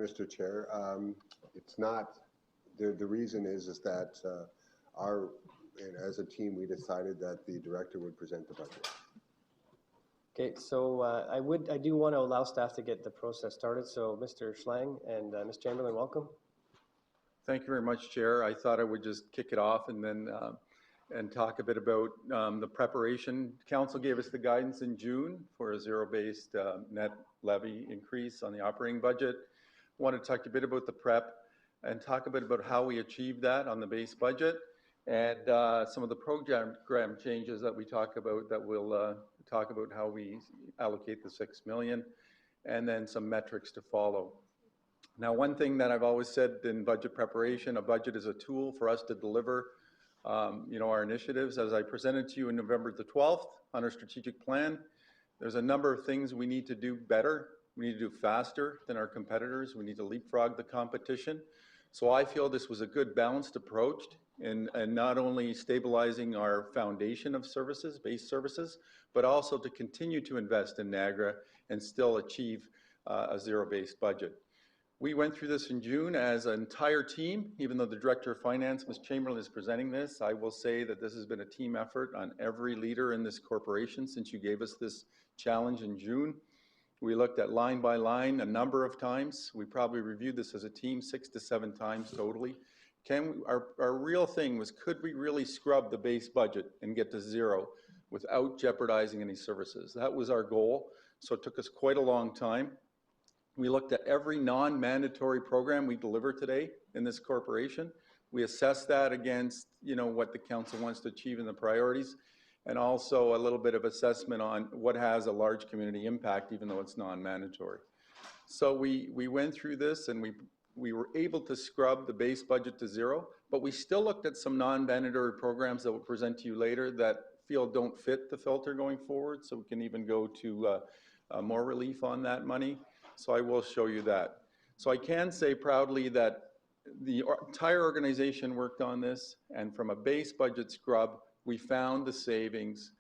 Mr. Chair. It's not, the reason is that as a team, we decided that the director would present the budget. Okay, so I do want to allow staff to get the process started. So Mr. Schlang and Ms. Chamberlain, welcome. Thank you very much, Chair. I thought I would just kick it off and then and talk a bit about the preparation. Council gave us the guidance in June for a zero-based net levy increase on the operating budget. I want to talk a bit about the prep and talk a bit about how we achieved that on the base budget and some of the program changes that we talk about that we'll talk about how we allocate the $6 million and then some metrics to follow. Now, one thing that I've always said in budget preparation, a budget is a tool for us to deliver our initiatives. As I presented to you in November the 12th on our strategic plan, there's a number of things we need to do better. We need to do faster than our competitors. We need to leapfrog the competition. So I feel this was a good balanced approach in not only stabilizing our foundation of services, base services, but also to continue to invest in Niagara and still achieve a zero-based budget. We went through this in June as an entire team. Even though the Director of Finance, Ms. Chamberlain, is presenting this, I will say that this has been a team effort on every leader in this corporation since you gave us this challenge in June. We looked at line by line a number of times. We probably reviewed this as a team 6 to 7 times totally. Our real thing was, could we really scrub the base budget and get to zero without jeopardizing any services? That was our goal, so it took us quite a long time. We looked at every non-mandatory program we deliver today in this corporation. We assessed that against, what the council wants to achieve in the priorities, and also a little bit of assessment on what has a large community impact, even though it's non-mandatory. So we went through this and we were able to scrub the base budget to zero, but we still looked at some non-mandatory programs that we'll present to you later that don't fit the filter going forward, so we can even go to more relief on that money. So I will show you that. So I can say proudly that the entire organization worked on this, and from a base budget scrub, we found the savings,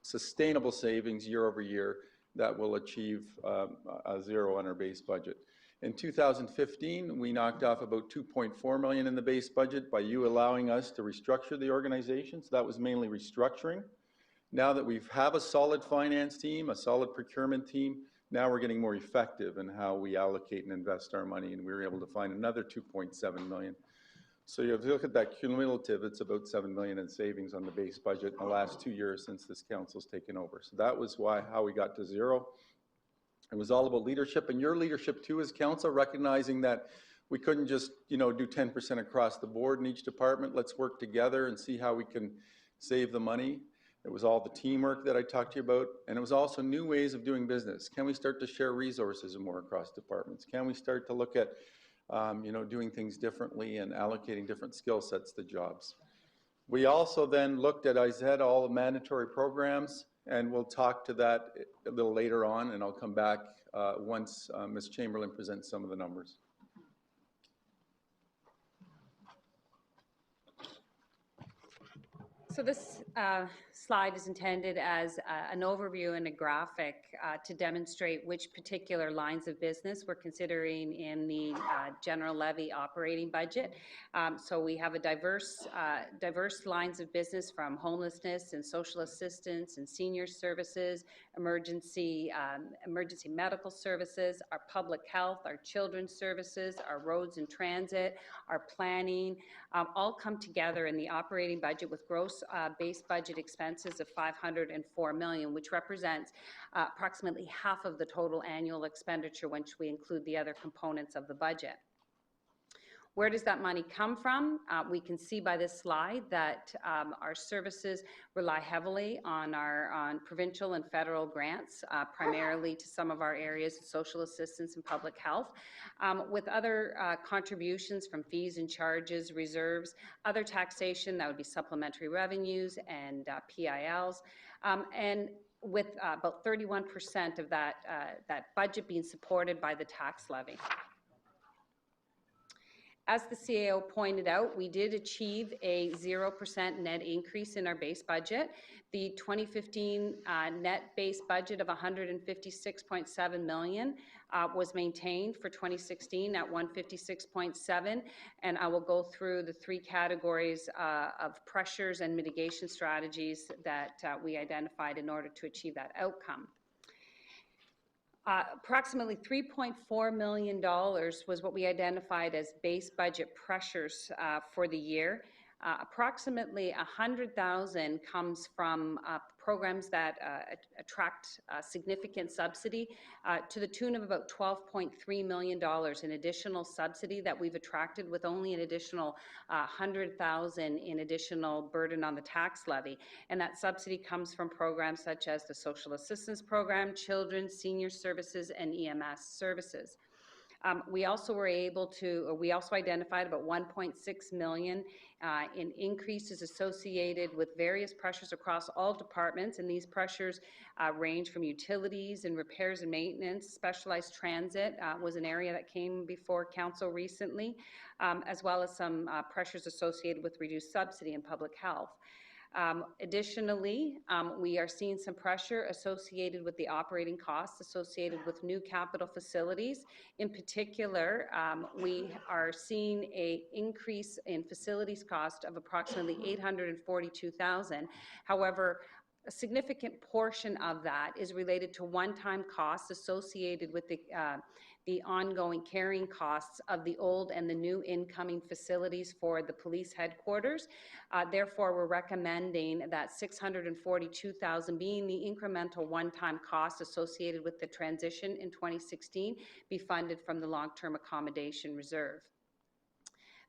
sustainable savings year over year that will achieve a zero on our base budget. In 2015, we knocked off about $2.4 million in the base budget by you allowing us to restructure the organization. So that was mainly restructuring. Now that we have a solid finance team, a solid procurement team, now we're getting more effective in how we allocate and invest our money, and we were able to find another $2.7 million. So if you look at that cumulative, it's about $7 million in savings on the base budget in the last 2 years since this council's taken over. So that was how we got to zero. It was all about leadership, and your leadership too as council, recognizing that we couldn't just do 10% across the board in each department. Let's work together and see how we can save the money. It was all the teamwork that I talked to you about, and it was also new ways of doing business. Can we start to share resources more across departments? Can we start to look at doing things differently and allocating different skill sets to jobs? We also then looked at, I said, all the mandatory programs, and we'll talk to that a little later on, and I'll come back once Ms. Chamberlain presents some of the numbers. So this slide is intended as an overview and a graphic to demonstrate which particular lines of business we're considering in the general levy operating budget. So we have a diverse lines of business, from homelessness and social assistance and senior services, emergency medical services, our public health, our children's services, our roads and transit, our planning, all come together in the operating budget with gross base budget expenses of $504 million, which represents approximately half of the total annual expenditure once we include the other components of the budget. Where does that money come from? We can see by this slide that our services rely heavily on provincial and federal grants, primarily to some of our areas of social assistance and public health, with other contributions from fees and charges, reserves, other taxation, that would be supplementary revenues and PILs, and with about 31% of that budget being supported by the tax levy. As the CAO pointed out, we did achieve a 0% net increase in our base budget. The 2015 net base budget of $156.7 million was maintained for 2016 at 156.7, and I will go through the three categories of pressures and mitigation strategies that we identified in order to achieve that outcome. Approximately $3.4 million was what we identified as base budget pressures for the year. Approximately 100,000 comes from programs that attract significant subsidy to the tune of about $12.3 million in additional subsidy that we've attracted, with only an additional 100,000 in additional burden on the tax levy. And that subsidy comes from programs such as the Social Assistance Program, Children's, Senior Services, and EMS services. We also identified about 1.6 million in increases associated with various pressures across all departments, and these pressures range from utilities and repairs and maintenance. Specialized transit was an area that came before council recently, as well as some pressures associated with reduced subsidy in public health. Additionally, we are seeing some pressure associated with the operating costs associated with new capital facilities. In particular, we are seeing an increase in facilities cost of approximately $842,000. However, a significant portion of that is related to one-time costs associated with the ongoing carrying costs of the old and the new incoming facilities for the police headquarters. Therefore, we're recommending that $642,000 being the incremental one-time cost associated with the transition in 2016 be funded from the long-term accommodation reserve.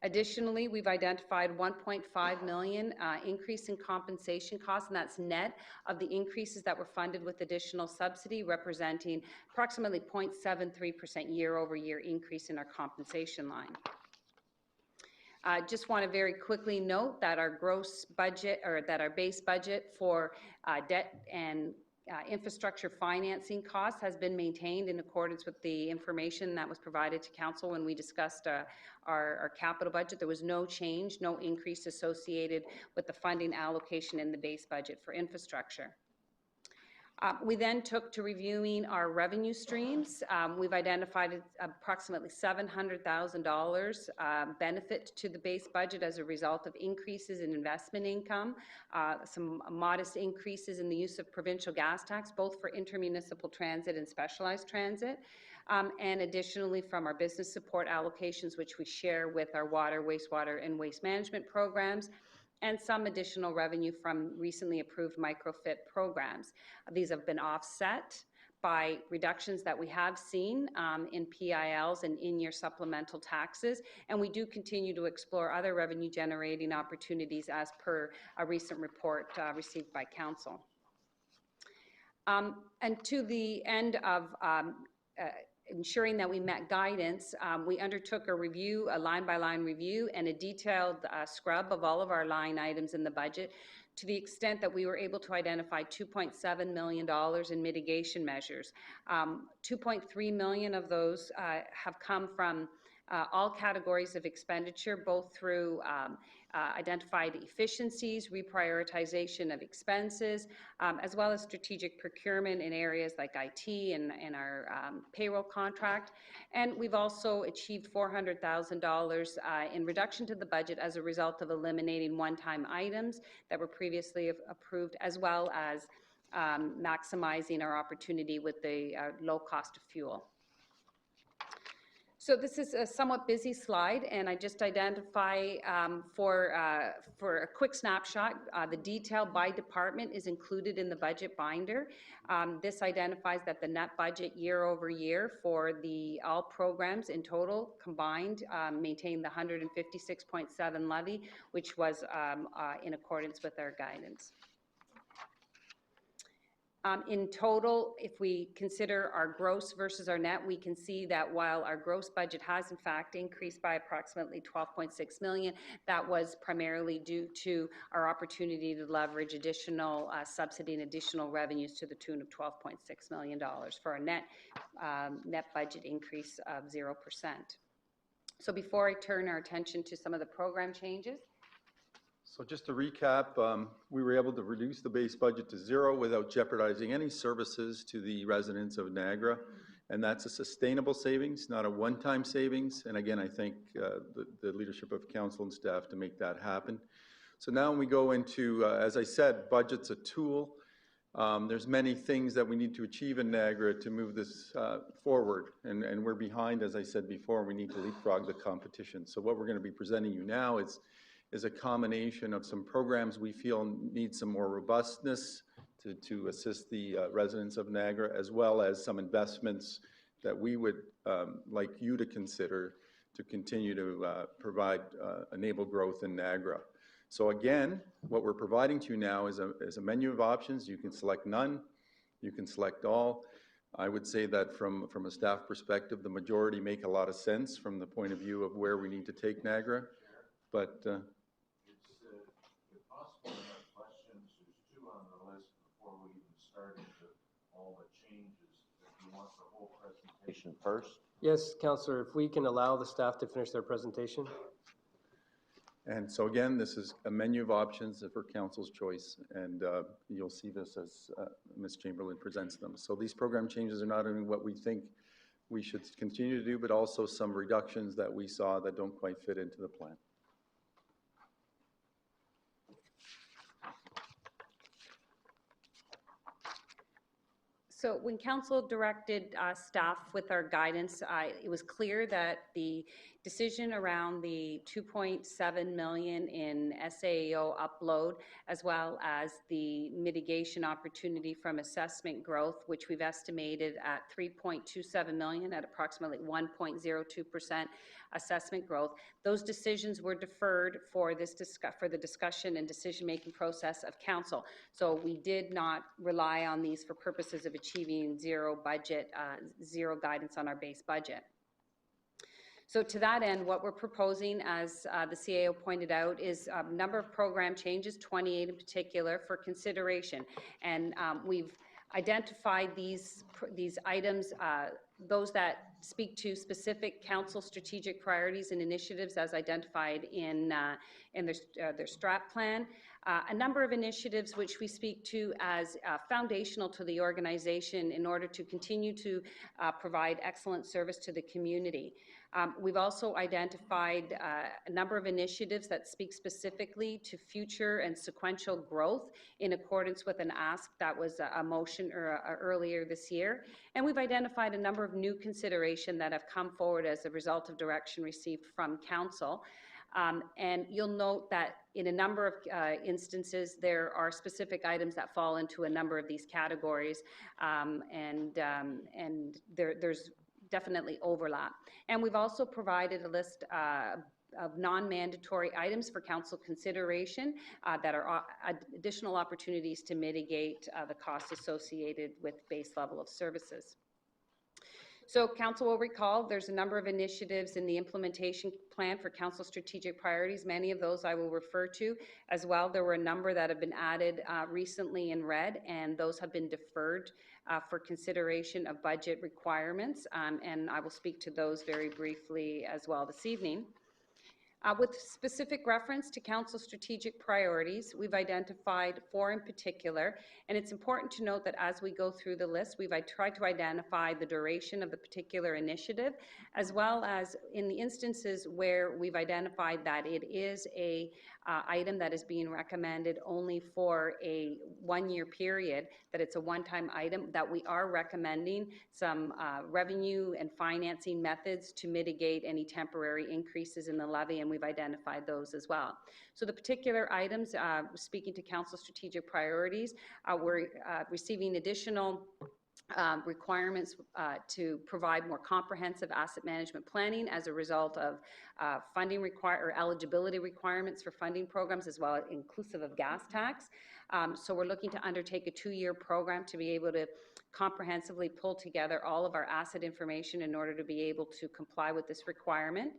Additionally, we've identified 1.5 million increase in compensation costs, and that's net of the increases that were funded with additional subsidy, representing approximately 0.73% year-over-year increase in our compensation line. Just want to very quickly note that our gross budget, or that our base budget for debt and infrastructure financing costs has been maintained in accordance with the information that was provided to council when we discussed our capital budget. There was no change, no increase associated with the funding allocation in the base budget for infrastructure. We then took to reviewing our revenue streams. We've identified approximately $700,000 benefit to the base budget as a result of increases in investment income, some modest increases in the use of provincial gas tax, both for intermunicipal transit and specialized transit, and additionally from our business support allocations, which we share with our water, wastewater, and waste management programs, and some additional revenue from recently approved microfit programs. These have been offset by reductions that we have seen in PILs and in-year supplemental taxes, and we do continue to explore other revenue-generating opportunities as per a recent report received by council. And to the end of ensuring that we met guidance, we undertook a review, a line-by-line review, and a detailed scrub of all of our line items in the budget, to the extent that we were able to identify $2.7 million in mitigation measures. $2.3 million of those have come from all categories of expenditure, both through identified efficiencies, reprioritization of expenses, as well as strategic procurement in areas like IT and our payroll contract. And we've also achieved $400,000 in reduction to the budget as a result of eliminating one-time items that were previously approved, as well as maximizing our opportunity with the low cost of fuel. So this is a somewhat busy slide, and I just identify for a quick snapshot, the detail by department is included in the budget binder. This identifies that the net budget year over year for all programs in total combined maintain the 156.7 levy, which was in accordance with our guidance. In total, if we consider our gross versus our net, we can see that while our gross budget has in fact increased by approximately $12.6 million, that was primarily due to our opportunity to leverage additional subsidy and additional revenues to the tune of $12.6 million for a net budget increase of 0%. So before I turn our attention to some of the program changes. So just to recap, we were able to reduce the base budget to zero without jeopardizing any services to the residents of Niagara. And that's a sustainable savings, not a one-time savings. And again, I thank the leadership of council and staff to make that happen. So now we go into, as I said, budget's a tool. There's many things that we need to achieve in Niagara to move this forward. And we're behind, as I said before, we need to leapfrog the competition. So what we're going to be presenting you now is a combination of some programs we feel need some more robustness to assist the residents of Niagara, as well as some investments that we would like you to consider to continue to provide enable growth in Niagara. So again, what we're providing to you now is a menu of options. You can select none, you can select all. I would say that from a staff perspective, the majority make a lot of sense from the point of view of where we need to take Niagara. But it's if possible to have questions. There's two on the list before we even start into all the changes. If you want the whole presentation first. Yes, Councillor, if we can allow the staff to finish their presentation. And so again, this is a menu of options for council's choice, and you'll see this as Ms. Chamberlain presents them. So these program changes are not only what we think we should continue to do, but also some reductions that we saw that don't quite fit into the plan. So when council directed staff with our guidance, it was clear that the decision around the 2.7 million in SAO upload, as well as the mitigation opportunity from assessment growth, which we've estimated at 3.27 million at approximately 1.02% assessment growth, those decisions were deferred for the discussion and decision-making process of council. So we did not rely on these for purposes of achieving zero guidance on our base budget. So to that end, what we're proposing, as the CAO pointed out, is a number of program changes, 28 in particular, for consideration. And we've identified these items, those that speak to specific council strategic priorities and initiatives as identified in their strat plan. A number of initiatives which we speak to as foundational to the organization in order to continue to provide excellent service to the community. We've also identified a number of initiatives that speak specifically to future and sequential growth in accordance with an ask that was a motion earlier this year. And we've identified a number of new considerations that have come forward as a result of direction received from council. And you'll note that in a number of instances, there are specific items that fall into a number of these categories, and there's definitely overlap. And we've also provided a list of non-mandatory items for council consideration that are additional opportunities to mitigate the costs associated with base level of services. So council will recall there's a number of initiatives in the implementation plan for council strategic priorities. Many of those I will refer to as well. There were a number that have been added recently in red, and those have been deferred for consideration of budget requirements, and I will speak to those very briefly as well this evening. With specific reference to council strategic priorities, we've identified 4 in particular, and it's important to note that as we go through the list, we've tried to identify the duration of the particular initiative, as well as in the instances where we've identified that it is a item that is being recommended only for a 1-year period, that it's a one-time item, that we are recommending some revenue and financing methods to mitigate any temporary increases in the levy, and we've identified those as well. So the particular items, speaking to council strategic priorities, we're receiving additional requirements to provide more comprehensive asset management planning as a result of funding or eligibility requirements for funding programs, as well as inclusive of gas tax. So we're looking to undertake a 2-year program to be able to comprehensively pull together all of our asset information in order to be able to comply with this requirement.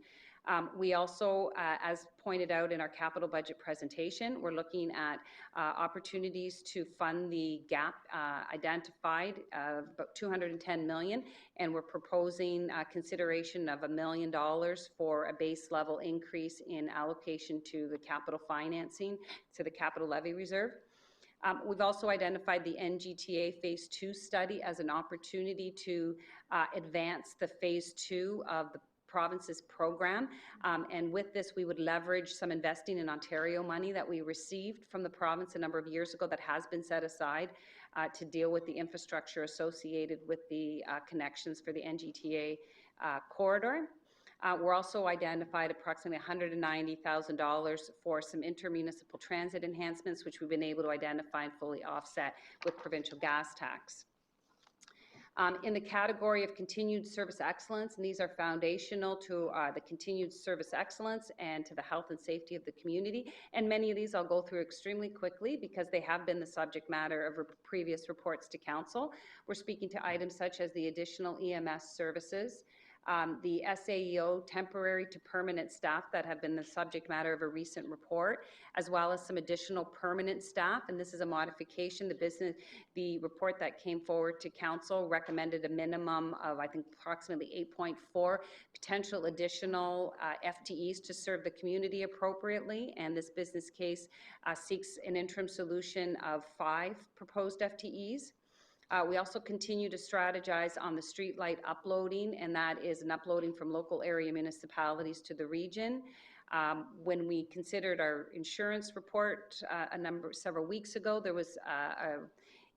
We also, as pointed out in our capital budget presentation, we're looking at opportunities to fund the gap identified of about $210 million, and we're proposing consideration of $1 million for a base level increase in allocation to the capital financing, to the capital levy reserve. We've also identified the NGTA Phase 2 study as an opportunity to advance the Phase 2 of the province's program. And with this, we would leverage some investing in Ontario money that we received from the province a number of years ago that has been set aside to deal with the infrastructure associated with the connections for the NGTA corridor. We're also identified approximately $190,000 for some intermunicipal transit enhancements, which we've been able to identify and fully offset with provincial gas tax. In the category of continued service excellence, and these are foundational to the continued service excellence and to the health and safety of the community, and many of these I'll go through extremely quickly because they have been the subject matter of previous reports to Council. We're speaking to items such as the additional EMS services, the SAEO temporary to permanent staff that have been the subject matter of a recent report, as well as some additional permanent staff, and this is a modification. The report that came forward to Council recommended a minimum of, I think, approximately 8.4 potential additional FTEs to serve the community appropriately, and this business case seeks an interim solution of 5 proposed FTEs. We also continue to strategize on the streetlight uploading, and that is an uploading from local area municipalities to the region. When we considered our insurance report several weeks ago, there was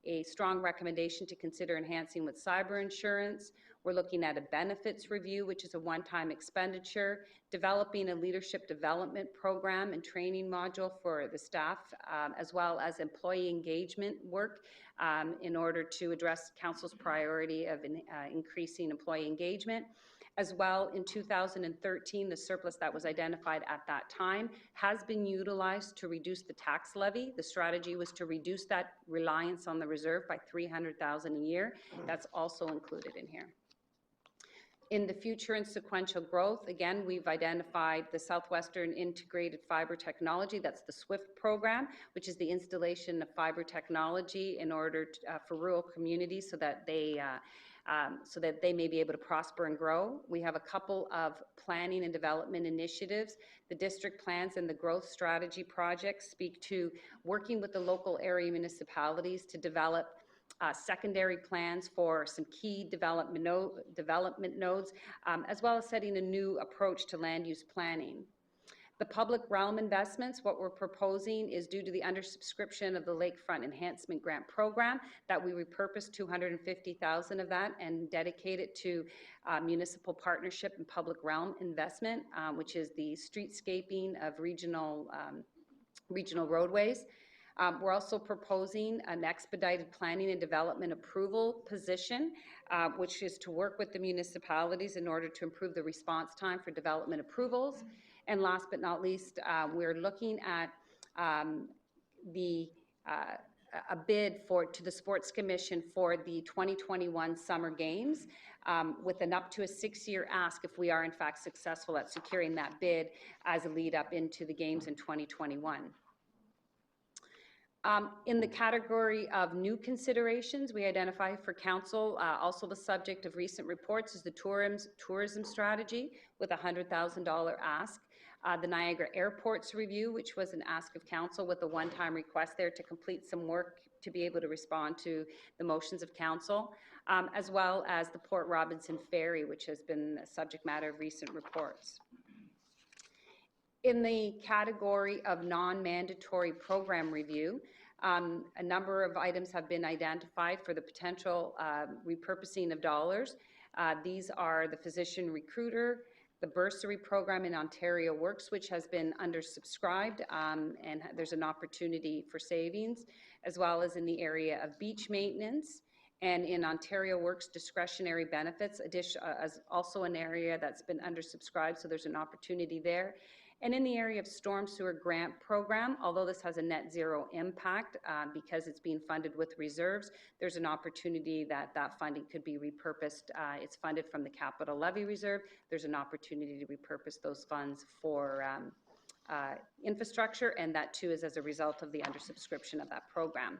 a strong recommendation to consider enhancing with cyber insurance. We're looking at a benefits review, which is a one-time expenditure, developing a leadership development program and training module for the staff, as well as employee engagement work in order to address Council's priority of increasing employee engagement. As well, in 2013, the surplus that was identified at that time has been utilized to reduce the tax levy. The strategy was to reduce that reliance on the reserve by $300,000 a year. That's also included in here. In the future and sequential growth, again, we've identified the Southwestern Integrated Fiber Technology, that's the SWIFT program, which is the installation of fiber technology in order to, for rural communities so that they may be able to prosper and grow. We have a couple of planning and development initiatives. The district plans and the growth strategy projects speak to working with the local area municipalities to develop secondary plans for some key development nodes, as well as setting a new approach to land use planning. The public realm investments, what we're proposing is due to the undersubscription of the Lakefront Enhancement Grant Program that we repurposed $250,000 of that and dedicate it to municipal partnership and public realm investment, which is the streetscaping of regional roadways. We're also proposing an expedited planning and development approval position, which is to work with the municipalities in order to improve the response time for development approvals. And last but not least, we're looking at a bid to the Sports Commission for the 2021 Summer Games with an up to a 6-year ask if we are in fact successful at securing that bid as a lead up into the games in 2021. In the category of new considerations, we identify for Council, also the subject of recent reports is the tourism strategy with a $100,000 ask. The Niagara Airports review, which was an ask of Council with a one-time request there to complete some work to be able to respond to the motions of Council, as well as the Port Robinson Ferry, which has been a subject matter of recent reports. In the category of non-mandatory program review, a number of items have been identified for the potential repurposing of dollars. These are the physician recruiter, the bursary program in Ontario Works, which has been undersubscribed, and there's an opportunity for savings, as well as in the area of beach maintenance, and in Ontario Works discretionary benefits, as also an area that's been undersubscribed, so there's an opportunity there. And in the area of storm sewer grant program, although this has a net zero impact because it's being funded with reserves, there's an opportunity that funding could be repurposed. It's funded from the capital levy reserve. There's an opportunity to repurpose those funds for infrastructure, and that too is as a result of the undersubscription of that program.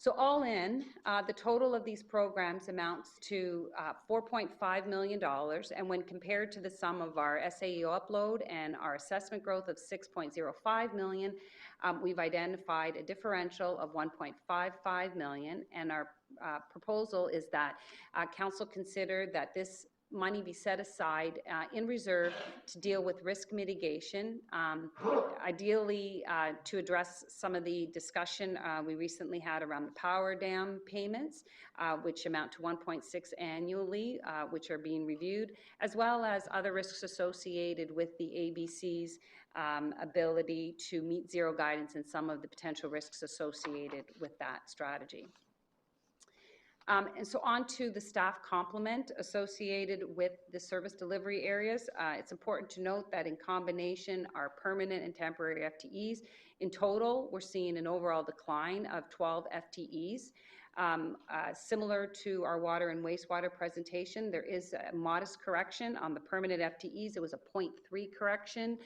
So all in, the total of these programs amounts to $4.5 million, and when compared to the sum of our SAEO upload and our assessment growth of $6.05 million, we've identified a differential of $1.55 million, and our proposal is that Council consider that this money be set aside in reserve to deal with risk mitigation, ideally to address some of the discussion we recently had around the power dam payments, which amount to 1.6 annually, which are being reviewed, as well as other risks associated with the ABC's ability to meet zero guidance and some of the potential risks associated with that strategy. And so on to the staff complement associated with the service delivery areas. It's important to note that in combination, our permanent and temporary FTEs, in total, we're seeing an overall decline of 12 FTEs. Similar to our water and wastewater presentation, there is a modest correction on the permanent FTEs. It was a 0.3 correction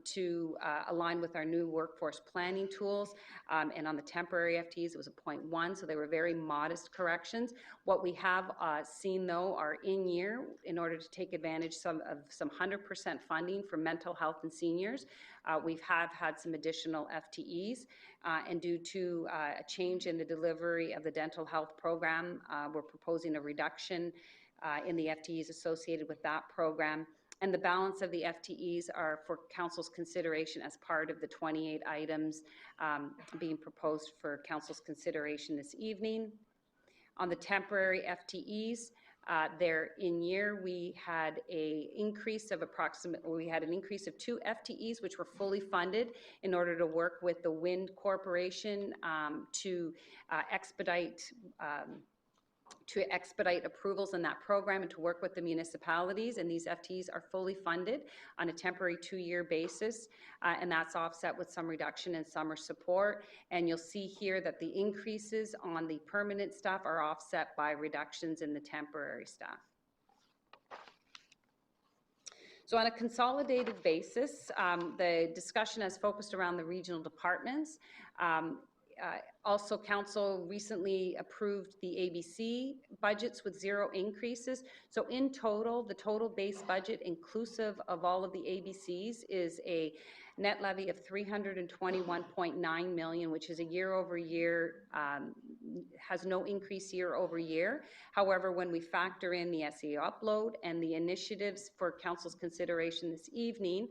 to align with our new workforce planning tools. And on the temporary FTEs, it was a 0.1, so they were very modest corrections. What we have seen, though, are in year, in order to take advantage of some 100% funding for mental health and seniors. We have had some additional FTEs, and due to a change in the delivery of the dental health program, we're proposing a reduction in the FTEs associated with that program. And the balance of the FTEs are for Council's consideration as part of the 28 items being proposed for Council's consideration this evening. On the temporary FTEs, there in year we had an increase of 2 FTEs which were fully funded in order to work with the Wind Corporation to expedite approvals in that program and to work with the municipalities, and these FTEs are fully funded on a temporary 2-year basis, and that's offset with some reduction in summer support. And you'll see here that the increases on the permanent staff are offset by reductions in the temporary staff. So on a consolidated basis, the discussion has focused around the regional departments. Also, Council recently approved the ABC budgets with 0 increases. So in total, the total base budget inclusive of all of the ABCs is a net levy of $321.9 million, which is a year-over-year, has no increase year-over-year. However, when we factor in the SEO upload and the initiatives for Council's consideration this evening,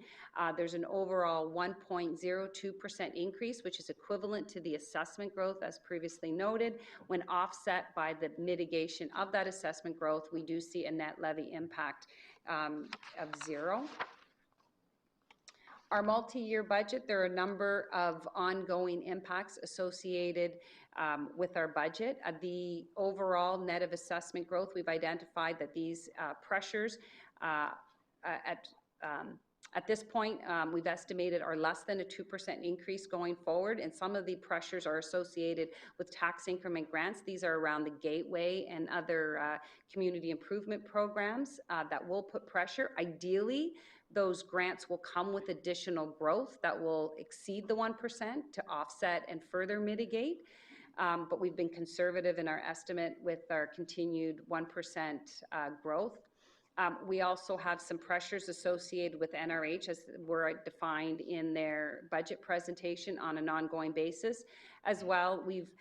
there's an overall 1.02% increase, which is equivalent to the assessment growth as previously noted. When offset by the mitigation of that assessment growth, we do see a net levy impact of 0. Our multi-year budget, there are a number of ongoing impacts associated with our budget. The overall net of assessment growth, we've identified that these pressures at this point, we've estimated are less than a 2% increase going forward, and some of the pressures are associated with tax increment grants. These are around the Gateway and other community improvement programs that will put pressure. Ideally, those grants will come with additional growth that will exceed the 1% to offset and further mitigate. But we've been conservative in our estimate with our continued 1% growth. We also have some pressures associated with NRH as were defined in their budget presentation on an ongoing basis. As well, we've,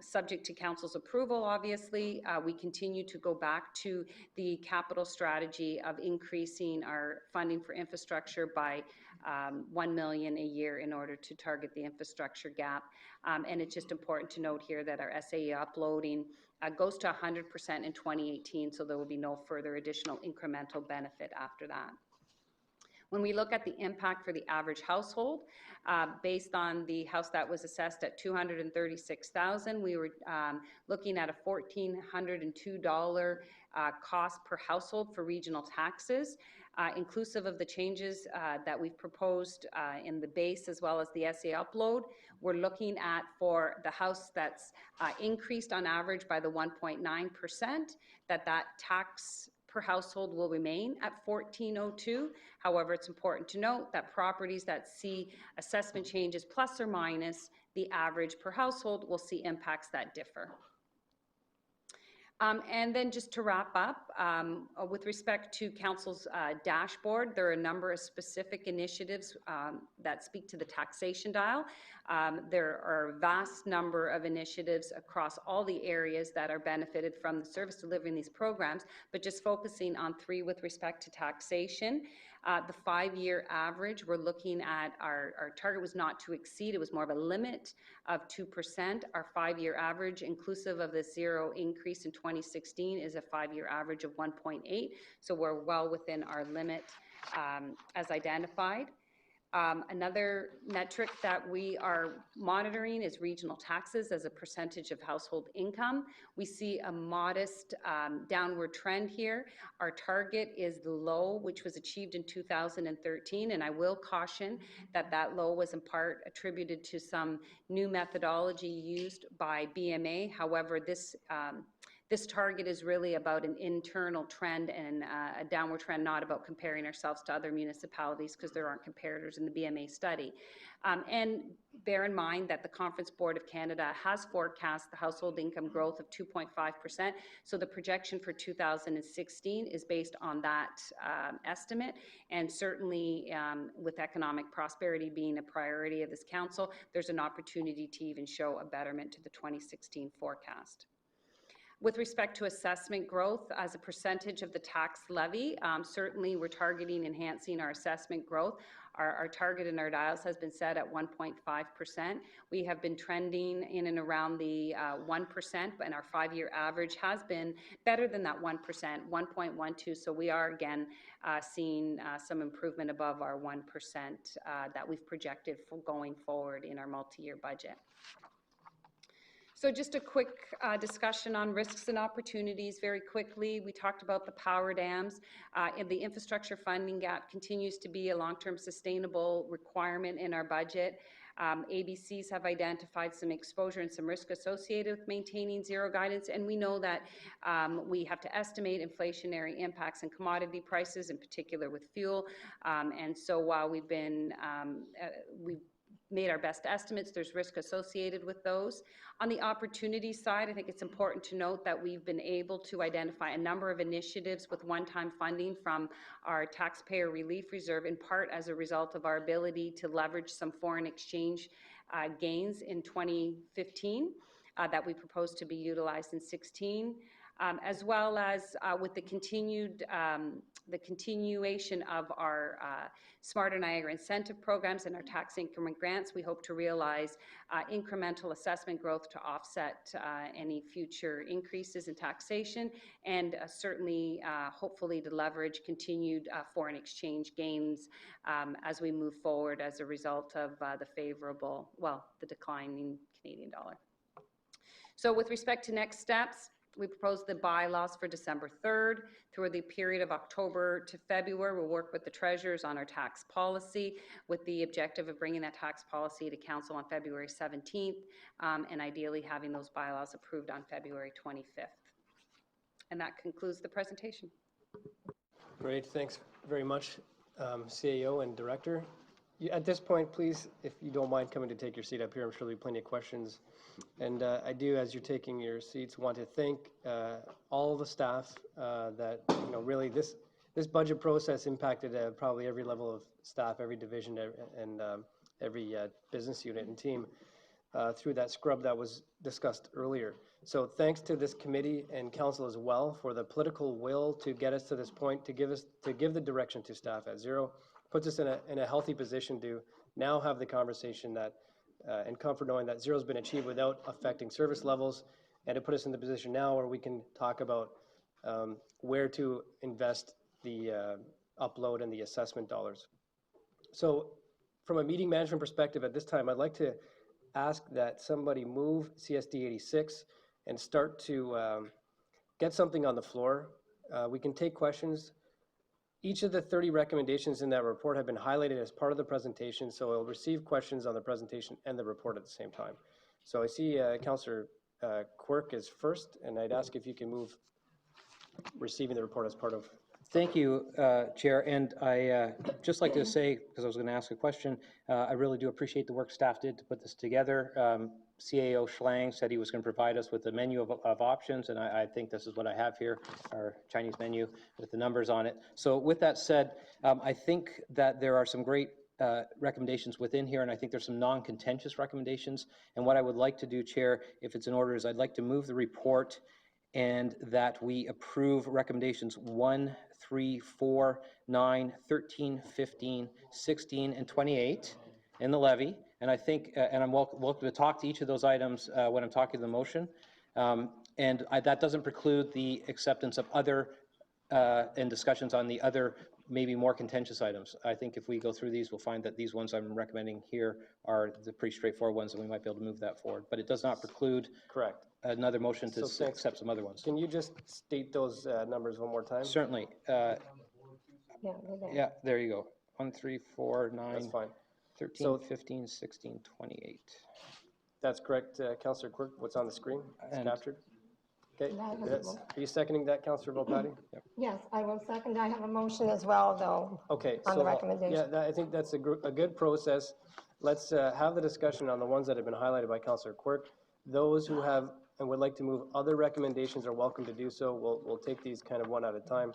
subject to Council's approval, obviously, we continue to go back to the capital strategy of increasing our funding for infrastructure by $1 million a year in order to target the infrastructure gap. And it's just important to note here that our SAE uploading goes to 100% in 2018, so there will be no further additional incremental benefit after that. When we look at the impact for the average household, based on the house that was assessed at $236,000, we were looking at a $1,402 cost per household for regional taxes, inclusive of the changes that we've proposed in the base as well as the SAE upload. We're looking at, for the house that's increased on average by the 1.9%, that tax per household will remain at $1,402. However, it's important to note that properties that see assessment changes plus or minus the average per household will see impacts that differ. And then just to wrap up, with respect to Council's dashboard, there are a number of specific initiatives that speak to the taxation dial. There are a vast number of initiatives across all the areas that are benefited from the service delivery in these programs, but just focusing on 3 with respect to taxation. The 5-year average, we're looking at our target was not to exceed, it was more of a limit of 2%. Our 5-year average, inclusive of the 0 increase in 2016, is a 5-year average of 1.8. So we're well within our limit as identified. Another metric that we are monitoring is regional taxes as a percentage of household income. We see a modest downward trend here. Our target is the low, which was achieved in 2013, and I will caution that that low was in part attributed to some new methodology used by BMA. However, this target is really about an internal trend and a downward trend, not about comparing ourselves to other municipalities, because there aren't comparators in the BMA study. And bear in mind that the Conference Board of Canada has forecast the household income growth of 2.5%. So the projection for 2016 is based on that estimate. And certainly with economic prosperity being a priority of this council, there's an opportunity to even show a betterment to the 2016 forecast. With respect to assessment growth as a percentage of the tax levy, certainly we're targeting enhancing our assessment growth. Our target in our dials has been set at 1.5%. We have been trending in and around the 1%, and our 5-year average has been better than that 1%, 1.12. So we are again seeing some improvement above our 1% that we've projected for going forward in our multi-year budget. So just a quick discussion on risks and opportunities very quickly. We talked about the power dams. And the infrastructure funding gap continues to be a long-term sustainable requirement in our budget. ABCs have identified some exposure and some risk associated with maintaining zero guidance, and we know that we have to estimate inflationary impacts and commodity prices, in particular with fuel. And so while we've made our best estimates, there's risk associated with those. On the opportunity side, I think it's important to note that we've been able to identify a number of initiatives with one-time funding from our taxpayer relief reserve, in part as a result of our ability to leverage some foreign exchange gains in 2015 that we propose to be utilized in 16. As well as with the continuation of our Smarter Niagara incentive programs and our tax increment grants, we hope to realize incremental assessment growth to offset any future increases in taxation, and certainly, hopefully, to leverage continued foreign exchange gains as we move forward as a result of the declining Canadian dollar. So with respect to next steps, we propose the bylaws for December 3rd. Through the period of October to February, we'll work with the treasurers on our tax policy with the objective of bringing that tax policy to council on February 17th and ideally having those bylaws approved on February 25th. And that concludes the presentation. Great, thanks very much, CAO and Director. At this point, please, if you don't mind coming to take your seat up here, I'm sure there'll be plenty of questions. And I do, as you're taking your seats, want to thank all the staff that, really this budget process impacted probably every level of staff, every division, and every business unit and team through that scrub that was discussed earlier. So thanks to this committee and council as well for the political will to get us to this point, to give the direction to staff at zero. Puts us in a healthy position to now have the conversation that and comfort knowing that zero has been achieved without affecting service levels, and to put us in the position now where we can talk about where to invest the upload and the assessment dollars. So from a meeting management perspective at this time, I'd like to ask that somebody move CSD 86 and start to get something on the floor. We can take questions. Each of the 30 recommendations in that report have been highlighted as part of the presentation, so I'll receive questions on the presentation and the report at the same time. So I see Councillor Quirk is first, and I'd ask if you can move receiving the report as part of. Thank you, Chair. And I just like to say, because I was going to ask a question, I really do appreciate the work staff did to put this together. CAO Schlang said he was going to provide us with a menu of options, and I think this is what I have here, our Chinese menu with the numbers on it. So with that said, I think that there are some great recommendations within here, and I think there's some non-contentious recommendations. And what I would like to do, Chair, if it's in order, is I'd like to move the report and that we approve recommendations 1, 3, 4, 9, 13, 15, 16, and 28 in the levy. And I think, and I'm welcome to talk to each of those items when I'm talking to the motion. That doesn't preclude the acceptance of other and discussions on the other maybe more contentious items. I think if we go through these, we'll find that these ones I'm recommending here are the pretty straightforward ones, and we might be able to move that forward. But it does not preclude Correct. another motion to So accept some other ones. Can you just state those numbers one more time? Certainly. Yeah, they're there. Yeah, there you go. 1, 3, 4, 9, That's fine. 13, So- 15, 16, 28. That's correct, Councillor Quirk. What's on the screen is And- captured. Okay. And I have a That's, mo- are you seconding that, Councillor Volpatti? Yes, I will second. I have a motion as well, though. Okay. On the so, recommendation. Yeah, I think that's a good process. Let's have the discussion on the ones that have been highlighted by Councillor Quirk. Those who have and would like to move other recommendations are welcome to do so. We'll take these kind of one at a time.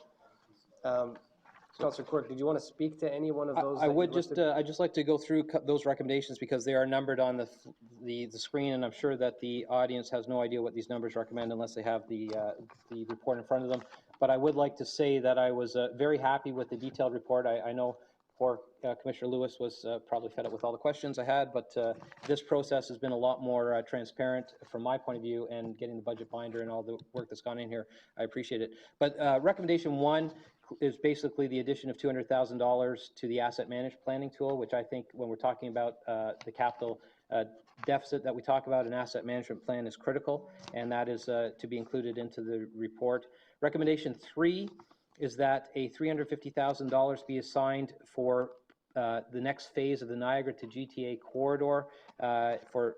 Councillor Quirk, did you want to speak to any one of those? I that would you've just, listed? I'd just like to go through those recommendations because they are numbered on the screen, and I'm sure that the audience has no idea what these numbers recommend unless they have the report in front of them. But I would like to say that I was very happy with the detailed report. I know poor Commissioner Lewis was probably fed up with all the questions I had, but this process has been a lot more transparent from my point of view, and getting the budget binder and all the work that's gone in here, I appreciate it. But recommendation 1 is basically the addition of $200,000 to the asset managed planning tool, which I think when we're talking about the capital deficit that we talk about, an asset management plan is critical, and that is to be included into the report. Recommendation 3 is that a $350,000 be assigned for the next phase of the Niagara to GTA corridor for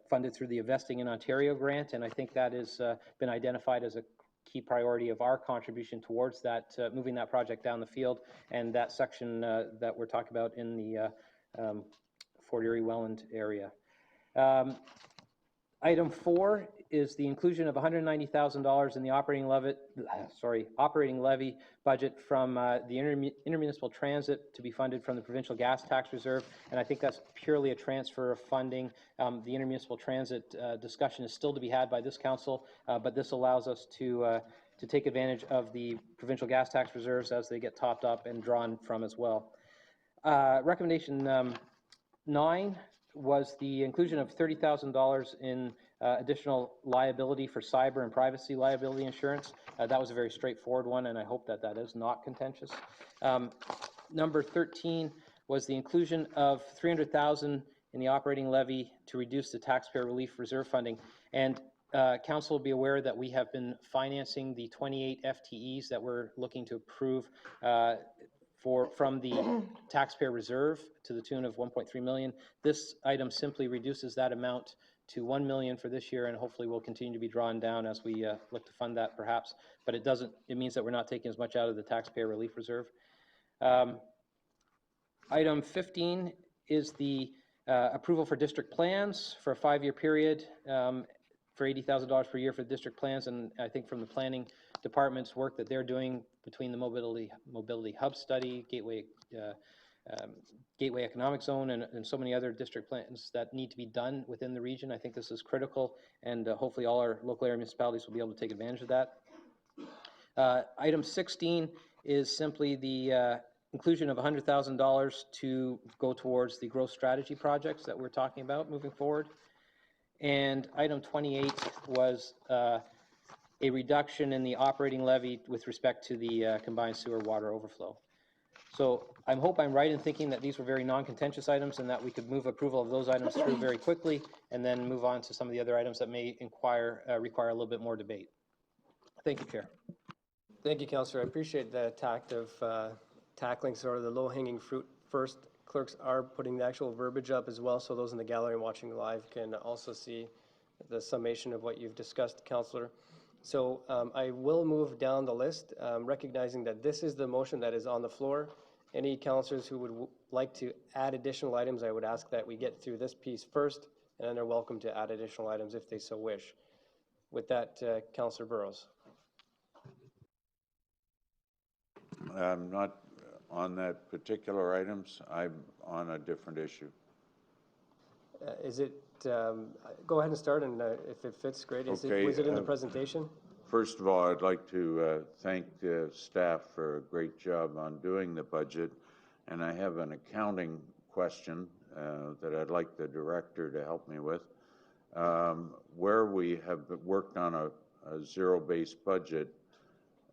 funded through the Investing in Ontario grant, and I think that has been identified as a key priority of our contribution towards that, moving that project down the field, and that section that we're talking about in the Fort Erie Welland area. Item 4 is the inclusion of $190,000 in the operating levy budget from the intermunicipal transit to be funded from the provincial gas tax reserve, and I think that's purely a transfer of funding. The intermunicipal transit discussion is still to be had by this council, but this allows us to take advantage of the provincial gas tax reserves as they get topped up and drawn from as well. Recommendation 9 was the inclusion of $30,000 in additional liability for cyber and privacy liability insurance. That was a very straightforward one, and I hope that that is not contentious. Number 13 was the inclusion of $300,000 in the operating levy to reduce the taxpayer relief reserve funding. And council will be aware that we have been financing the 28 FTEs that we're looking to approve from the taxpayer reserve to the tune of $1.3 million. This item simply reduces that amount to $1 million for this year, and hopefully will continue to be drawn down as we look to fund that perhaps. But it means that we're not taking as much out of the taxpayer relief reserve. Item 15 is the approval for district plans for a 5-year period for $80,000 per year for district plans, and I think from the planning department's work that they're doing between the mobility hub study, Gateway Economic Zone, and so many other district plans that need to be done within the region. I think this is critical, and hopefully all our local area municipalities will be able to take advantage of that. Item 16 is simply the inclusion of $100,000 to go towards the growth strategy projects that we're talking about moving forward. And item 28 was a reduction in the operating levy with respect to the combined sewer water overflow. So I hope I'm right in thinking that these were very non-contentious items and that we could move approval of those items through very quickly and then move on to some of the other items that may require a little bit more debate. Thank you, Chair. Thank you, Councillor. I appreciate the tact of tackling sort of the low-hanging fruit first. Clerks are putting the actual verbiage up as well, so those in the gallery watching live can also see the summation of what you've discussed, Councillor. So I will move down the list, recognizing that this is the motion that is on the floor. Any councillors who would like to add additional items, I would ask that we get through this piece first, and then they're welcome to add additional items if they so wish. With that, Councillor Burrows. I'm not on that particular items. I'm on a different issue. Is it, go ahead and start, and if it fits, great. Okay, Was it in the presentation? First of all, I'd like to thank the staff for a great job on doing the budget. And I have an accounting question that I'd like the director to help me with. Where we have worked on a zero-based budget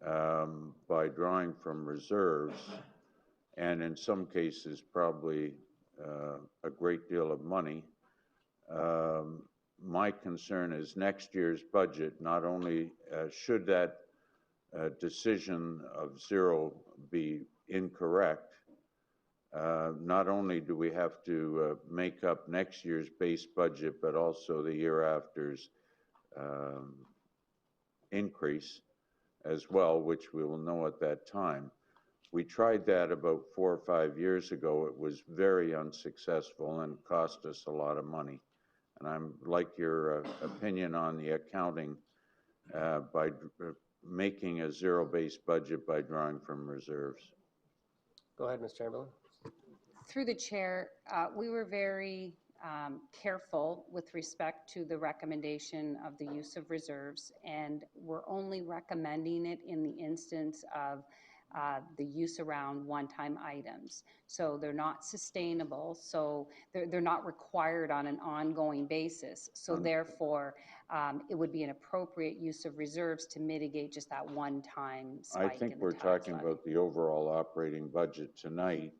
by drawing from reserves, and in some cases probably a great deal of money. My concern is next year's budget. Not only should that decision of zero be incorrect, not only do we have to make up next year's base budget, but also the year after's increase as well, which we will know at that time. We tried that about 4 or 5 years ago. It was very unsuccessful and cost us a lot of money. And I'd like your opinion on the accounting by making a zero-based budget by drawing from reserves. Go ahead, Ms. Chamberlain. Through the chair, we were very careful with respect to the recommendation of the use of reserves, and we're only recommending it in the instance of the use around one-time items. So they're not sustainable, so they're not required on an ongoing basis. So therefore, it would be an appropriate use of reserves to mitigate just that one-time spike in the tax levy. I think we're talking about the overall operating budget tonight,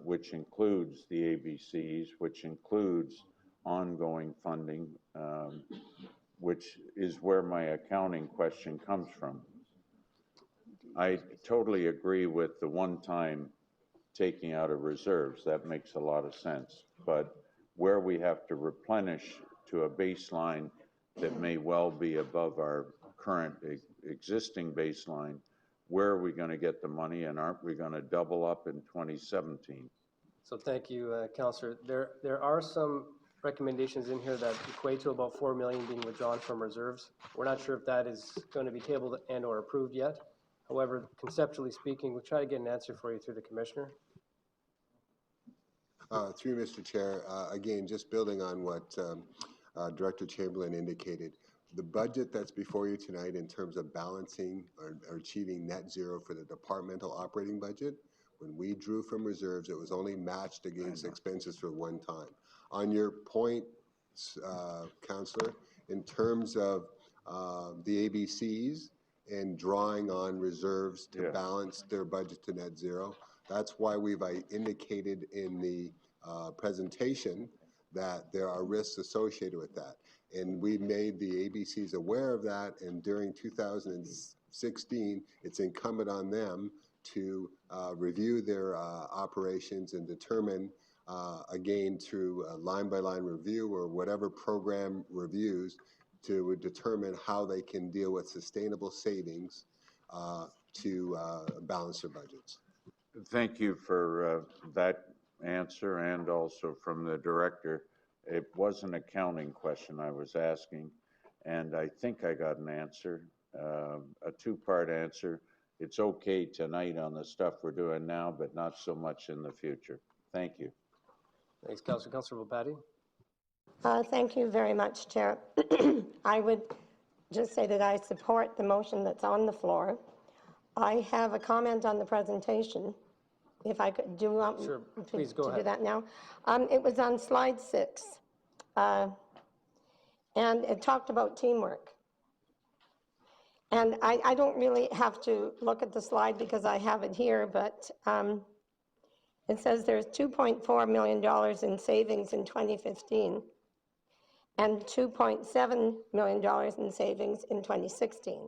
which includes the ABCs, which includes ongoing funding, which is where my accounting question comes from. I totally agree with the one-time taking out of reserves. That makes a lot of sense. But where we have to replenish to a baseline that may well be above our current existing baseline, where are we going to get the money, and aren't we going to double up in 2017? So thank you, Councillor. There are some recommendations in here that equate to about 4 million being withdrawn from reserves. We're not sure if that is going to be tabled and or approved yet. However, conceptually speaking, we'll try to get an answer for you through the Commissioner. Through Mr. Chair, again, just building on what Director Chamberlain indicated, the budget that's before you tonight in terms of balancing or achieving net zero for the departmental operating budget, when we drew from reserves, it was only matched against expenses for one time. On your point, Councillor, in terms of the ABCs and drawing on reserves to balance their budget to net zero, that's why we've indicated in the presentation that there are risks associated with that. And we made the ABCs aware of that, and during 2016, it's incumbent on them to review their operations and determine, again, through a line-by-line review or whatever program reviews, to determine how they can deal with sustainable savings to balance their budgets. Thank you for that answer, and also from the director. It was an accounting question I was asking, and I think I got an answer, a two-part answer. It's okay tonight on the stuff we're doing now, but not so much in the future. Thank you. Thanks, Councillor. Councillor Volpatti. Thank you very much, Chair. I would just say that I support the motion that's on the floor. I have a comment on the presentation. If I could, do you want Sure, please to go ahead. do that now? It was on slide 6, and it talked about teamwork. And I don't really have to look at the slide because I have it here, but it says there's $2.4 million in savings in 2015 and $2.7 million in savings in 2016.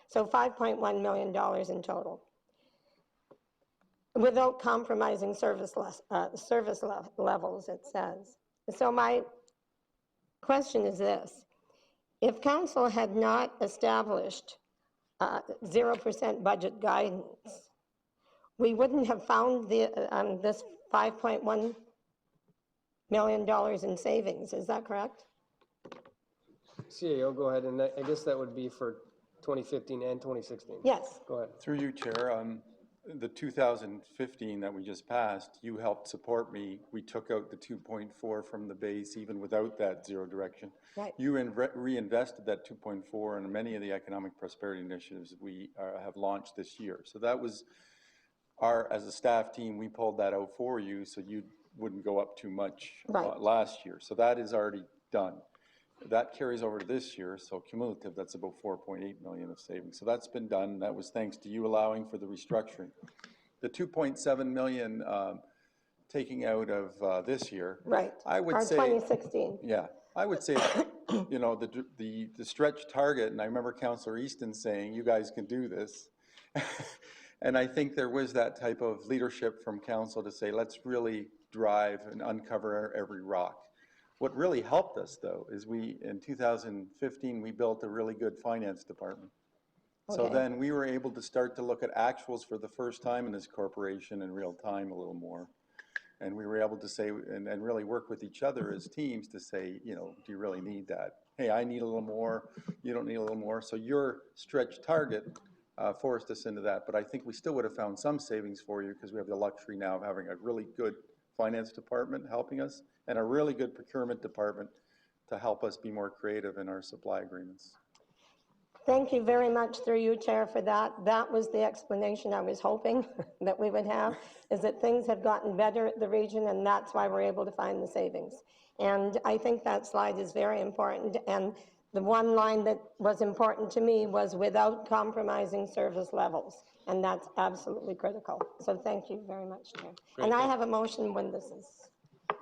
So $5.1 million in total, without compromising service levels, it says. So my question is this. if council had not established 0% budget guidance, we wouldn't have found this $5.1 million in savings. Is that correct? CAO, go ahead, and I guess that would be for 2015 and 2016. Yes. Go ahead. Through you, Chair, the 2015 that we just passed, you helped support me. We took out the 2.4 from the base, even without that zero direction. Right. You reinvested that 2.4 in many of the economic prosperity initiatives we have launched this year. So that was as a staff team, we pulled that out for you so you wouldn't go up too much last year. So that is already done. That carries over to this year, so cumulative, that's about 4.8 million of savings. So that's been done. That was thanks to you allowing for the restructuring. The 2.7 million taking out of this year. Right. I would Or say 2016. Yeah, I would say, you know, the stretch target, and I remember Councillor Easton saying, you guys can do this. And I think there was that type of leadership from council to say, let's really drive and uncover every rock. What really helped us, though, is in 2015, we built a really good finance department. So then we were able to start to look at actuals for the first time in this corporation in real time a little more. And we were able to say, and really work with each other as teams to say, you know, do you really need that? Hey, I need a little more, you don't need a little more. So your stretch target forced us into that. But I think we still would have found some savings for you because we have the luxury now of having a really good finance department helping us and a really good procurement department to help us be more creative in our supply agreements. Thank you very much through you, Chair, for that. That was the explanation I was hoping that we would have, is that things have gotten better at the region, and that's why we're able to find the savings. And I think that slide is very important. And the one line that was important to me was without compromising service levels. And that's absolutely critical. So thank you very much, Chair. Great, and I have a motion when this is.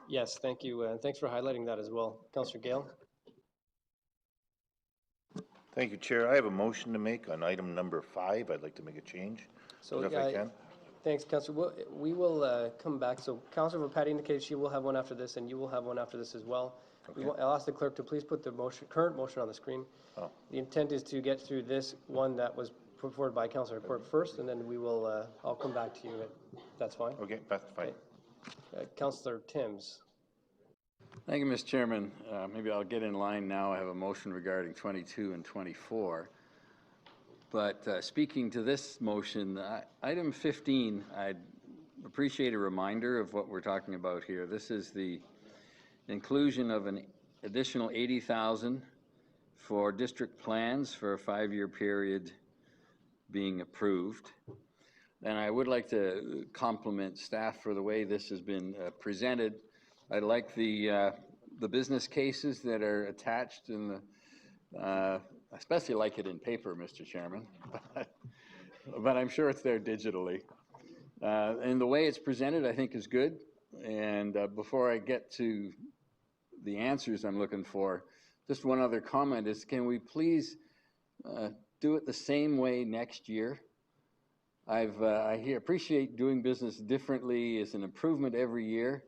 Yes, thank you. And thanks for highlighting that as well. Councillor Gale. Thank you, Chair. I have a motion to make on item number 5. I'd like to make a change, if I can. Thanks, Councillor. We will come back. So Councillor Patty indicated she will have one after this, and you will have one after this as well. Okay. I'll ask the clerk to please put the current motion on the screen. Oh. The intent is to get through this one that was put forward by Councillor Court first, and then we will. I'll come back to you. That's fine. Okay, that's fine. Okay. Councillor Timms. Thank you, Mr. Chairman. Maybe I'll get in line now. I have a motion regarding 22 and 24. But speaking to this motion, item 15, I'd appreciate a reminder of what we're talking about here. This is the inclusion of an additional $80,000 for district plans for a 5-year period being approved. And I would like to compliment staff for the way this has been presented. I like the business cases that are attached in the, especially like it in paper, Mr. Chairman, but I'm sure it's there digitally. And the way it's presented, I think, is good. And before I get to the answers I'm looking for, just one other comment is, can we please do it the same way next year? I appreciate doing business differently as an improvement every year.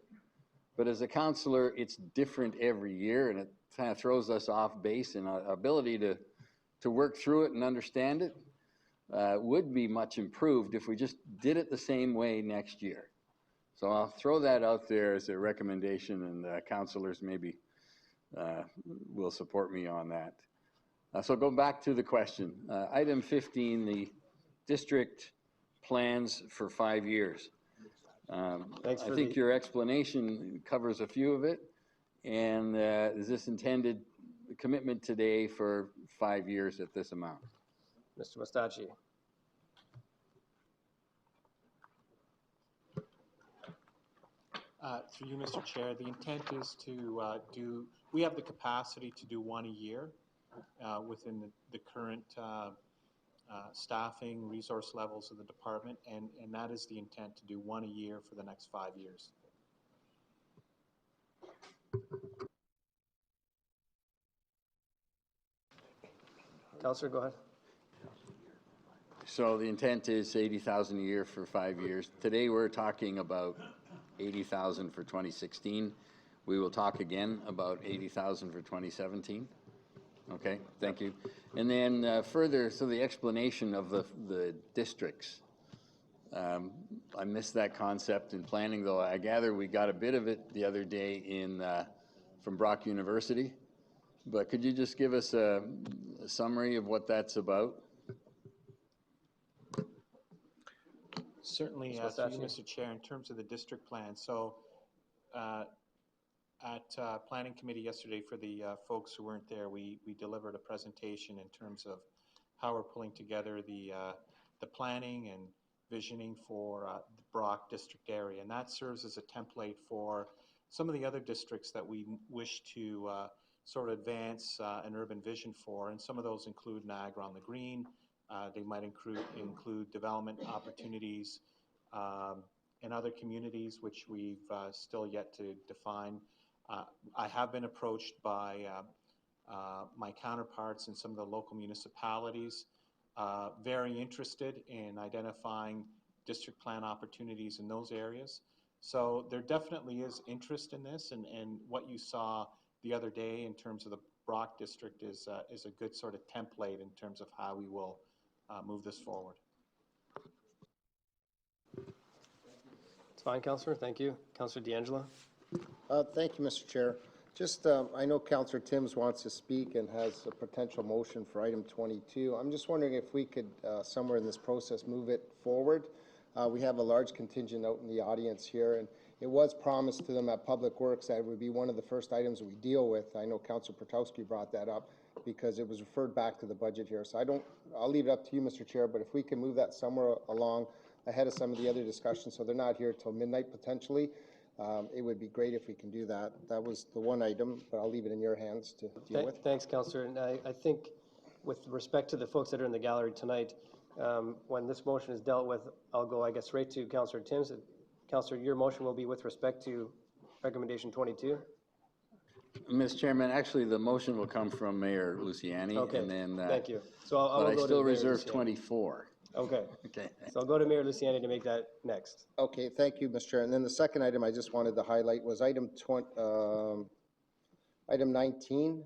But as a councillor, it's different every year, and it kind of throws us off base, and our ability to work through it and understand it would be much improved if we just did it the same way next year. So I'll throw that out there as a recommendation, and councillors maybe will support me on that. So go back to the question. Item 15, the district plans for 5 years. I think your explanation covers a few of it. And is this intended commitment today for 5 years at this amount? Mr. Mustachi. Through you, Mr. Chair, the intent is to we have the capacity to do one a year within the current staffing resource levels of the department, and that is the intent, to do one a year for the next 5 years. Councillor, go ahead. So the intent is 80,000 a year for 5 years. Today we're talking about 80,000 for 2016. We will talk again about 80,000 for 2017. Okay, thank you. And then further, so the explanation of the districts. I missed that concept in planning, though I gather we got a bit of it the other day from Brock University. But could you just give us a summary of what that's about? Certainly, through you, Mr. Chair, in terms of the district plan. So at Planning Committee yesterday, for the folks who weren't there, we delivered a presentation in terms of how we're pulling together the planning and visioning for the Brock district area. And that serves as a template for some of the other districts that we wish to sort of advance an urban vision for. And some of those include Niagara on the Green. They might include development opportunities in other communities, which we've still yet to define. I have been approached by my counterparts in some of the local municipalities, very interested in identifying district plan opportunities in those areas. So there definitely is interest in this, and what you saw the other day in terms of the Brock district is a good sort of template in terms of how we will move this forward. It's fine, Councillor. Thank you. Councillor D'Angelo. Thank you, Mr. Chair. Just, I know Councillor Timms wants to speak and has a potential motion for item 22. I'm just wondering if we could, somewhere in this process, move it forward. We have a large contingent out in the audience here, and it was promised to them at Public Works that it would be one of the first items we deal with. I know Councillor Pertowski brought that up because it was referred back to the budget here. So I'll leave it up to you, Mr. Chair, but if we can move that somewhere along ahead of some of the other discussions, so they're not here till midnight potentially, it would be great if we can do that. That was the one item, but I'll leave it in your hands to deal with. Thanks, Councillor. And I think with respect to the folks that are in the gallery tonight, when this motion is dealt with, I'll go, I guess, right to Councillor Timms. Councillor, your motion will be with respect to recommendation 22? Mr. Chairman, actually, the motion will come from Mayor Luciani. Okay, and then, thank you. So I'll but I go still to Mayor reserve Luciani. 24. Okay. Okay. So I'll go to Mayor Luciani to make that next. Okay, thank you, Mr. Chair. And then the second item I just wanted to highlight was item 19.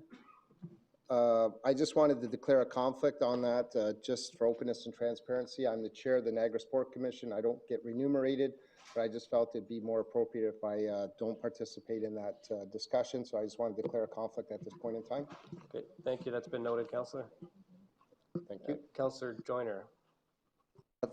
I just wanted to declare a conflict on that, just for openness and transparency. I'm the chair of the Niagara Sport Commission. I don't get remunerated, but I just felt it'd be more appropriate if I don't participate in that discussion. So I just wanted to declare a conflict at this point in time. Okay, thank you. That's been noted, Councillor. Thank you. Councillor Joyner.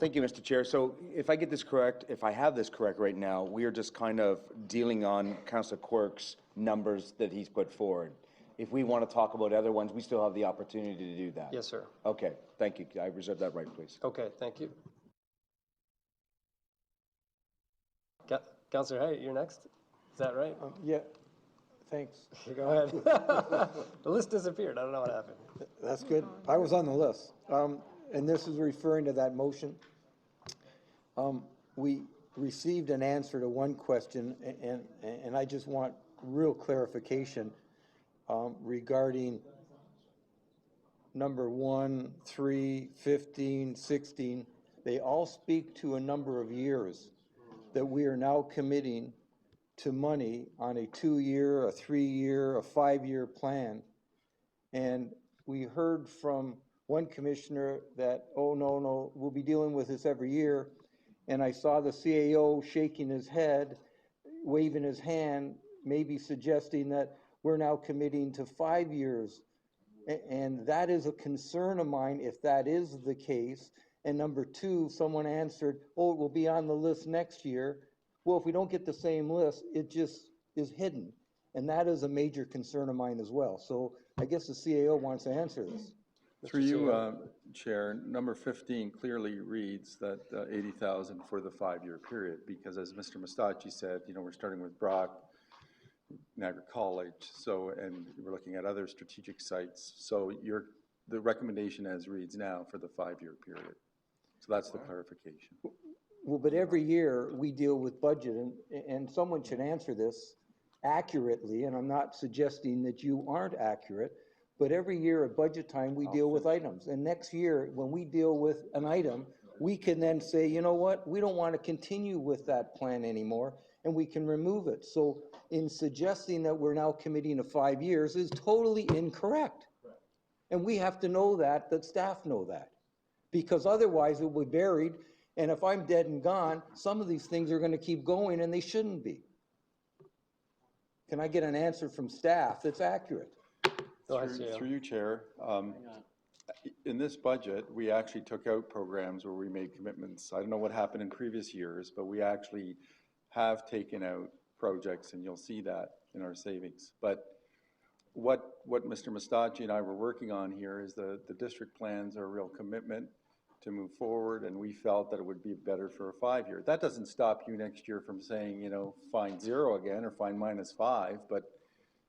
Thank you, Mr. Chair. So if I get this correct, if I have this correct right now, we are just kind of dealing on Councillor Quirk's numbers that he's put forward. If we want to talk about other ones, we still have the opportunity to do that. Yes, sir. Okay, thank you. I reserve that right, please. Okay, thank you. Councillor Hay, you're next. Is that right? Yeah, thanks. Go ahead. The list disappeared. I don't know what happened. That's good. I was on the list. And this is referring to that motion. We received an answer to one question, and I just want real clarification regarding number 1, 3, 15, 16. They all speak to a number of years that we are now committing to money on a 2-year, a 3-year, a 5-year plan. And we heard from one commissioner that, oh, no, we'll be dealing with this every year. And I saw the CAO shaking his head, waving his hand, maybe suggesting that we're now committing to 5 years. And that is a concern of mine if that is the case. And number 2, someone answered, oh, it will be on the list next year. Well, if we don't get the same list, it just is hidden. And that is a major concern of mine as well. So I guess the CAO wants to answer this. Through you, Chair, number 15 clearly reads that 80,000 for the 5-year period, because as Mr. Mustachi said, you know, we're starting with Brock, Niagara College, so, and we're looking at other strategic sites. So the recommendation as reads now for the 5-year period. So that's the clarification. Well, but every year we deal with budget, and someone should answer this accurately, and I'm not suggesting that you aren't accurate, but every year at budget time, we deal with items. And next year, when we deal with an item, we can then say, you know what, we don't want to continue with that plan anymore, and we can remove it. So in suggesting that we're now committing to 5 years is totally incorrect. And we have to know that staff know that. Because otherwise it will be buried, and if I'm dead and gone, some of these things are gonna keep going and they shouldn't be. Can I get an answer from staff that's accurate? Through you, Chair. In this budget, we actually took out programs where we made commitments. I don't know what happened in previous years, but we actually have taken out projects, and you'll see that in our savings. But what Mr. Mustachi and I were working on here is the district plans are a real commitment to move forward, and we felt that it would be better for a 5-year. That doesn't stop you next year from saying, you know, find 0 again or find -5, but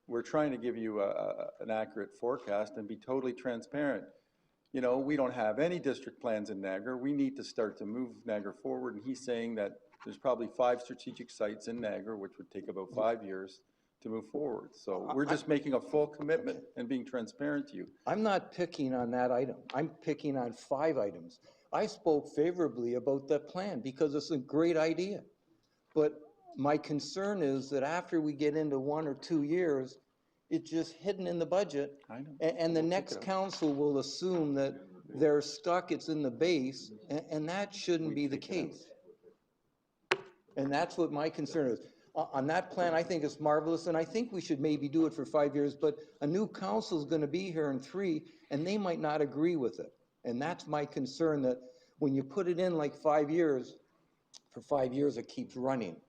we're trying to give you an accurate forecast and be totally transparent. You know, we don't have any district plans in Niagara. We need to start to move Niagara forward, and he's saying that there's probably 5 strategic sites in Niagara, which would take about 5 years to move forward. So we're just making a full commitment and being transparent to you. I'm not picking on that item. I'm picking on 5 items. I spoke favorably about that plan because it's a great idea. But my concern is that after we get into 1 or 2 years, it's just hidden in the budget. I know. And the next council will assume that they're stuck, it's in the base, and that shouldn't be the case. And that's what my concern is. On that plan, I think it's marvelous, and I think we should maybe do it for 5 years, but a new council is gonna be here in 3, and they might not agree with it. And that's my concern, that when you put it in like 5 years, for 5 years it keeps running.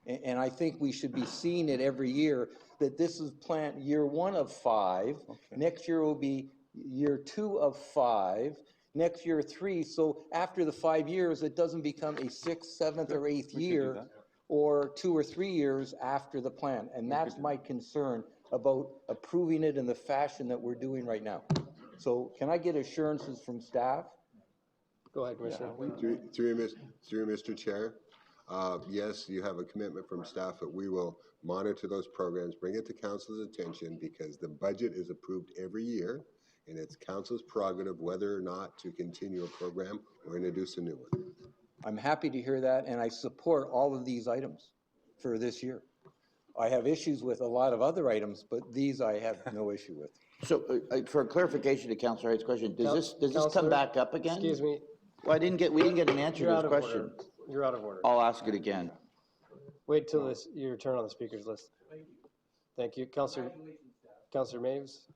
And I think we should be seeing it every year, that this is plan year 1 of 5, next year will be year 2 of 5, next year 3, so after the 5 years, it doesn't become a 6th, 7th, or 8th year, or 2 or 3 years after the plan. And that's my concern about approving it in the fashion that we're doing right now. So can I get assurances from staff? Go ahead, Commissioner. Through Mr. Chair, yes, you have a commitment from staff that we will monitor those programs, bring it to council's attention, because the budget is approved every year, and it's council's prerogative whether or not to continue a program or introduce a new one. I'm happy to hear that, and I support all of these items for this year. I have issues with a lot of other items, but these I have no issue with. So, for clarification to Councillor Hyde's question, does this come back up again? Excuse me. Well, we didn't get an answer to this question. You're out of order. I'll ask it again. Wait till your turn on the speakers list. Thank you. Councillor Maves.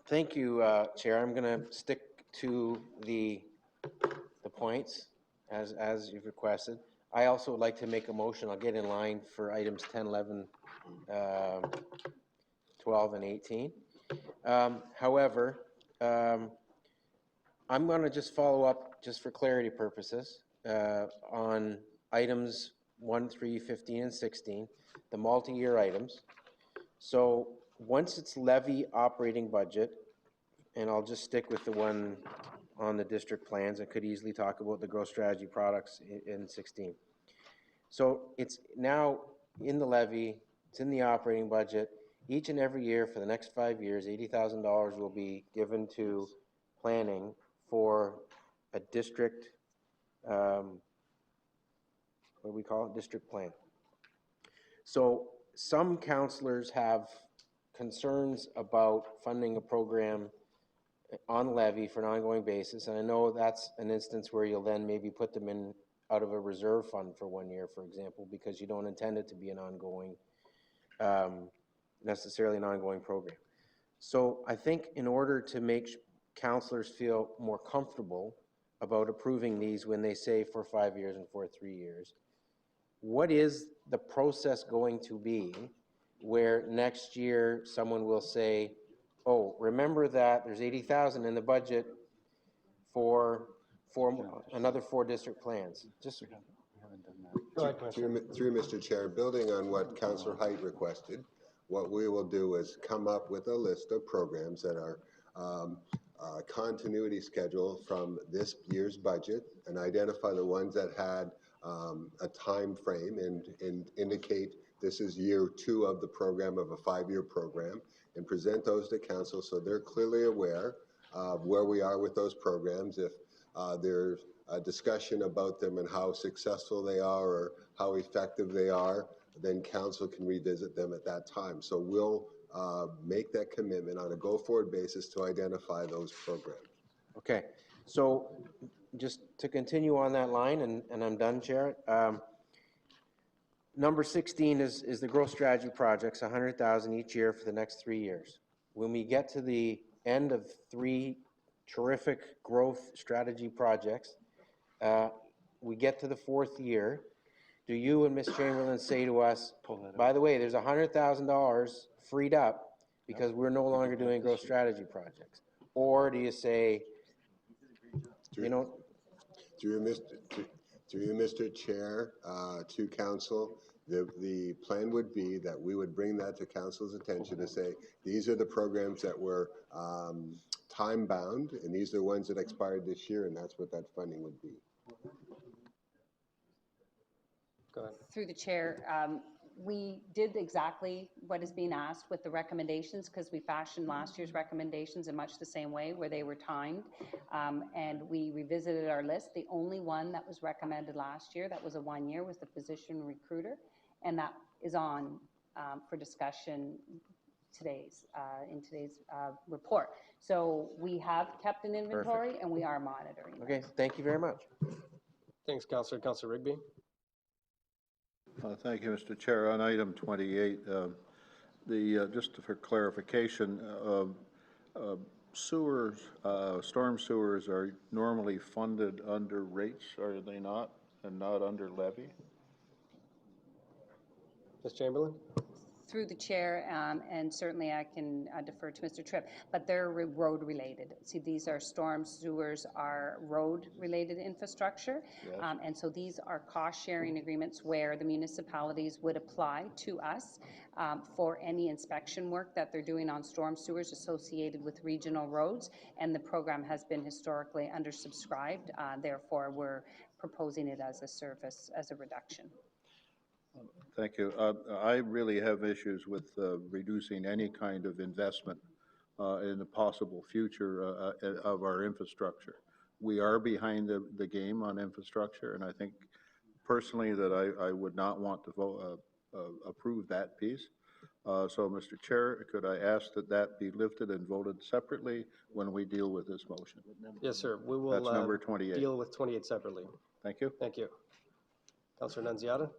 Thank you, Chair. I'm going to stick to the points as you've requested. I also would like to make a motion. I'll get in line for items 10, 11, 12, and 18. However, I'm going to just follow up, just for clarity purposes, on items 1, 3, 15, and 16, the multi-year items. So once it's levy operating budget, and I'll just stick with the one on the district plans, I could easily talk about the growth strategy products in 16. So it's now in the levy, it's in the operating budget. Each and every year for the next 5 years, $80,000 will be given to planning for a district, what do we call it? District plan. So some councillors have concerns about funding a program on levy for an ongoing basis, and I know that's an instance where you'll then maybe put them in out of a reserve fund for 1 year, for example, because you don't intend it to be an ongoing, necessarily an ongoing program. So I think in order to make councillors feel more comfortable about approving these when they say for 5 years and for 3 years, what is the process going to be where next year someone will say, oh, remember that there's 80,000 in the budget for another 4 district plans? Just Through Mr. Chair, building on what Councillor Hyde requested, what we will do is come up with a list of programs that are continuity schedule from this year's budget and identify the ones that had a time frame and indicate this is year 2 of the program, of a 5-year program, and present those to council so they're clearly aware of where we are with those programs. If there's a discussion about them and how successful they are or how effective they are, then council can revisit them at that time. So we'll make that commitment on a go-forward basis to identify those programs. Okay, so just to continue on that line, and I'm done, Chair. Number 16 is the growth strategy projects, 100,000 each year for the next 3 years. When we get to the end of 3 terrific growth strategy projects, we get to the 4th year, do you and Ms. Chamberlain say to us, by the way, there's $100,000 freed up because we're no longer doing growth strategy projects? Or do you say, you know, Through you, Mr. Chair, to council, the plan would be that we would bring that to council's attention to say, these are the programs that were time-bound, and these are the ones that expired this year, and that's what that funding would be. Go ahead. Through the chair, we did exactly what is being asked with the recommendations, because we fashioned last year's recommendations in much the same way, where they were timed, and we revisited our list. The only one that was recommended last year that was a 1 year was the physician recruiter, and that is on for discussion in today's report. So we have kept an inventory. Perfect. And we are monitoring. Okay, thank you very much. Thanks, Councillor. Councillor Rigby. Thank you, Mr. Chair. On item 28, just for clarification, sewers, storm sewers are normally funded under rates, are they not, and not under levy? Ms. Chamberlain? Through the chair, and certainly I can defer to Mr. Tripp, but they're road related. See, these are storm sewers, are road related infrastructure. Yes. And so these are cost sharing agreements where the municipalities would apply to us for any inspection work that they're doing on storm sewers associated with regional roads. And the program has been historically undersubscribed. Therefore, we're proposing it as a service, as a reduction. Thank you. I really have issues with reducing any kind of investment in the possible future of our infrastructure. We are behind the game on infrastructure, and I think personally that I would not want to approve that piece. So, Mr. Chair, could I ask that that be lifted and voted separately when we deal with this motion? Yes, sir. We will. That's number 28. Deal with 28 separately. Thank you. Thank you. Councillor Nunziata.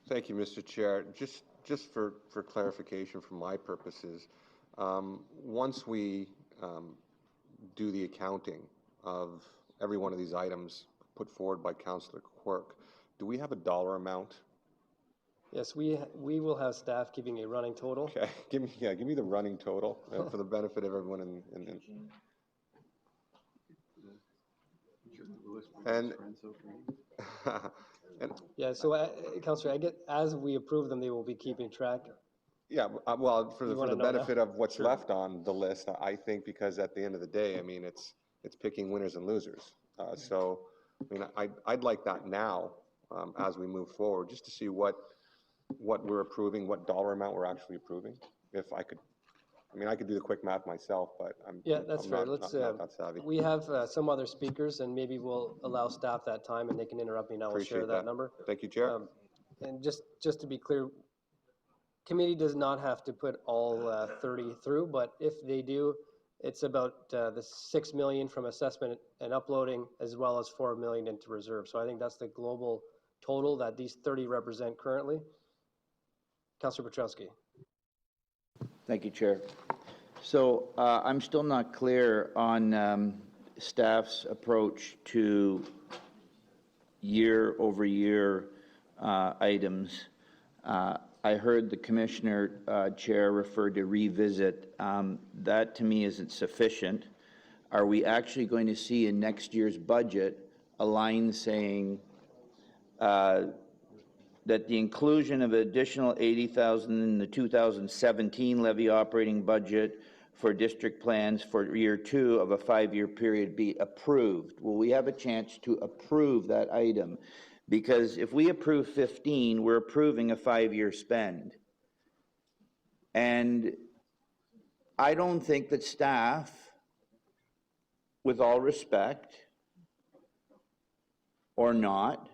Thank you, Mr. Chair. Just for clarification for my purposes, once we do the accounting of every one of these items put forward by Councillor Quirk, do we have a dollar amount? Yes, we will have staff giving a running total. Okay, give me the running total for the benefit of everyone yeah, so Councillor, as we approve them, they will be keeping track. Yeah, well, for the benefit of what's left on the list, I think, because at the end of the day, I mean, it's picking winners and losers. So, I mean, I'd like that now as we move forward, just to see what we're approving, what dollar amount we're actually approving. If I could, I mean, I could do the quick math myself, but I'm fair. not that savvy. We have some other speakers, and maybe we'll allow staff that time, and they can interrupt me now. We'll share that number. Thank you, Chair. And just to be clear, committee does not have to put all 30 through, but if they do, it's about the $6 million from assessment and uploading, as well as $4 million into reserve. So I think that's the global total that these 30 represent currently. Councillor Petrowski. Thank you, Chair. So I'm still not clear on staff's approach to year-over-year items. I heard the Commissioner Chair refer to revisit. That to me isn't sufficient. Are we actually going to see in next year's budget a line saying that the inclusion of additional $80,000 in the 2017 levy operating budget for district plans for year 2 of a 5-year period be approved? Will we have a chance to approve that item? Because if we approve 15, we're approving a 5-year spend. And I don't think that staff, with all respect, or not,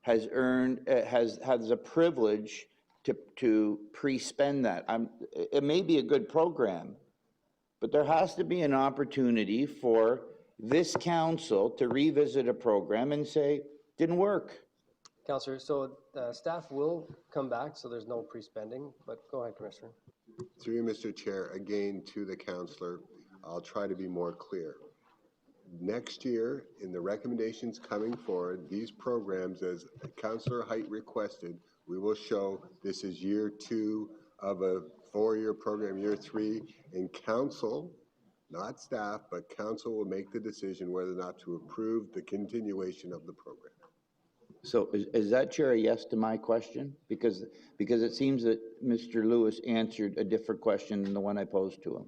has a privilege to pre-spend that. It may be a good program, but there has to be an opportunity for this council to revisit a program and say, didn't work. Councillor, so staff will come back, so there's no pre-spending, but go ahead, Commissioner. Through you, Mr. Chair, again to the councillor, I'll try to be more clear. Next year, in the recommendations coming forward, these programs, as Councillor Height requested, we will show this is year 2 of a 4-year program, year 3, and council, not staff, but council will make the decision whether or not to approve the continuation of the program. So is that, Chair, a yes to my question? Because it seems that Mr. Lewis answered a different question than the one I posed to him.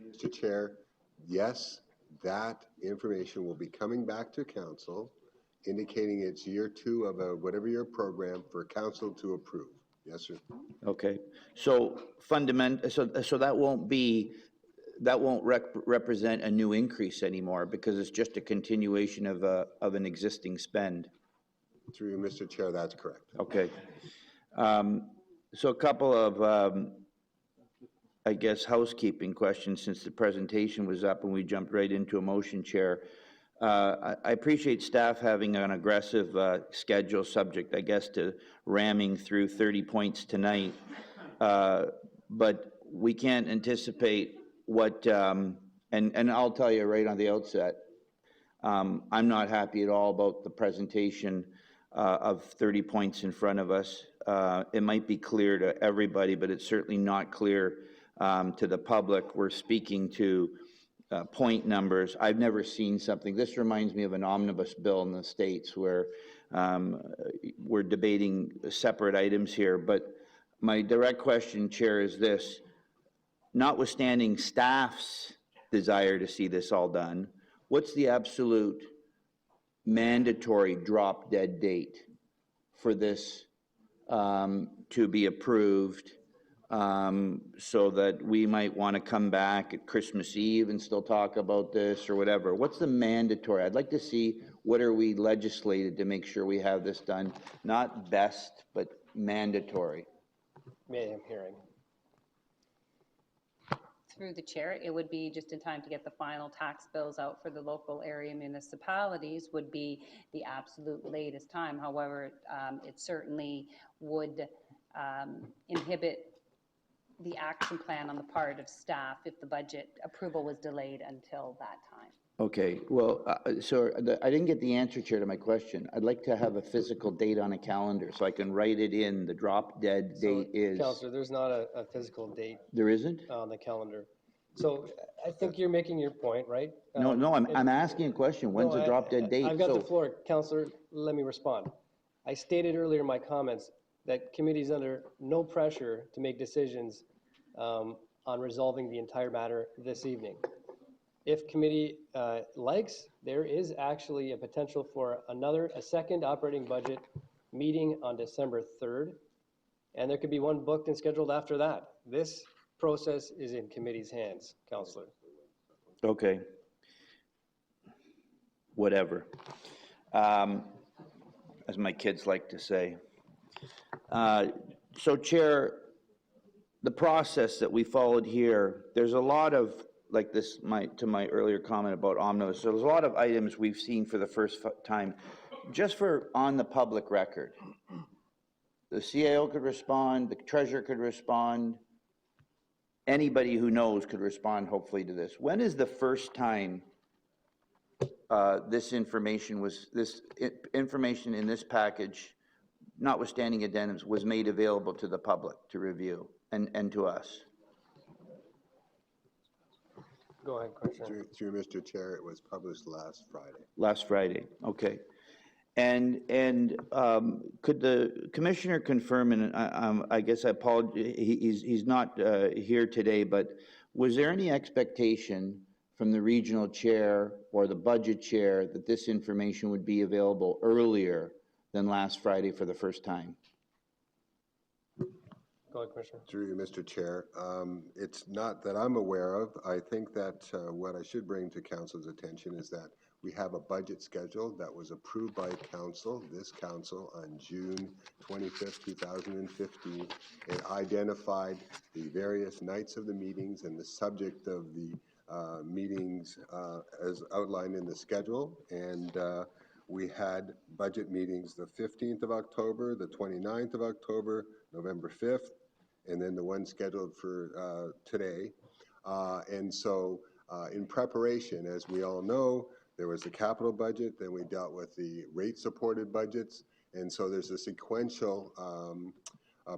Mr. Chair, yes, that information will be coming back to council, indicating it's year 2 of a whatever year program for council to approve. Yes, sir. Okay, so so that won't represent a new increase anymore because it's just a continuation of an existing spend. Through you, Mr. Chair, that's correct. Okay. So a couple of, I guess, housekeeping questions since the presentation was up and we jumped right into a motion, Chair. I appreciate staff having an aggressive schedule subject, I guess, to ramming through 30 points tonight. But we can't anticipate what, and I'll tell you right on the outset, I'm not happy at all about the presentation of 30 points in front of us. It might be clear to everybody, but it's certainly not clear to the public. We're speaking to point numbers. I've never seen something. This reminds me of an omnibus bill in the States where we're debating separate items here. But my direct question, Chair, is this. Notwithstanding staff's desire to see this all done, what's the absolute mandatory drop dead date for this to be approved so that we might want to come back at Christmas Eve and still talk about this or whatever? What's the mandatory? I'd like to see what are we legislated to make sure we have this done, not best, but mandatory. May I'm hearing. Through the chair, it would be just in time to get the final tax bills out for the local area municipalities would be the absolute latest time. However, it certainly would inhibit the action plan on the part of staff if the budget approval was delayed until that time. Okay, well, so I didn't get the answer, Chair, to my question. I'd like to have a physical date on a calendar so I can write it in. The drop dead date is... Councillor, there's not a physical date. There isn't? On the calendar. So I think you're making your point, right? No, I'm asking a question. When's the drop dead date? I've got the floor. Councillor, let me respond. I stated earlier in my comments that committee's under no pressure to make decisions on resolving the entire matter this evening. If committee likes, there is actually a potential for a second operating budget meeting on December 3rd, and there could be one booked and scheduled after that. This process is in committee's hands, Councillor. Okay. Whatever. As my kids like to say. So, Chair, the process that we followed here, there's a lot of, like this, to my earlier comment about omnibus, so there's a lot of items we've seen for the first time. Just for on the public record, the CAO could respond, the treasurer could respond, anybody who knows could respond hopefully to this. When is the first time this information in this package, notwithstanding addendums, was made available to the public to review and to us? Go ahead, Commissioner. Through Mr. Chair, it was published last Friday. Last Friday, okay. And could the commissioner confirm, and I guess I apologize, he's not here today, but was there any expectation from the regional chair or the budget chair that this information would be available earlier than last Friday for the first time? Go ahead, Commissioner. Through you, Mr. Chair. It's not that I'm aware of. I think that what I should bring to council's attention is that we have a budget schedule that was approved by council, this council, on June 25th, 2015. It identified the various nights of the meetings and the subject of the meetings as outlined in the schedule. And we had budget meetings the 15th of October, the 29th of October, November 5th, and then the one scheduled for today. And so in preparation, as we all know, there was the capital budget, then we dealt with the rate-supported budgets, and so there's a sequential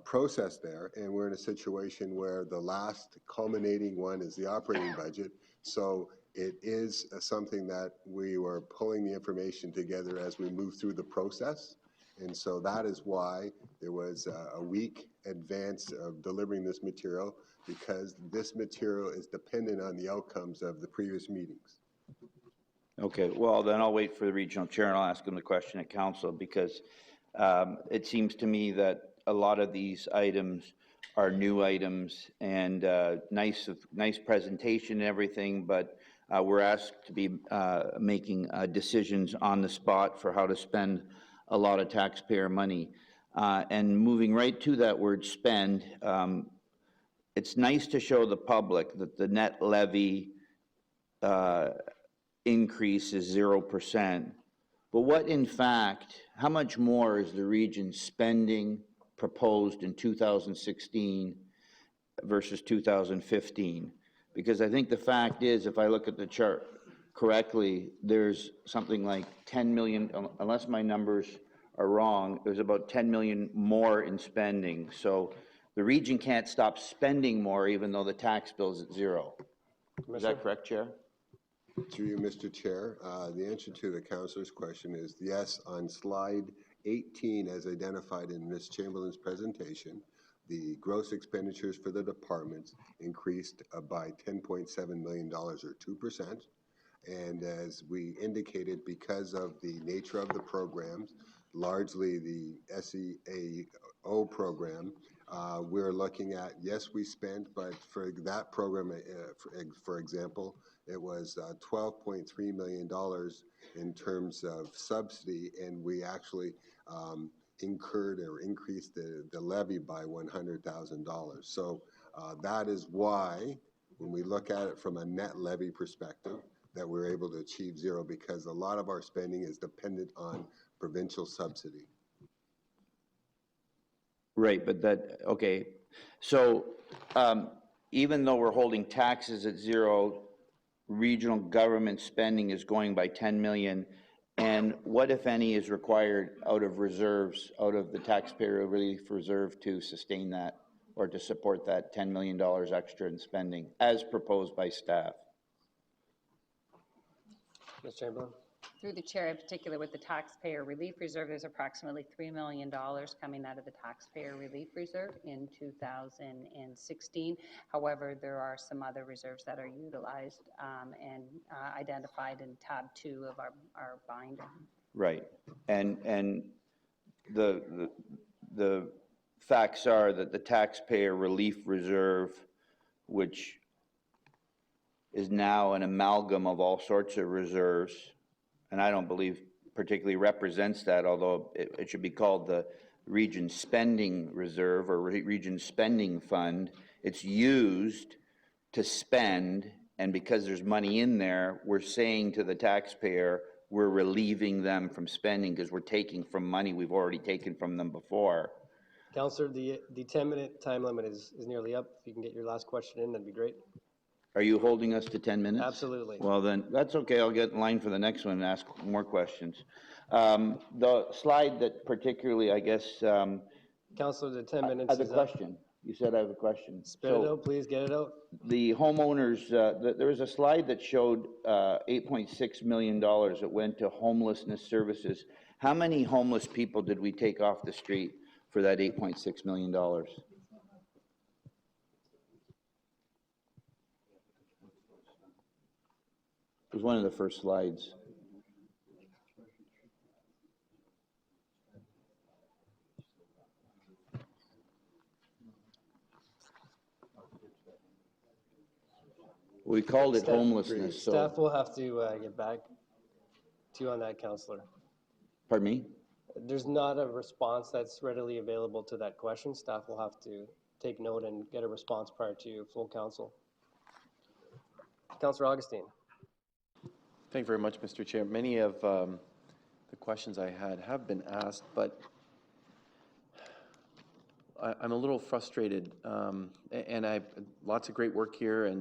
process there, and we're in a situation where the last culminating one is the operating budget. So it is something that we were pulling the information together as we move through the process, and so that is why there was a week advance of delivering this material, because this material is dependent on the outcomes of the previous meetings. Okay, well, then I'll wait for the regional chair and I'll ask him the question at council, because it seems to me that a lot of these items are new items, and nice presentation and everything, but we're asked to be making decisions on the spot for how to spend a lot of taxpayer money. And moving right to that word spend, it's nice to show the public that the net levy increase is 0%. But what in fact, how much more is the region spending proposed in 2016 versus 2015? Because I think the fact is, if I look at the chart correctly, there's something like 10 million, unless my numbers are wrong, there's about 10 million more in spending. So the region can't stop spending more even though the tax bill is at 0. Is that correct, Chair? Through you, Mr. Chair, the answer to the councillor's question is yes. On slide 18, as identified in Ms. Chamberlain's presentation, the gross expenditures for the departments increased by $10.7 million, or 2%. And as we indicated, because of the nature of the programs, largely the SEAO program, we're looking at, yes, we spent, but for that program, for example, it was $12.3 million in terms of subsidy, and we actually incurred or increased the levy by $100,000. So that is why, when we look at it from a net levy perspective, that we're able to achieve 0, because a lot of our spending is dependent on provincial subsidy. Right, but that, okay. So even though we're holding taxes at 0, regional government spending is going by 10 million. And what, if any, is required out of reserves, out of the taxpayer relief reserve to sustain that or to support that $10 million extra in spending as proposed by staff? Ms. Chamberlain? Through the chair, in particular with the taxpayer relief reserve, there's approximately $3 million coming out of the taxpayer relief reserve in 2016. However, there are some other reserves that are utilized and identified in tab 2 of our binder. Right, and the facts are that the taxpayer relief reserve, which is now an amalgam of all sorts of reserves, and I don't believe particularly represents that, although it should be called the Region Spending Reserve or Region Spending Fund. It's used to spend, and because there's money in there, we're saying to the taxpayer, we're relieving them from spending because we're taking from money we've already taken from them before. Councillor, the 10-minute time limit is nearly up. If you can get your last question in, that'd be great. Are you holding us to 10 minutes? Absolutely. Well, then, that's okay. I'll get in line for the next one and ask more questions. The slide that particularly, I guess... Councillor, the 10 minutes I have a question. You said I have a question. Spit it out, please. Get it out. The homeowners, there was a slide that showed $8.6 million that went to homelessness services. How many homeless people did we take off the street for that $8.6 million? It was one of the first slides. We called it homelessness. Staff will have to get back to you on that, Councillor. Pardon me? There's not a response that's readily available to that question. Staff will have to take note and get a response prior to full council. Councillor Augustine. Thank you very much, Mr. Chair. Many of the questions I had have been asked, but I'm a little frustrated, and lots of great work here,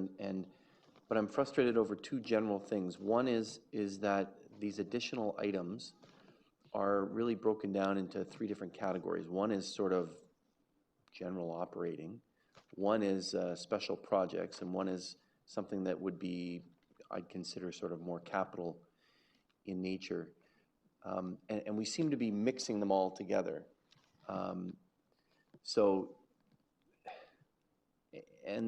but I'm frustrated over two general things. One is that these additional items are really broken down into three different categories. One is sort of general operating, one is special projects, and one is something that would be, I'd consider sort of more capital in nature. And we seem to be mixing them all together. And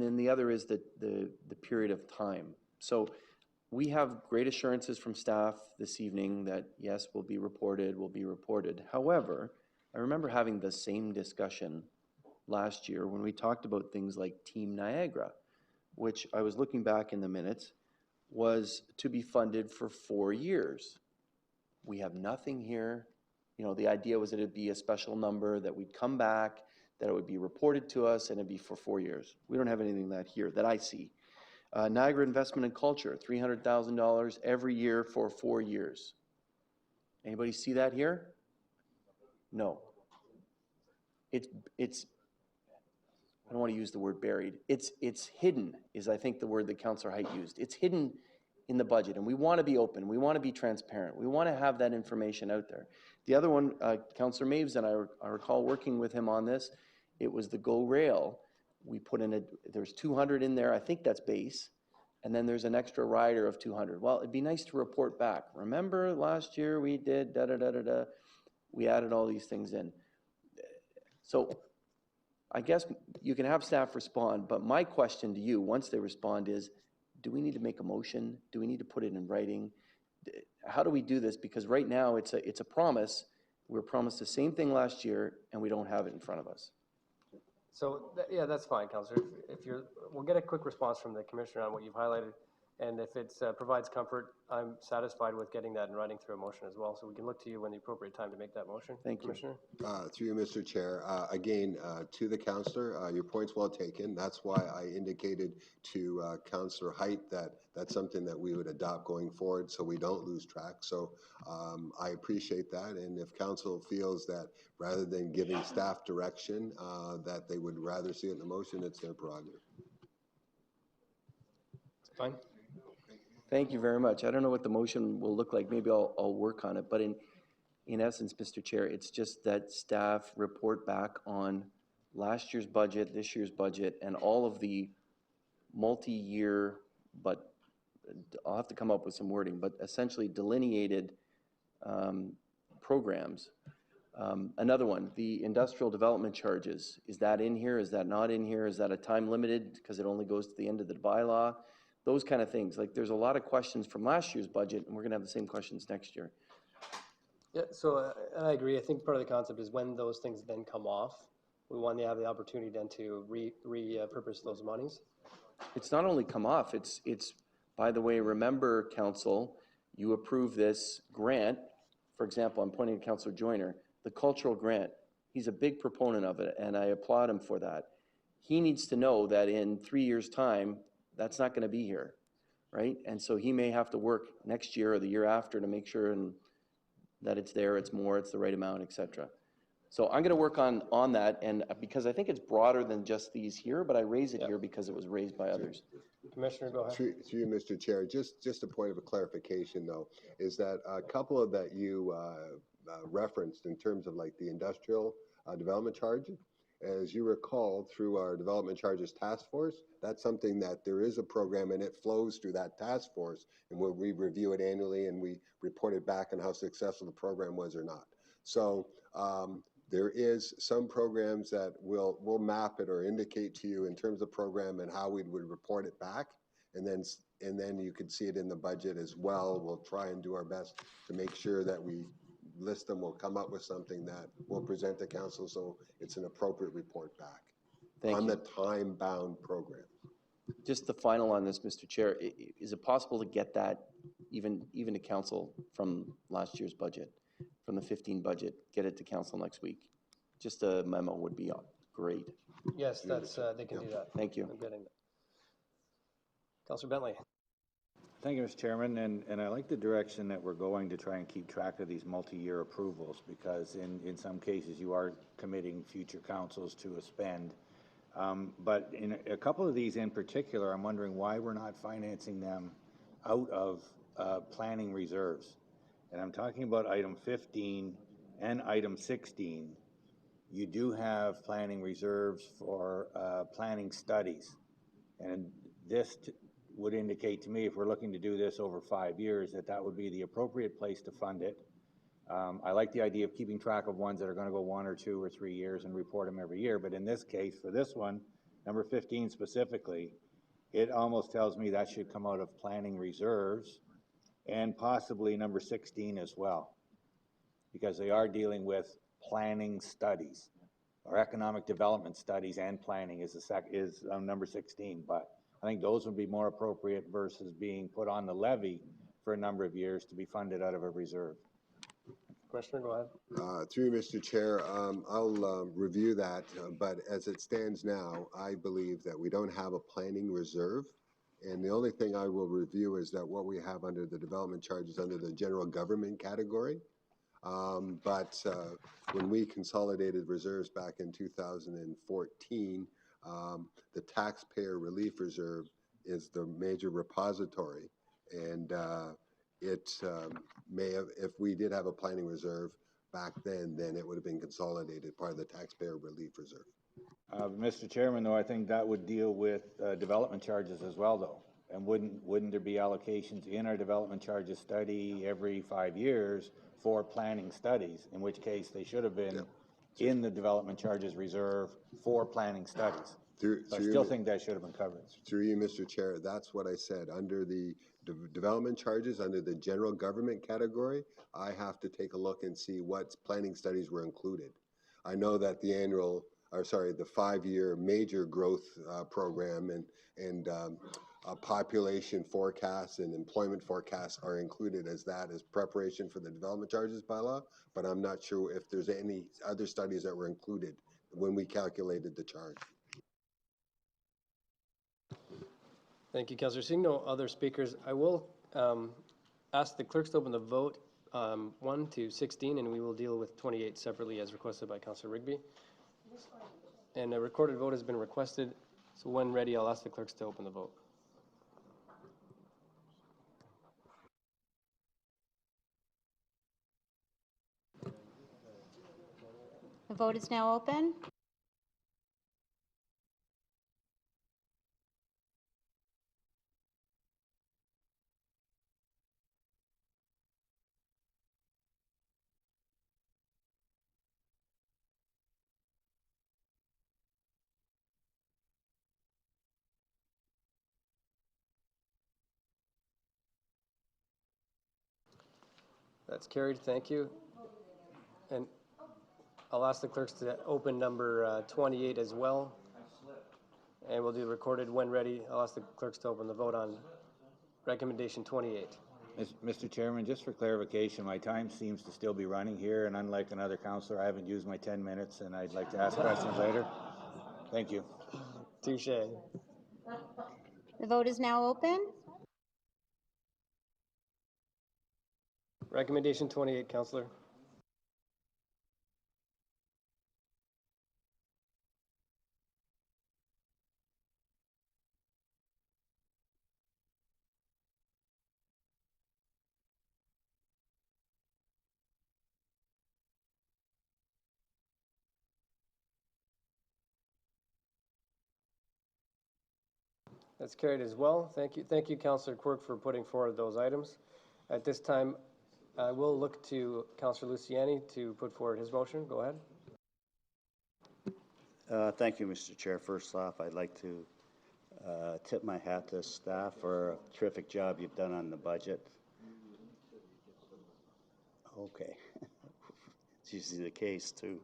then the other is the period of time. So we have great assurances from staff this evening that yes, will be reported. However, I remember having the same discussion last year when we talked about things like Team Niagara, which I was looking back in the minutes, was to be funded for 4 years. We have nothing here. You know, the idea was that it'd be a special number, that we'd come back, that it would be reported to us, and it'd be for 4 years. We don't have anything like that here that I see. Niagara Investment in Culture, $300,000 every year for 4 years. Anybody see that here? No. It's I don't want to use the word buried. It's hidden, is I think the word that Councillor Height used. It's hidden in the budget, and we want to be open. We want to be transparent. We want to have that information out there. The other one, Councillor Maves and I recall working with him on this. It was the Go Rail. We put in there's 200 in there. I think that's base. And then there's an extra rider of 200. Well, it'd be nice to report back. Remember last year we did da-da-da-da-da. We added all these things in. So I guess you can have staff respond, but my question to you, once they respond, is do we need to make a motion? Do we need to put it in writing? How do we do this? Because right now it's a promise. We were promised the same thing last year, and we don't have it in front of us. So, yeah, that's fine, Councillor. We'll get a quick response from the Commissioner on what you've highlighted, and if it provides comfort, I'm satisfied with getting that in writing through a motion as well, so we can look to you when the appropriate time to make that motion. Thank you. Commissioner? Through you, Mr. Chair. Again, to the councillor, your point's well taken. That's why I indicated to Councillor Height that that's something that we would adopt going forward so we don't lose track. So I appreciate that. And if council feels that rather than giving staff direction, that they would rather see it in the motion, it's their prerogative. Fine. Thank you very much. I don't know what the motion will look like. Maybe I'll work on it. But in essence, Mr. Chair, it's just that staff report back on last year's budget, this year's budget, and all of the multi-year, but I'll have to come up with some wording, but essentially delineated programs. Another one, the industrial development charges. Is that in here? Is that not in here? Is that a time limited because it only goes to the end of the bylaw? Those kind of things. Like there's a lot of questions from last year's budget, and we're going to have the same questions next year. Yeah, so I agree. I think part of the concept is when those things then come off, we want to have the opportunity then to repurpose those monies. It's not only come off, it's by the way, remember, Council, you approved this grant. For example, I'm pointing to Councillor Joyner, the cultural grant. He's a big proponent of it, and I applaud him for that. He needs to know that in 3 years' time, that's not going to be here, right? And so he may have to work next year or the year after to make sure that it's there, it's more, it's the right amount, etc. So I'm going to work on that, and because I think it's broader than just these here, but I raise it here because it was raised by others. Commissioner, go ahead. Through you, Mr. Chair, just a point of a clarification, though, is that a couple of that you referenced in terms of like the industrial development charge, as you recall, through our development charges task force, that's something that there is a program and it flows through that task force, and we review it annually and we report it back on how successful the program was or not. So there is some programs that will map it or indicate to you in terms of program and how we would report it back, and then you could see it in the budget as well. We'll try and do our best to make sure that we list them. We'll come up with something that we'll present to council so it's an appropriate report back. Thank on you. the time-bound program. Just the final on this, Mr. Chair, is it possible to get that even to council from last year's budget, from the 15 budget, get it to council next week. Just a memo would be great. Yes, that's, they can do that. Thank you. I'm getting that. Councillor Bentley. Thank you, Mr. Chairman, and I like the direction that we're going to try and keep track of these multi-year approvals, because in some cases you are committing future councils to a spend. But in a couple of these in particular, I'm wondering why we're not financing them out of planning reserves. And I'm talking about item 15 and item 16. You do have planning reserves for planning studies. And this would indicate to me, if we're looking to do this over 5 years, that that would be the appropriate place to fund it. I like the idea of keeping track of ones that are going to go 1 or 2 or 3 years and report them every year. But in this case, for this one, number 15 specifically, it almost tells me that should come out of planning reserves, and possibly number 16 as well, because they are dealing with planning studies, or economic development studies and planning is number 16. But I think those would be more appropriate versus being put on the levy for a number of years to be funded out of a reserve. Commissioner, go ahead. Through Mr. Chair, I'll review that, but as it stands now, I believe that we don't have a planning reserve. And the only thing I will review is that what we have under the development charges under the general government category. But when we consolidated reserves back in 2014, the taxpayer relief reserve is the major repository, and it may have, if we did have a planning reserve back then it would have been consolidated part of the taxpayer relief reserve. Mr. Chairman, though, I think that would deal with development charges as well, though. And wouldn't there be allocations in our development charges study every 5 years for planning studies, in which case they should have been in the development charges reserve for planning studies? I still think that should have been covered. Through you, Mr. Chair, that's what I said. Under the development charges, under the general government category, I have to take a look and see what planning studies were included. I know that the the 5-year major growth program and population forecasts and employment forecasts are included as preparation for the development charges bylaw, but I'm not sure if there's any other studies that were included when we calculated the charge. Thank you, Councillor. Seeing no other speakers, I will ask the clerks to open the vote 1 to 16, and we will deal with 28 separately as requested by Councillor Rigby. And a recorded vote has been requested, so when ready, I'll ask the clerks to open the vote. The vote is now open. That's carried. Thank you. And I'll ask the clerks to open number 28 as well. And we'll do recorded when ready. I'll ask the clerks to open the vote on recommendation 28. Mr. Chairman, just for clarification, my time seems to still be running here, and unlike another councillor, I haven't used my 10 minutes, and I'd like to ask questions later. Thank you. Touche. The vote is now open. Recommendation 28, Councillor. That's carried as well. Thank you, Councillor Quirk, for putting forward those items. At this time, I will look to Councillor Luciani to put forward his motion. Go ahead. Thank you, Mr. Chair. First off, I'd like to tip my hat to staff for a terrific job you've done on the budget. Okay. It's usually the case, too.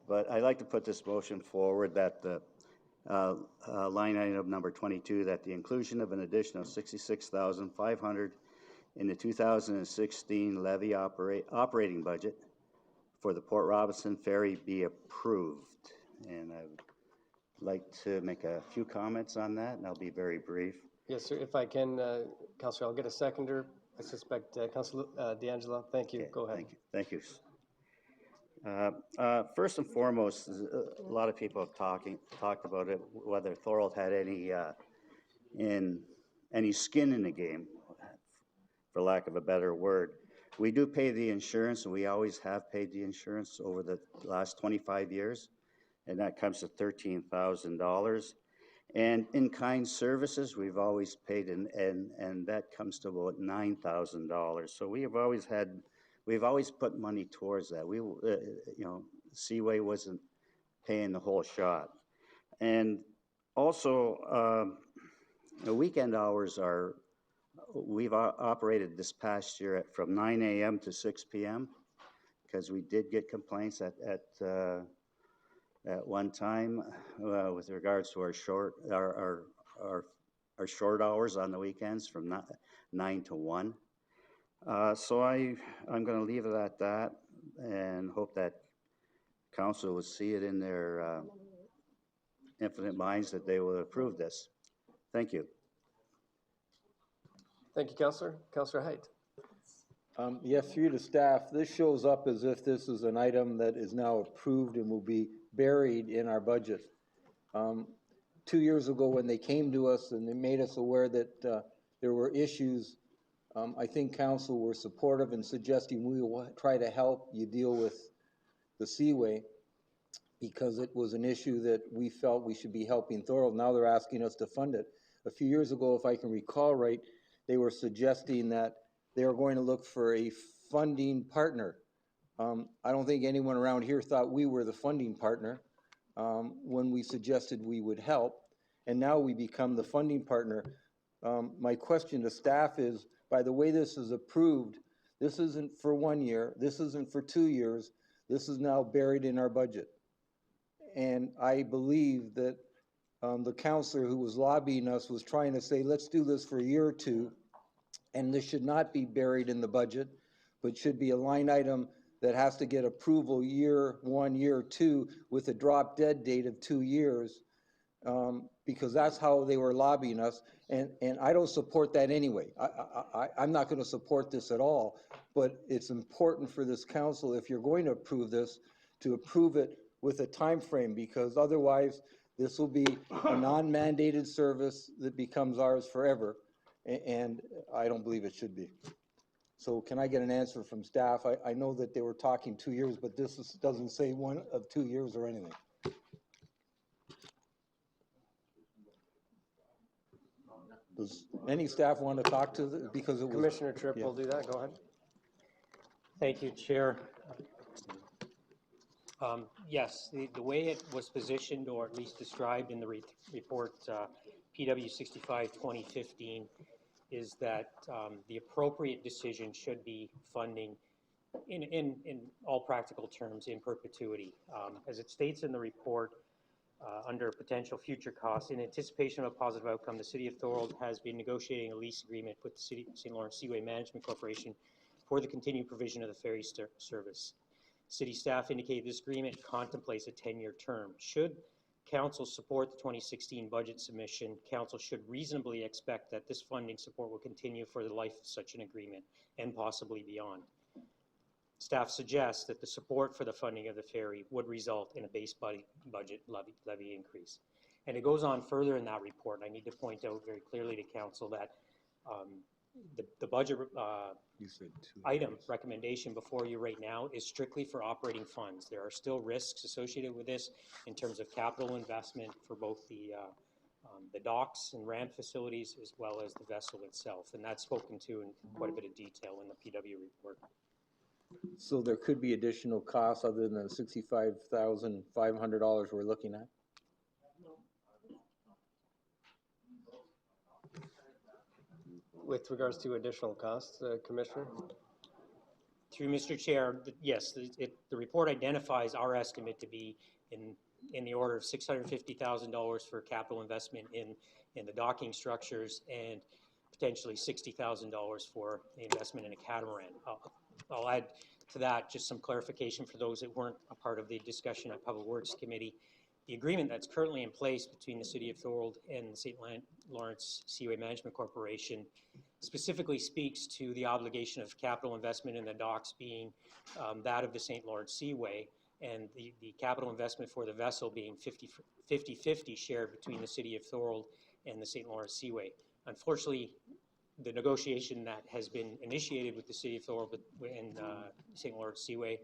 But I'd like to put this motion forward that the line item number 22, that the inclusion of an additional $66,500 in the 2016 levy operating budget for the Port Robinson Ferry be approved. And I would like to make a few comments on that, and I'll be very brief. Yes, sir. If I can, Councillor, I'll get a seconder. I suspect Councillor D'Angelo. Thank you. Okay, Go ahead. Thank you. First and foremost, a lot of people have talked about it, whether Thorold had any skin in the game, for lack of a better word. We do pay the insurance, and we always have paid the insurance over the last 25 years, and that comes to $13,000. And in-kind services, we've always paid, and that comes to about $9,000. So we've always put money towards that. Seaway wasn't paying the whole shot. And also, the weekend hours we've operated this past year from 9 a.m. to 6 p.m. because we did get complaints at one time with regards to our short hours on the weekends from 9 to 1. So I'm going to leave it at that and hope that council will see it in their infinite minds that they will approve this. Thank you. Thank you, Councillor. Councillor Height. Yes, through the staff, this shows up as if this is an item that is now approved and will be buried in our budget. 2 years ago, when they came to us and they made us aware that there were issues, I think council were supportive in suggesting we will try to help you deal with the Seaway, because it was an issue that we felt we should be helping Thorold. Now they're asking us to fund it. A few years ago, if I can recall right, they were suggesting that they are going to look for a funding partner. I don't think anyone around here thought we were the funding partner when we suggested we would help, and now we become the funding partner. My question to staff is, by the way this is approved, this isn't for 1 year, this isn't for 2 years, this is now buried in our budget. And I believe that the councillor who was lobbying us was trying to say, let's do this for a year or two, and this should not be buried in the budget, but should be a line item that has to get approval year 1, year 2, with a drop dead date of 2 years, because that's how they were lobbying us, and I don't support that anyway. I'm not going to support this at all, but it's important for this council, if you're going to approve this, to approve it with a time frame, because otherwise this will be a non-mandated service that becomes ours forever, and I don't believe it should be. So can I get an answer from staff? I know that they were talking 2 years, but this doesn't say 1 of 2 years or anything. Does any staff want to talk to the, because it was... Commissioner Tripp will do that. Go ahead. Thank you, Chair. Yes, the way it was positioned, or at least described in the report PW 65 2015, is that the appropriate decision should be funding in all practical terms in perpetuity. As it states in the report, under potential future costs, in anticipation of a positive outcome, the City of Thorold has been negotiating a lease agreement with the St. Lawrence Seaway Management Corporation for the continued provision of the ferry service. City staff indicated this agreement contemplates a 10-year term. Should Council support the 2016 budget submission, Council should reasonably expect that this funding support will continue for the life of such an agreement and possibly beyond. Staff suggests that the support for the funding of the ferry would result in a base budget levy increase. And it goes on further in that report. I need to point out very clearly to Council that the budget item recommendation before you right now is strictly for operating funds. There are still risks associated with this in terms of capital investment for both the docks and ramp facilities as well as the vessel itself, and that's spoken to in quite a bit of detail in the PW report. So there could be additional costs other than the $65,500 we're looking at? With regards to additional costs, Commissioner? Through Mr. Chair, yes, the report identifies our estimate to be in the order of $650,000 for capital investment in the docking structures and potentially $60,000 for the investment in a catamaran. I'll add to that just some clarification for those that weren't a part of the discussion at Public Works Committee. The agreement that's currently in place between the City of Thorold and the St. Lawrence Seaway Management Corporation specifically speaks to the obligation of capital investment in the docks being that of the St. Lawrence Seaway, and the capital investment for the vessel being 50-50 shared between the City of Thorold and the St. Lawrence Seaway. Unfortunately, the negotiation that has been initiated with the City of Thorold and St. Lawrence Seaway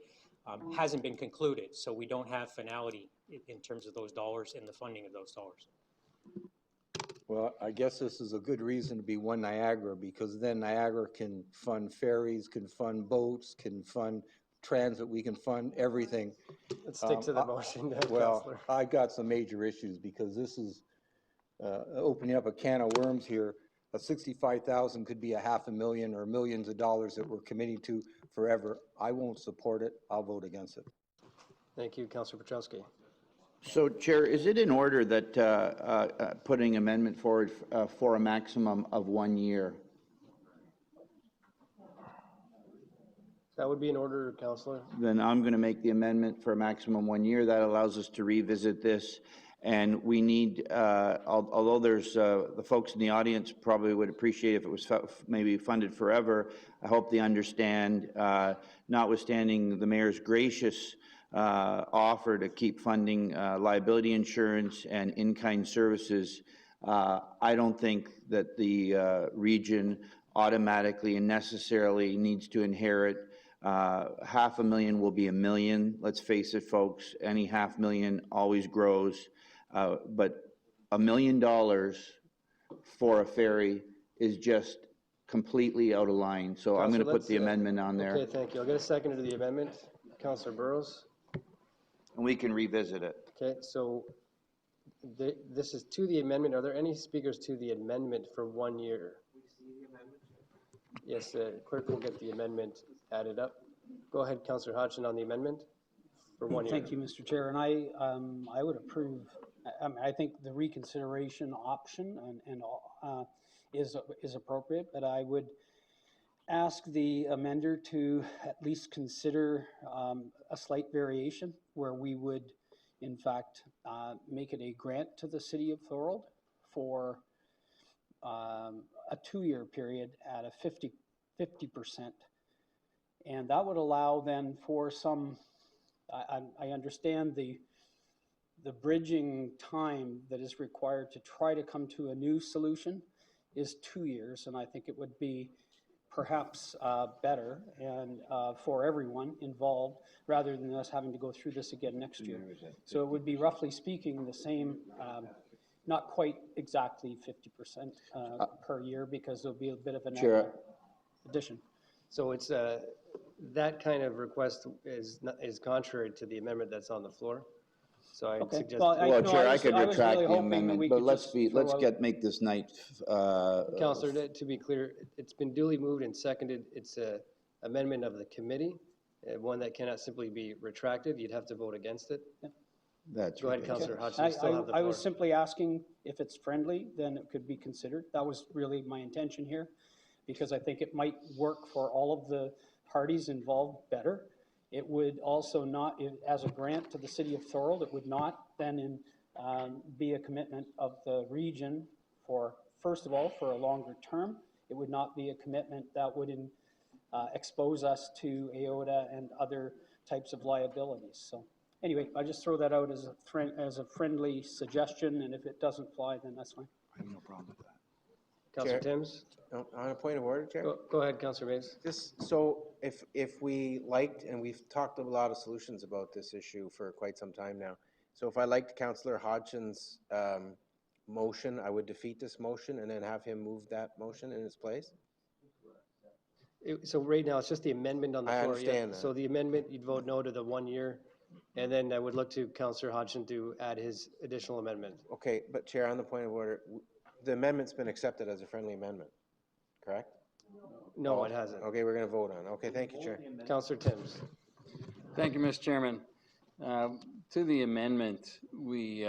hasn't been concluded, so we don't have finality in terms of those dollars and the funding of those dollars. Well, I guess this is a good reason to be one Niagara, because then Niagara can fund ferries, can fund boats, can fund transit, we can fund everything. Let's stick to the motion, Well, Councillor. I got some major issues because this is opening up a can of worms here. A 65,000 could be $500,000 or millions of dollars that we're committing to forever. I won't support it. I'll vote against it. Thank you, Councillor Petrowski. So, Chair, is it in order that putting amendment forward for a maximum of 1 year? That would be in order, Councillor. Then I'm going to make the amendment for a maximum 1 year. That allows us to revisit this. And we need, although there's the folks in the audience probably would appreciate if it was maybe funded forever, I hope they understand, notwithstanding the mayor's gracious offer to keep funding liability insurance and in-kind services, I don't think that the region automatically and necessarily needs to inherit. $500,000 will be $1 million. Let's face it, folks, any $500,000 always grows. But $1 million for a ferry is just completely out of line. So I'm going to put the amendment on there. Okay, thank you. I'll get a second to the amendment. Councillor Burrows. And we can revisit it. Okay, so this is to the amendment. Are there any speakers to the amendment for 1 year? Yes, the clerk will get the amendment added up. Go ahead, Councillor Hodgson, on the amendment for 1 year. Thank you, Mr. Chair. And I would approve. I think the reconsideration option is appropriate, but I would ask the amender to at least consider a slight variation where we would, in fact, make it a grant to the City of Thorold for a 2-year period at a 50%. And that would allow then for some, I understand the bridging time that is required to try to come to a new solution is 2 years, and I think it would be perhaps better and for everyone involved rather than us having to go through this again next year. So it would be roughly speaking the same, not quite exactly 50% per year, because there'll be a bit of an addition. So it's that kind of request is contrary to the amendment that's on the floor. So I suggest. Well, Chair, I could retract the amendment, but let's make this night. Councillor, to be clear, it's been duly moved and seconded. It's a amendment of the committee, one that cannot simply be retracted. You'd have to vote against it. That's Go ahead, Councillor Hodgson. I was simply asking if it's friendly, then it could be considered. That was really my intention here, because I think it might work for all of the parties involved better. It would also not, as a grant to the City of Thorold, it would not then be a commitment of the region for, first of all, for a longer term. It would not be a commitment that would expose us to AOTA and other types of liabilities. So anyway, I just throw that out as a friendly suggestion, and if it doesn't fly, then that's fine. I have no problem with that. Councillor Timms? On a point of order, Chair? Go ahead, Councillor Mays. Just so if we liked, and we've talked a lot of solutions about this issue for quite some time now. So if I liked Councillor Hodgson's motion, I would defeat this motion and then have him move that motion in its place? So right now, it's just the amendment on the floor. I understand that. So the amendment, you'd vote no to the 1 year, and then I would look to Councillor Hodgson to add his additional amendment. Okay, but Chair, on the point of order, the amendment's been accepted as a friendly amendment, correct? No, it hasn't. Okay, we're going to vote on it. Okay, thank you, Chair. Councillor Timms. Thank you, Mr. Chairman. To the amendment, we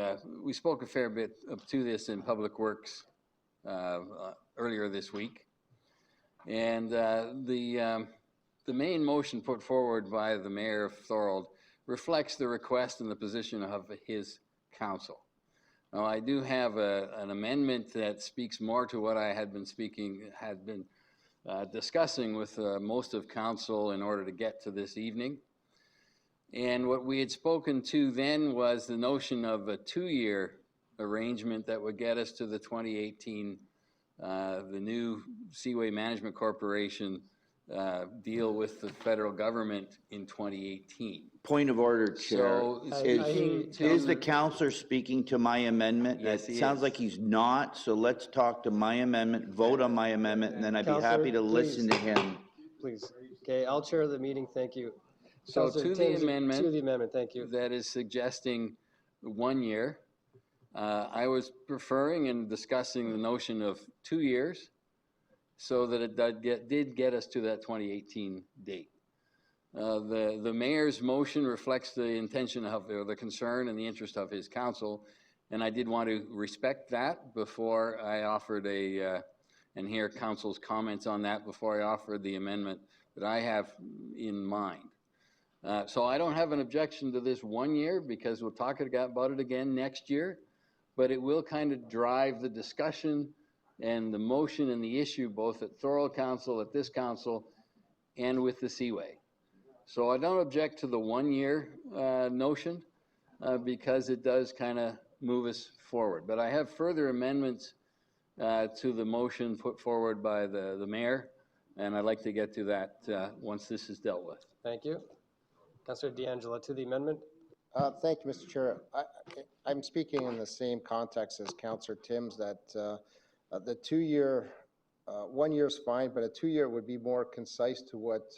spoke a fair bit to this in Public Works earlier this week. And the main motion put forward by the Mayor of Thorold reflects the request and the position of his council. Now, I do have an amendment that speaks more to what I had been discussing with most of council in order to get to this evening. And what we had spoken to then was the notion of a 2-year arrangement that would get us to the 2018, the new Seaway Management Corporation deal with the federal government in 2018. Point of order, Chair. So, is the councillor speaking to my amendment? Yes, It he sounds is. like he's not, so let's talk to my amendment, vote on my amendment, and then I'd be happy to listen to him. Please. Okay, I'll chair the meeting. Thank you. So Councillor to the Timms, amendment. To the amendment, thank you. That is suggesting 1 year. I was preferring and discussing the notion of 2 years so that it did get us to that 2018 date. The mayor's motion reflects the intention of, or the concern and the interest of his council, and I did want to respect that before I offered and hear council's comments on that before I offered the amendment that I have in mind. So I don't have an objection to this 1 year because we'll talk about it again next year, but it will kind of drive the discussion and the motion and the issue both at Thorold Council, at this council, and with the Seaway. So I don't object to the 1 year notion because it does kind of move us forward. But I have further amendments to the motion put forward by the mayor, and I'd like to get to that once this is dealt with. Thank you. Councillor D'Angelo, to the amendment. Thank you, Mr. Chair. I'm speaking in the same context as Councillor Timms that the 2 year, 1 year is fine, but a 2 year would be more concise to what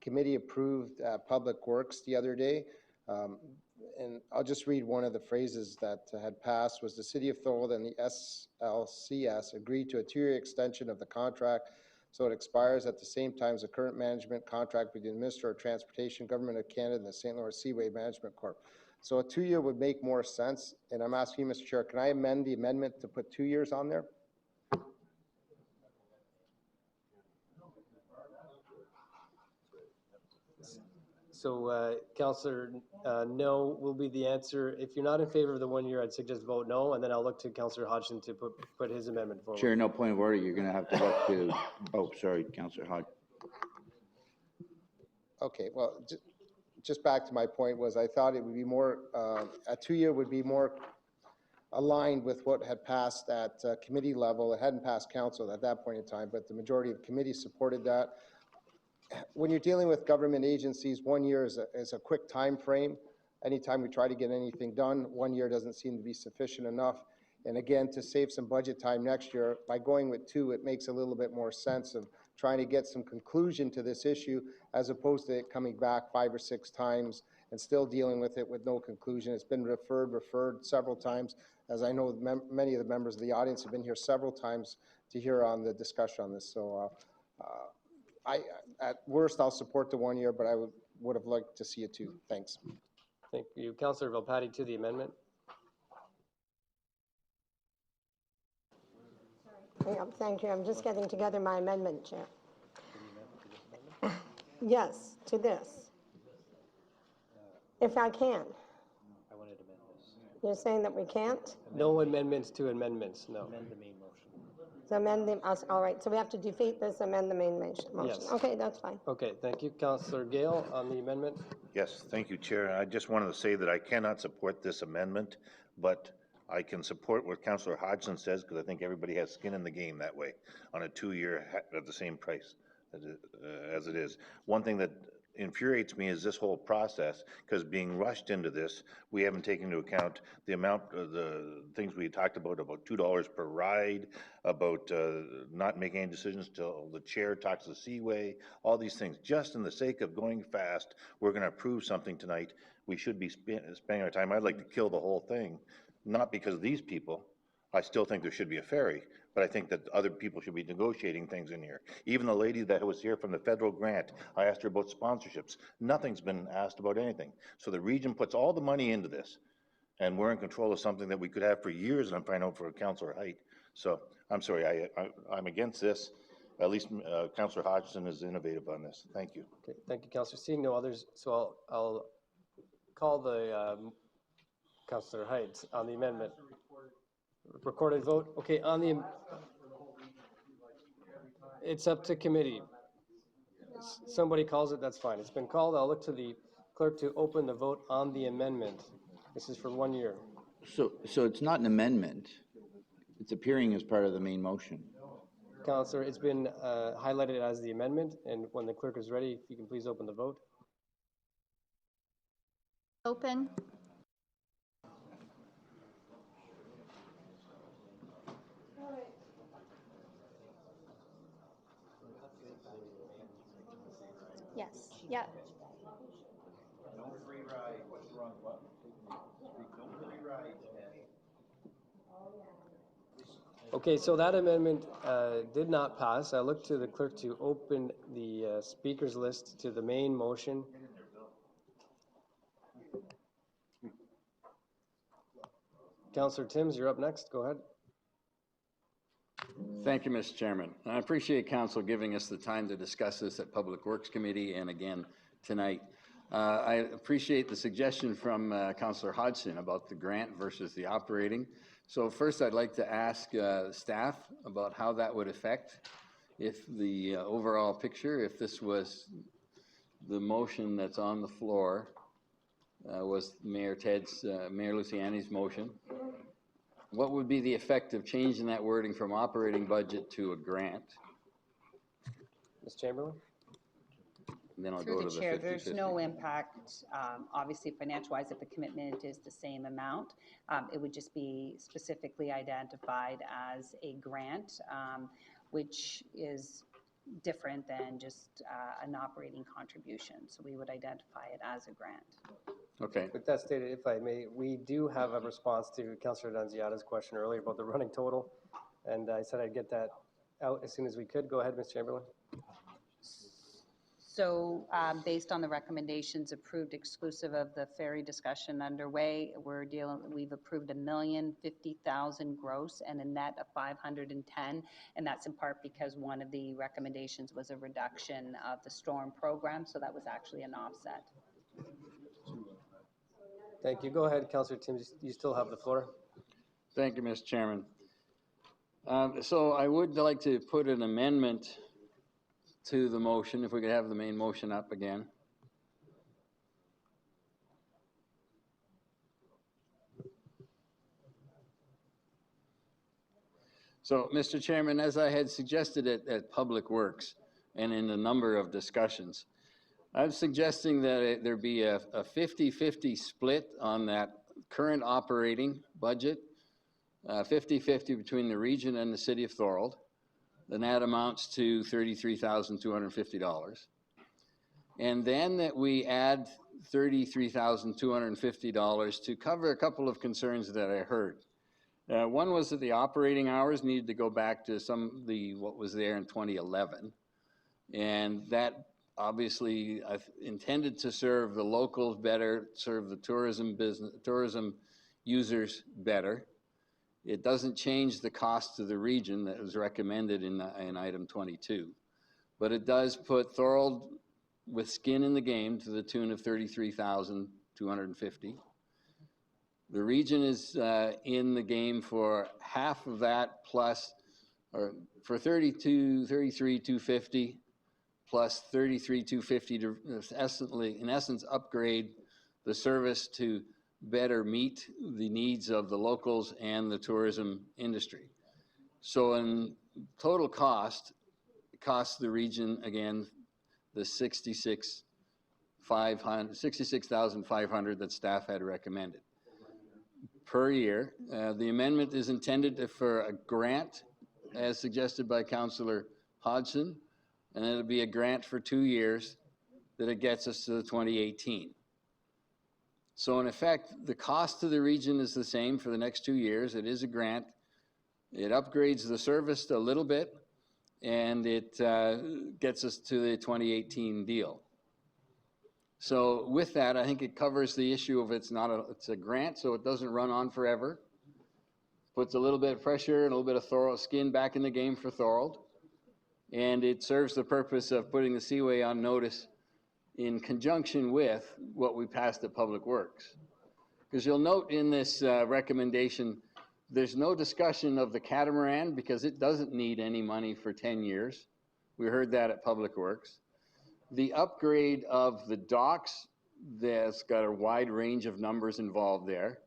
committee approved at Public Works the other day. And I'll just read one of the phrases that had passed was the City of Thorold and the SLCS agreed to a 2 year extension of the contract so it expires at the same time as the current management contract between the Minister of Transportation, Government of Canada, and the St. Lawrence Seaway Management Corp. So a 2 year would make more sense. And I'm asking you, Mr. Chair, can I amend the amendment to put 2 years on there? So Councillor, no will be the answer. If you're not in favor of the 1 year, I'd suggest vote no, and then I'll look to Councillor Hodgson to put his amendment forward. Chair, no point of order. You're going to have to look to, oh, sorry, Councillor Hodge. Okay, well, just back to my point was I thought it would be more, a 2 year would be more aligned with what had passed at committee level. It hadn't passed council at that point in time, but the majority of committees supported that. When you're dealing with government agencies, 1 year is a quick time frame. Anytime we try to get anything done, 1 year doesn't seem to be sufficient enough. And again, to save some budget time next year, by going with 2, it makes a little bit more sense of trying to get some conclusion to this issue as opposed to it coming back 5 or 6 times and still dealing with it with no conclusion. It's been referred several times. As I know, many of the members of the audience have been here several times to hear on the discussion on this. So at worst, I'll support the 1 year, but I would have liked to see it 2. Thanks. Thank you. Councillor Volpatti to the amendment. Yeah, thank you. I'm just getting together my amendment, Chair. Yes, to this. If I can. I wanted to amend this. You're saying that we can't? No amendments to amendments, no. Amend the main motion. So amend the, all right, so we have to defeat this, amend the main motion. Yes. Okay, that's fine. Okay, thank you. Councillor Gale on the amendment. Yes, thank you, Chair. I just wanted to say that I cannot support this amendment, but I can support what Councillor Hodgson says because I think everybody has skin in the game that way on a 2 year at the same price as it is. One thing that infuriates me is this whole process because being rushed into this, we haven't taken into account the amount of the things we talked about $2 per ride, about not making any decisions till the chair talks to the Seaway, all these things. Just in the sake of going fast, we're going to approve something tonight. We should be spending our time. I'd like to kill the whole thing, not because of these people, I still think there should be a ferry, but I think that other people should be negotiating things in here. Even the lady that was here from the federal grant, I asked her about sponsorships. Nothing's been asked about anything. So the region puts all the money into this, and we're in control of something that we could have for years, and I'm finding out for Councillor Height. So I'm sorry, I'm against this. At least Councillor Hodgson is innovative on this. Thank you. Okay, thank you, Councillor. Seeing no others, so I'll call the Councillor Height on the amendment. Recorded vote. Okay, on the, it's up to committee. Somebody calls it, that's fine. It's been called. I'll look to the clerk to open the vote on the amendment. This is for 1 year. So it's not an amendment. It's appearing as part of the main motion. Councillor, it's been highlighted as the amendment, and when the clerk is ready, if you can please open the vote. Open. Yes, yeah. No free ride. What's wrong? What? No free ride. Okay, so that amendment did not pass. I look to the clerk to open the speakers list to the main motion. Councillor Timms, you're up next. Go ahead. Thank you, Mr. Chairman. I appreciate Council giving us the time to discuss this at Public Works Committee and again tonight. I appreciate the suggestion from Councillor Hodgson about the grant versus the operating. So first, I'd like to ask staff about how that would affect if the overall picture, if this was the motion that's on the floor, was Mayor Luciani's motion. What would be the effect of changing that wording from operating budget to a grant? Ms. Chamberlain? And then I'll Through go the to the chair, 50-50. there's no impact, obviously financial-wise, if the commitment is the same amount. It would just be specifically identified as a grant, which is different than just an operating contribution. So we would identify it as a grant. Okay. With that stated, if I may, we do have a response to Councillor Nunziata's question earlier about the running total, and I said I'd get that out as soon as we could. Go ahead, Ms. Chamberlain. So based on the recommendations approved exclusive of the ferry discussion underway, we've approved $1,050,000 gross and a net of 510, and that's in part because one of the recommendations was a reduction of the storm program, so that was actually an offset. Thank you. Go ahead, Councillor Timms. You still have the floor. Thank you, Mr. Chairman. So I would like to put an amendment to the motion, if we could have the main motion up again. So, Mr. Chairman, as I had suggested at Public Works and in a number of discussions, I'm suggesting that there be a 50-50 split on that current operating budget, 50-50 between the region and the city of Thorold. Then that amounts to $33,250. And then that we add $33,250 to cover a couple of concerns that I heard. One was that the operating hours needed to go back to what was there in 2011. And that obviously intended to serve the locals better, serve the tourism users better. It doesn't change the cost to the region that was recommended in item 22, but it does put Thorold with skin in the game to the tune of $33,250. The region is in the game for half of that plus, or for $33,250 plus $33,250 to in essence upgrade the service to better meet the needs of the locals and the tourism industry. So in total cost, it costs the region, again, the $66,500 that staff had recommended per year. The amendment is intended for a grant, as suggested by Councillor Hodgson, and it'll be a grant for 2 years that it gets us to the 2018. So in effect, the cost to the region is the same for the next 2 years. It is a grant. It upgrades the service a little bit, and it gets us to the 2018 deal. So with that, I think it covers the issue of it's a grant, so it doesn't run on forever. Puts a little bit of pressure and a little bit of Thorold skin back in the game for Thorold. And it serves the purpose of putting the Seaway on notice in conjunction with what we passed at Public Works. Because you'll note in this recommendation, there's no discussion of the catamaran because it doesn't need any money for 10 years. We heard that at Public Works. The upgrade of the docks, that's got a wide range of numbers involved there,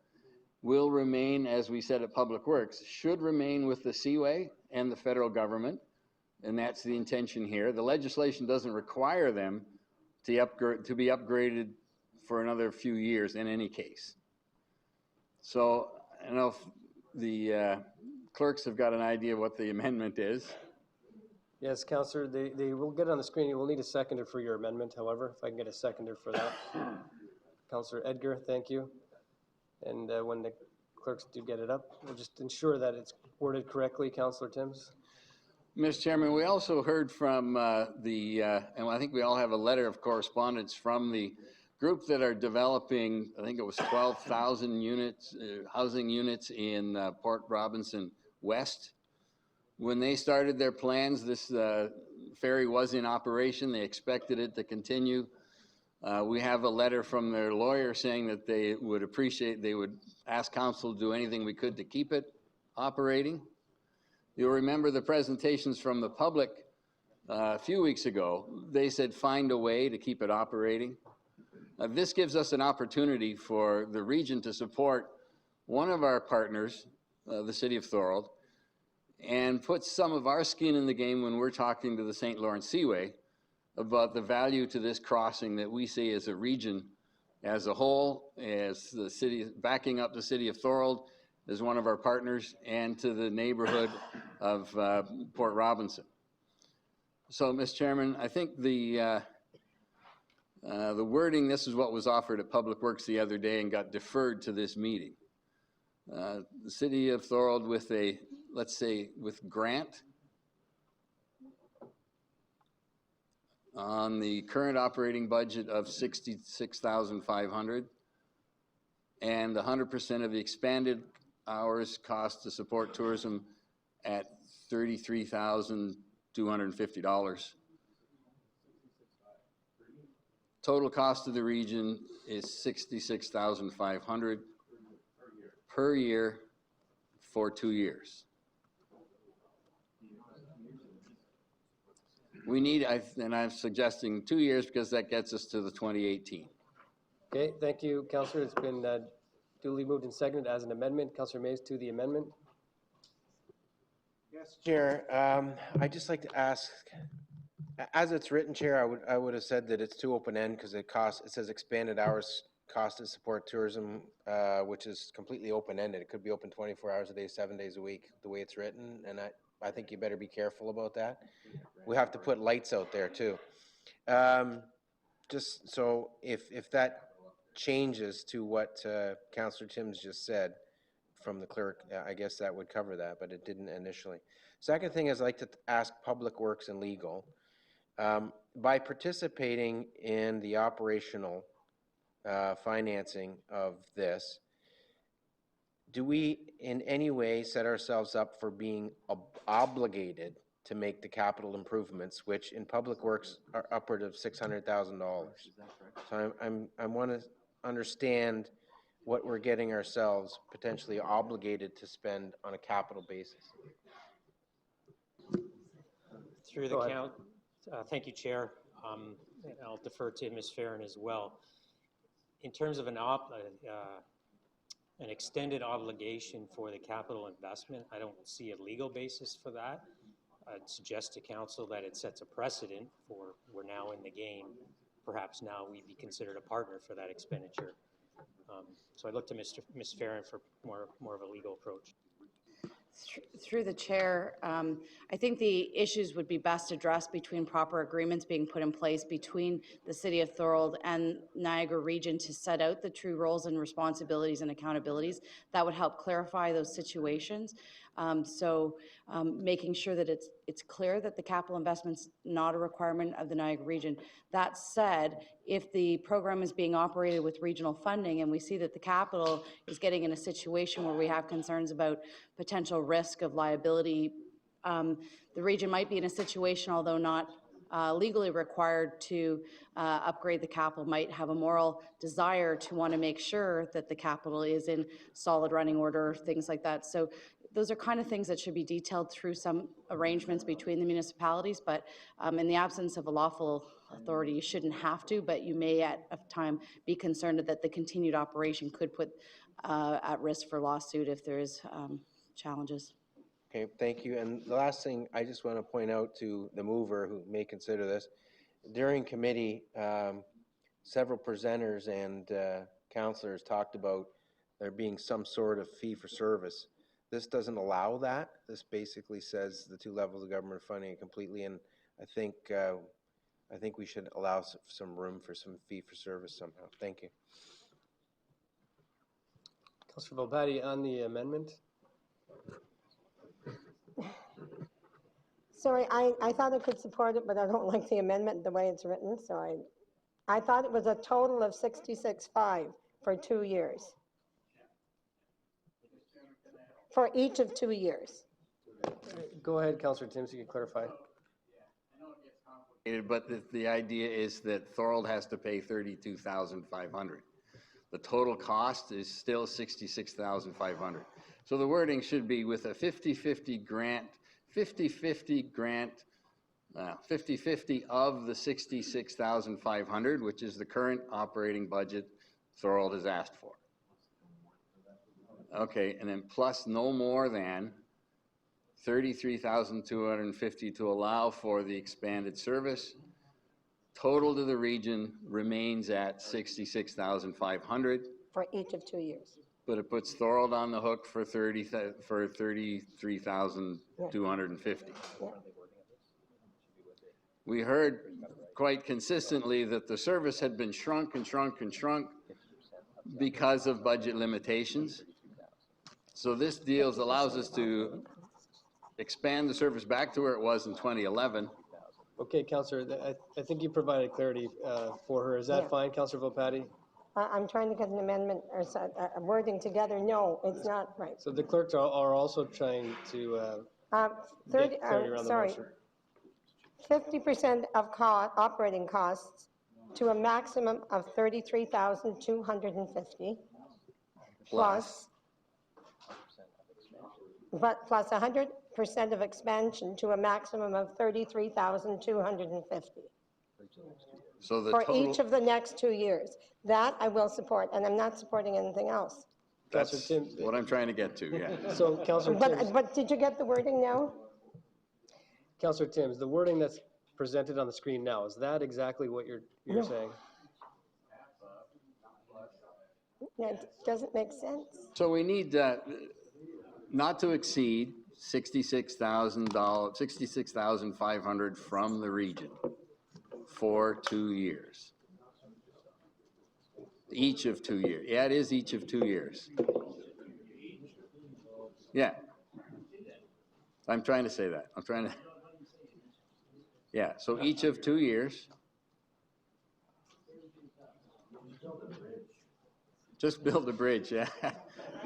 will remain, as we said at Public Works, should remain with the Seaway and the federal government, and that's the intention here. The legislation doesn't require them to be upgraded for another few years in any case. So I don't know if the clerks have got an idea what the amendment is. Yes, Councillor, they will get it on the screen. You will need a seconder for your amendment, however, if I can get a seconder for that. Councillor Edgar, thank you. And when the clerks do get it up, we'll just ensure that it's worded correctly. Councillor Timms. Mr. Chairman, we also heard from and I think we all have a letter of correspondence from the group that are developing, I think it was 12,000 units, housing units in Port Robinson West. When they started their plans, this ferry was in operation. They expected it to continue. We have a letter from their lawyer saying that they would ask council to do anything we could to keep it operating. You'll remember the presentations from the public a few weeks ago. They said find a way to keep it operating. This gives us an opportunity for the region to support one of our partners, the City of Thorold, and put some of our skin in the game when we're talking to the St. Lawrence Seaway about the value to this crossing that we see as a region as a whole, as the city, backing up the City of Thorold as one of our partners, and to the neighborhood of Port Robinson. So, Mr. Chairman, I think the wording, this is what was offered at Public Works the other day and got deferred to this meeting. The City of Thorold with a, let's say, with grant on the current operating budget of $66,500 and 100% of the expanded hours cost to support tourism at $33,250. Total cost of the region is $66,500 per year for 2 years. We need, and I'm suggesting 2 years because that gets us to the 2018. Okay, thank you, Councillor. It's been duly moved and seconded as an amendment. Councillor Mays to the amendment. Yes, Chair. I'd just like to ask, as it's written, Chair, I would have said that it's too open-end because it says expanded hours cost to support tourism, which is completely open-ended. It could be open 24 hours a day, 7 days a week, the way it's written, and I think you better be careful about that. We have to put lights out there too. Just so if that changes to what Councillor Timms just said from the clerk, I guess that would cover that, but it didn't initially. Second thing is I'd like to ask Public Works and Legal, by participating in the operational financing of this, do we in any way set ourselves up for being obligated to make the capital improvements, which in Public Works are upward of $600,000? So I want to understand what we're getting ourselves potentially obligated to spend on a capital basis. Through the count, thank you, Chair. I'll defer to Ms. Ferrin as well. In terms of an extended obligation for the capital investment, I don't see a legal basis for that. I'd suggest to Council that it sets a precedent for we're now in the game. Perhaps now we'd be considered a partner for that expenditure. So I look to Ms. Ferrin for more of a legal approach. Through the chair, I think the issues would be best addressed between proper agreements being put in place between the City of Thorold and Niagara Region to set out the true roles and responsibilities and accountabilities. That would help clarify those situations. Making sure that it's clear that the capital investment's not a requirement of the Niagara region. That said, if the program is being operated with regional funding and we see that the capital is getting in a situation where we have concerns about potential risk of liability, the region might be in a situation, although not legally required to upgrade the capital, might have a moral desire to want to make sure that the capital is in solid running order, things like that. So those are kind of things that should be detailed through some arrangements between the municipalities, but in the absence of a lawful authority, you shouldn't have to, but you may at a time be concerned that the continued operation could put at risk for lawsuit if there is challenges. Okay, thank you. And the last thing I just want to point out to the mover who may consider this, during committee, several presenters and councillors talked about there being some sort of fee for service. This doesn't allow that. This basically says the two levels of government funding completely, and I think we should allow some room for some fee for service somehow. Thank you. Councillor Volpatti, on the amendment. Sorry, I thought I could support it, but I don't like the amendment the way it's written, so I thought it was a total of 66.5 for 2 years. For each of 2 years. Go ahead, Councillor Tim, so you can clarify. But the idea is that Thorold has to pay $32,500. The total cost is still $66,500. So the wording should be with a 50-50 grant, 50-50 grant, 50-50 of the $66,500, which is the current operating budget Thorold has asked for. Okay, and then plus no more than $33,250 to allow for the expanded service. Total to the region remains at $66,500. For each of 2 years. But it puts Thorold on the hook for $33,250. Yeah. We heard quite consistently that the service had been shrunk and shrunk and shrunk because of budget limitations. So this deal allows us to expand the service back to where it was in 2011. Okay, Councillor, I think you provided clarity for her. Is that fine, Councillor Volpatti? I'm trying to get an amendment or a wording together. No, it's not right. So the clerks are also trying to get clarity around the motion. 50% of operating costs to a maximum of $33,250 plus 100% of expansion to a maximum of $33,250 so the for total, each of the next 2 years. That I will support, and I'm not supporting anything else. that's what I'm trying to get to, yeah. So, Councillor Timms. But did you get the wording now? Councillor Timms, the wording that's presented on the screen now, is that exactly what you're saying? It doesn't make sense. So we need not to exceed $66,500 from the region for 2 years. Each of 2 years. Yeah, it is each of 2 years. Yeah. I'm trying to say that. I'm trying to. Yeah, so each of 2 years. Just build a bridge, yeah.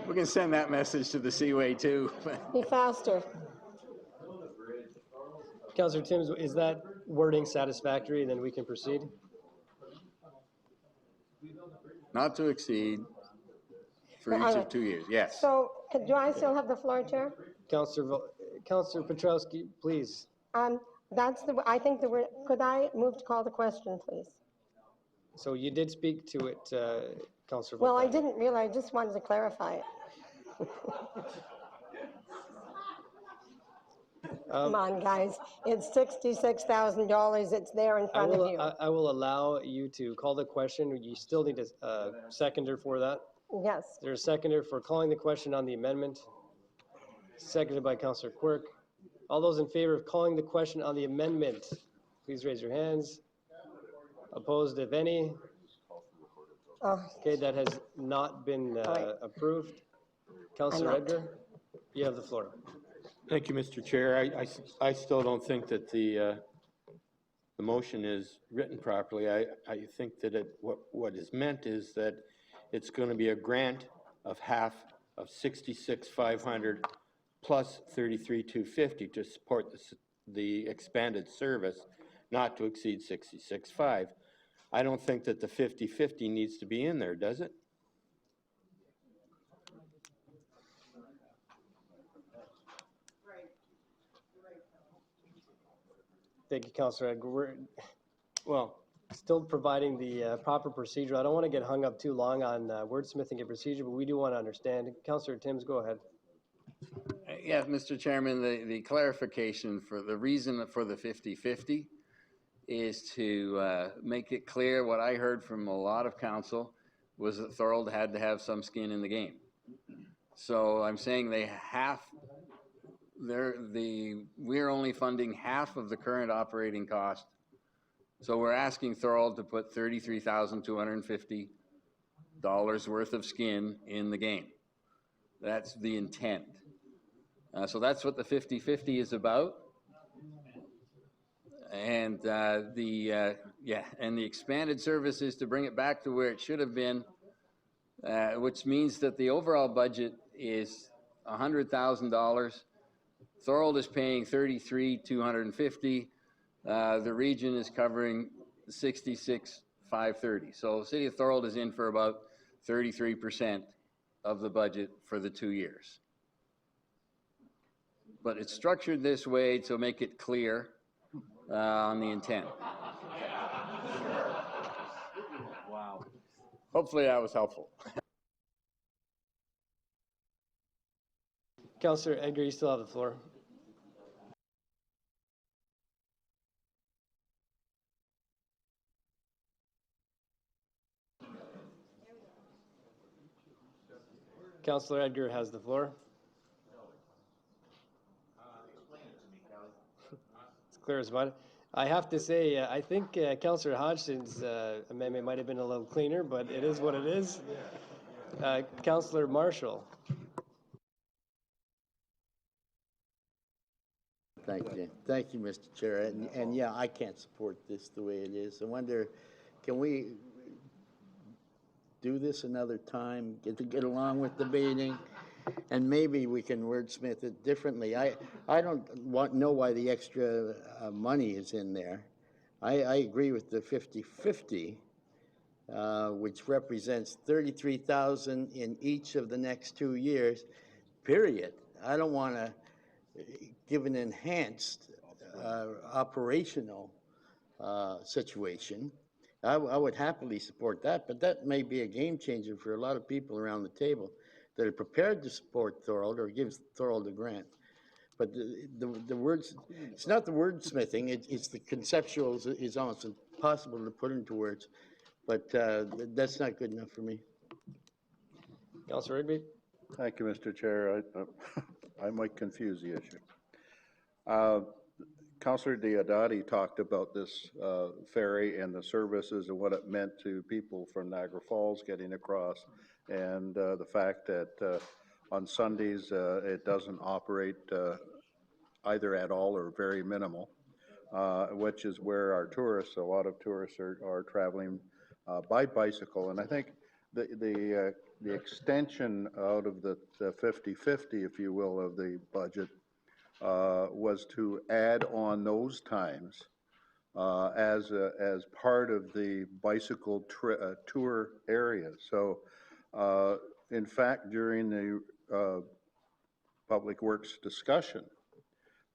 We can send that message to the Seaway too. Be faster. Councillor Timms, is that wording satisfactory? Then we can proceed. Not to exceed for each of 2 years, yes. So, do I still have the floor, Chair? Councillor Petrowski, please. That's I think the word, could I move to call the question, please? So you did speak to it, Councillor. Well, I didn't realize, I just wanted to clarify it. Come on, guys. It's $66,000. It's there in front of you. I will allow you to call the question. You still need a seconder for that. Yes. There's a seconder for calling the question on the amendment. Seconded by Councillor Quirk. All those in favor of calling the question on the amendment, please raise your hands. Opposed, if any? Okay, that has not been approved. Councillor Edgar? You have the floor. Thank you, Mr. Chair. I still don't think that the motion is written properly. I think that what is meant is that it's going to be a grant of half of 66,500 plus 33,250 to support the expanded service, not to exceed 66,500. I don't think that the 50-50 needs to be in there, does it? Thank you, Councillor Edgar. We're still providing the proper procedure. I don't want to get hung up too long on wordsmithing a procedure, but we do want to understand. Councillor Timms, go ahead. Yeah, Mr. Chairman, the clarification for the reason for the 50-50 is to make it clear what I heard from a lot of council was that Thorold had to have some skin in the game. So I'm saying we're only funding half of the current operating cost. So we're asking Thorold to put $33,250 worth of skin in the game. That's the intent. So that's what the 50-50 is about. And the expanded service is to bring it back to where it should have been, which means that the overall budget is $100,000. Thorold is paying $33,250. The region is covering $66,530. So the city of Thorold is in for about 33% of the budget for the 2 years. But it's structured this way to make it clear on the intent. Wow. Hopefully that was helpful. Councillor Edgar, you still have the floor. Councillor Edgar has the floor. It's clear as mud. I have to say, I think Councillor Hodgson's amendment might have been a little cleaner, but it is what it is. Councillor Marshall. Thank you, Mr. Chair. And yeah, I can't support this the way it is. I wonder, can we do this another time, get along with the meeting, and maybe we can wordsmith it differently. I don't know why the extra money is in there. I agree with the 50-50, which represents 33,000 in each of the next 2 years, period. I don't want to give an enhanced operational situation. I would happily support that, but that may be a game changer for a lot of people around the table that are prepared to support Thorold or give Thorold a grant. But the words, it's not the wordsmithing, it's the conceptual is almost impossible to put into words, but that's not good enough for me. Councillor Rigby. Thank you, Mr. Chair. I might confuse the issue. Councillor Diodati talked about this ferry and the services and what it meant to people from Niagara Falls getting across, and the fact that on Sundays it doesn't operate either at all or very minimal, which is where our tourists, a lot of tourists are traveling by bicycle. And I think the extension out of the 50-50, if you will, of the budget was to add on those times as part of the bicycle tour area. So in fact, during the Public Works discussion,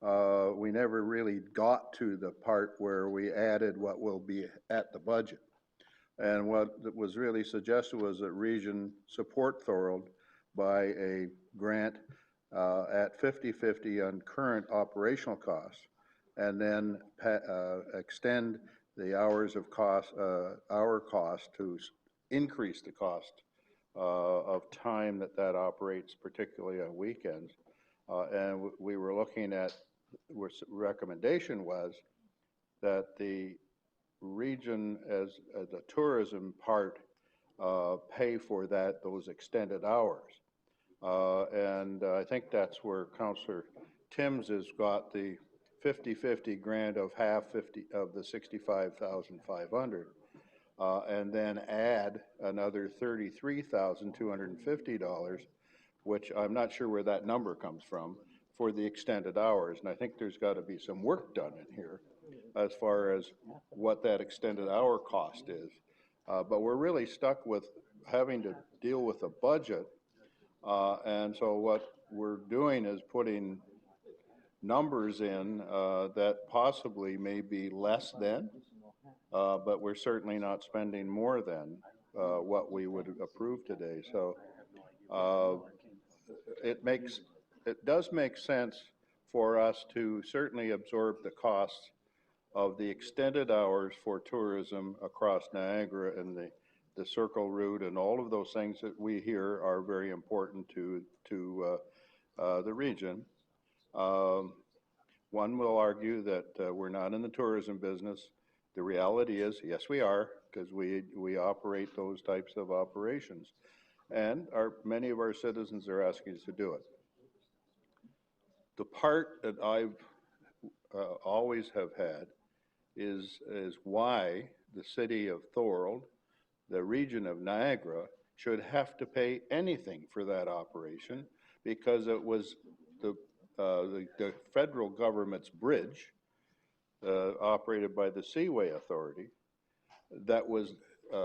we never really got to the part where we added what will be at the budget. And what was really suggested was that region support Thorold by a grant at 50-50 on current operational costs, and then extend the hours of cost, hour cost to increase the cost of time that operates, particularly on weekends. And we were looking at, recommendation was that the region as the tourism part pay for those extended hours. And I think that's where Councillor Timms has got the 50-50 grant of half 50 of the $65,500, and then add another $33,250, which I'm not sure where that number comes from, for the extended hours. And I think there's got to be some work done in here as far as what that extended hour cost is. But we're really stuck with having to deal with a budget. And so what we're doing is putting numbers in that possibly may be less than, but we're certainly not spending more than what we would approve today. So it does make sense for us to certainly absorb the costs of the extended hours for tourism across Niagara and the Circle route and all of those things that we hear are very important to the region. One will argue that we're not in the tourism business. The reality is, yes, we are, because we operate those types of operations. And many of our citizens are asking us to do it. The part that I've always have had is why the city of Thorold, the region of Niagara, should have to pay anything for that operation, because it was the federal government's bridge operated by the Seaway Authority that was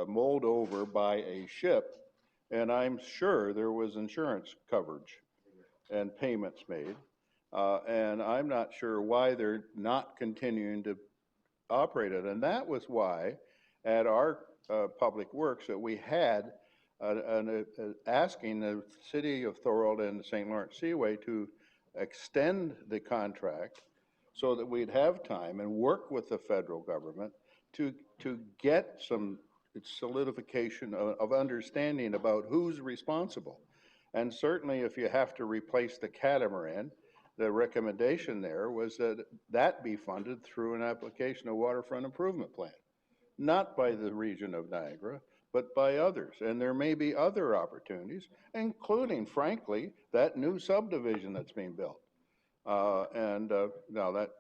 mulled over by a ship, and I'm sure there was insurance coverage and payments made, and I'm not sure why they're not continuing to operate it. And that was why at our Public Works that we had asking the city of Thorold and the St. Lawrence Seaway to extend the contract so that we'd have time and work with the federal government to get some solidification of understanding about who's responsible. And certainly if you have to replace the catamaran, the recommendation there was that that be funded through an application of waterfront improvement plan, not by the region of Niagara, but by others. And there may be other opportunities, including, frankly, that new subdivision that's being built. Now that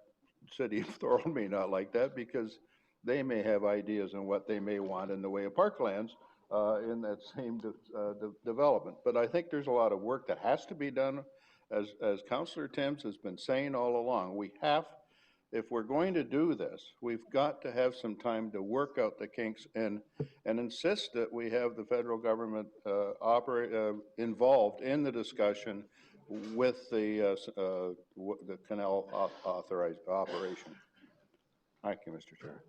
city of Thorold may not like that, because they may have ideas on what they may want in the way of parklands in that same development. But I think there's a lot of work that has to be done. As Councillor Timms has been saying all along, if we're going to do this, we've got to have some time to work out the kinks and insist that we have the federal government involved in the discussion with the canal authorized operation. Thank you, Mr. Chair.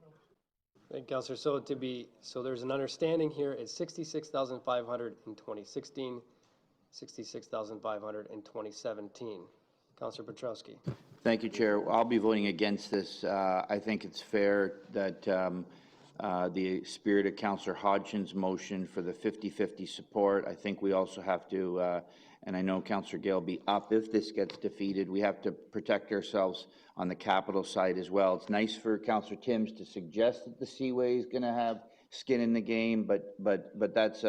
Thank you, Councillor. So there's an understanding here. It's 66,500 in 2016, 66,500 in 2017. Councillor Petrowski. Thank you, Chair. I'll be voting against this. I think it's fair that the spirit of Councillor Hodgson's motion for the 50-50 support. I think we also have to, and I know Councillor Gale will be up if this gets defeated, we have to protect ourselves on the capital side as well. It's nice for Councillor Timms to suggest that the Seaway is going to have skin in the game, but that's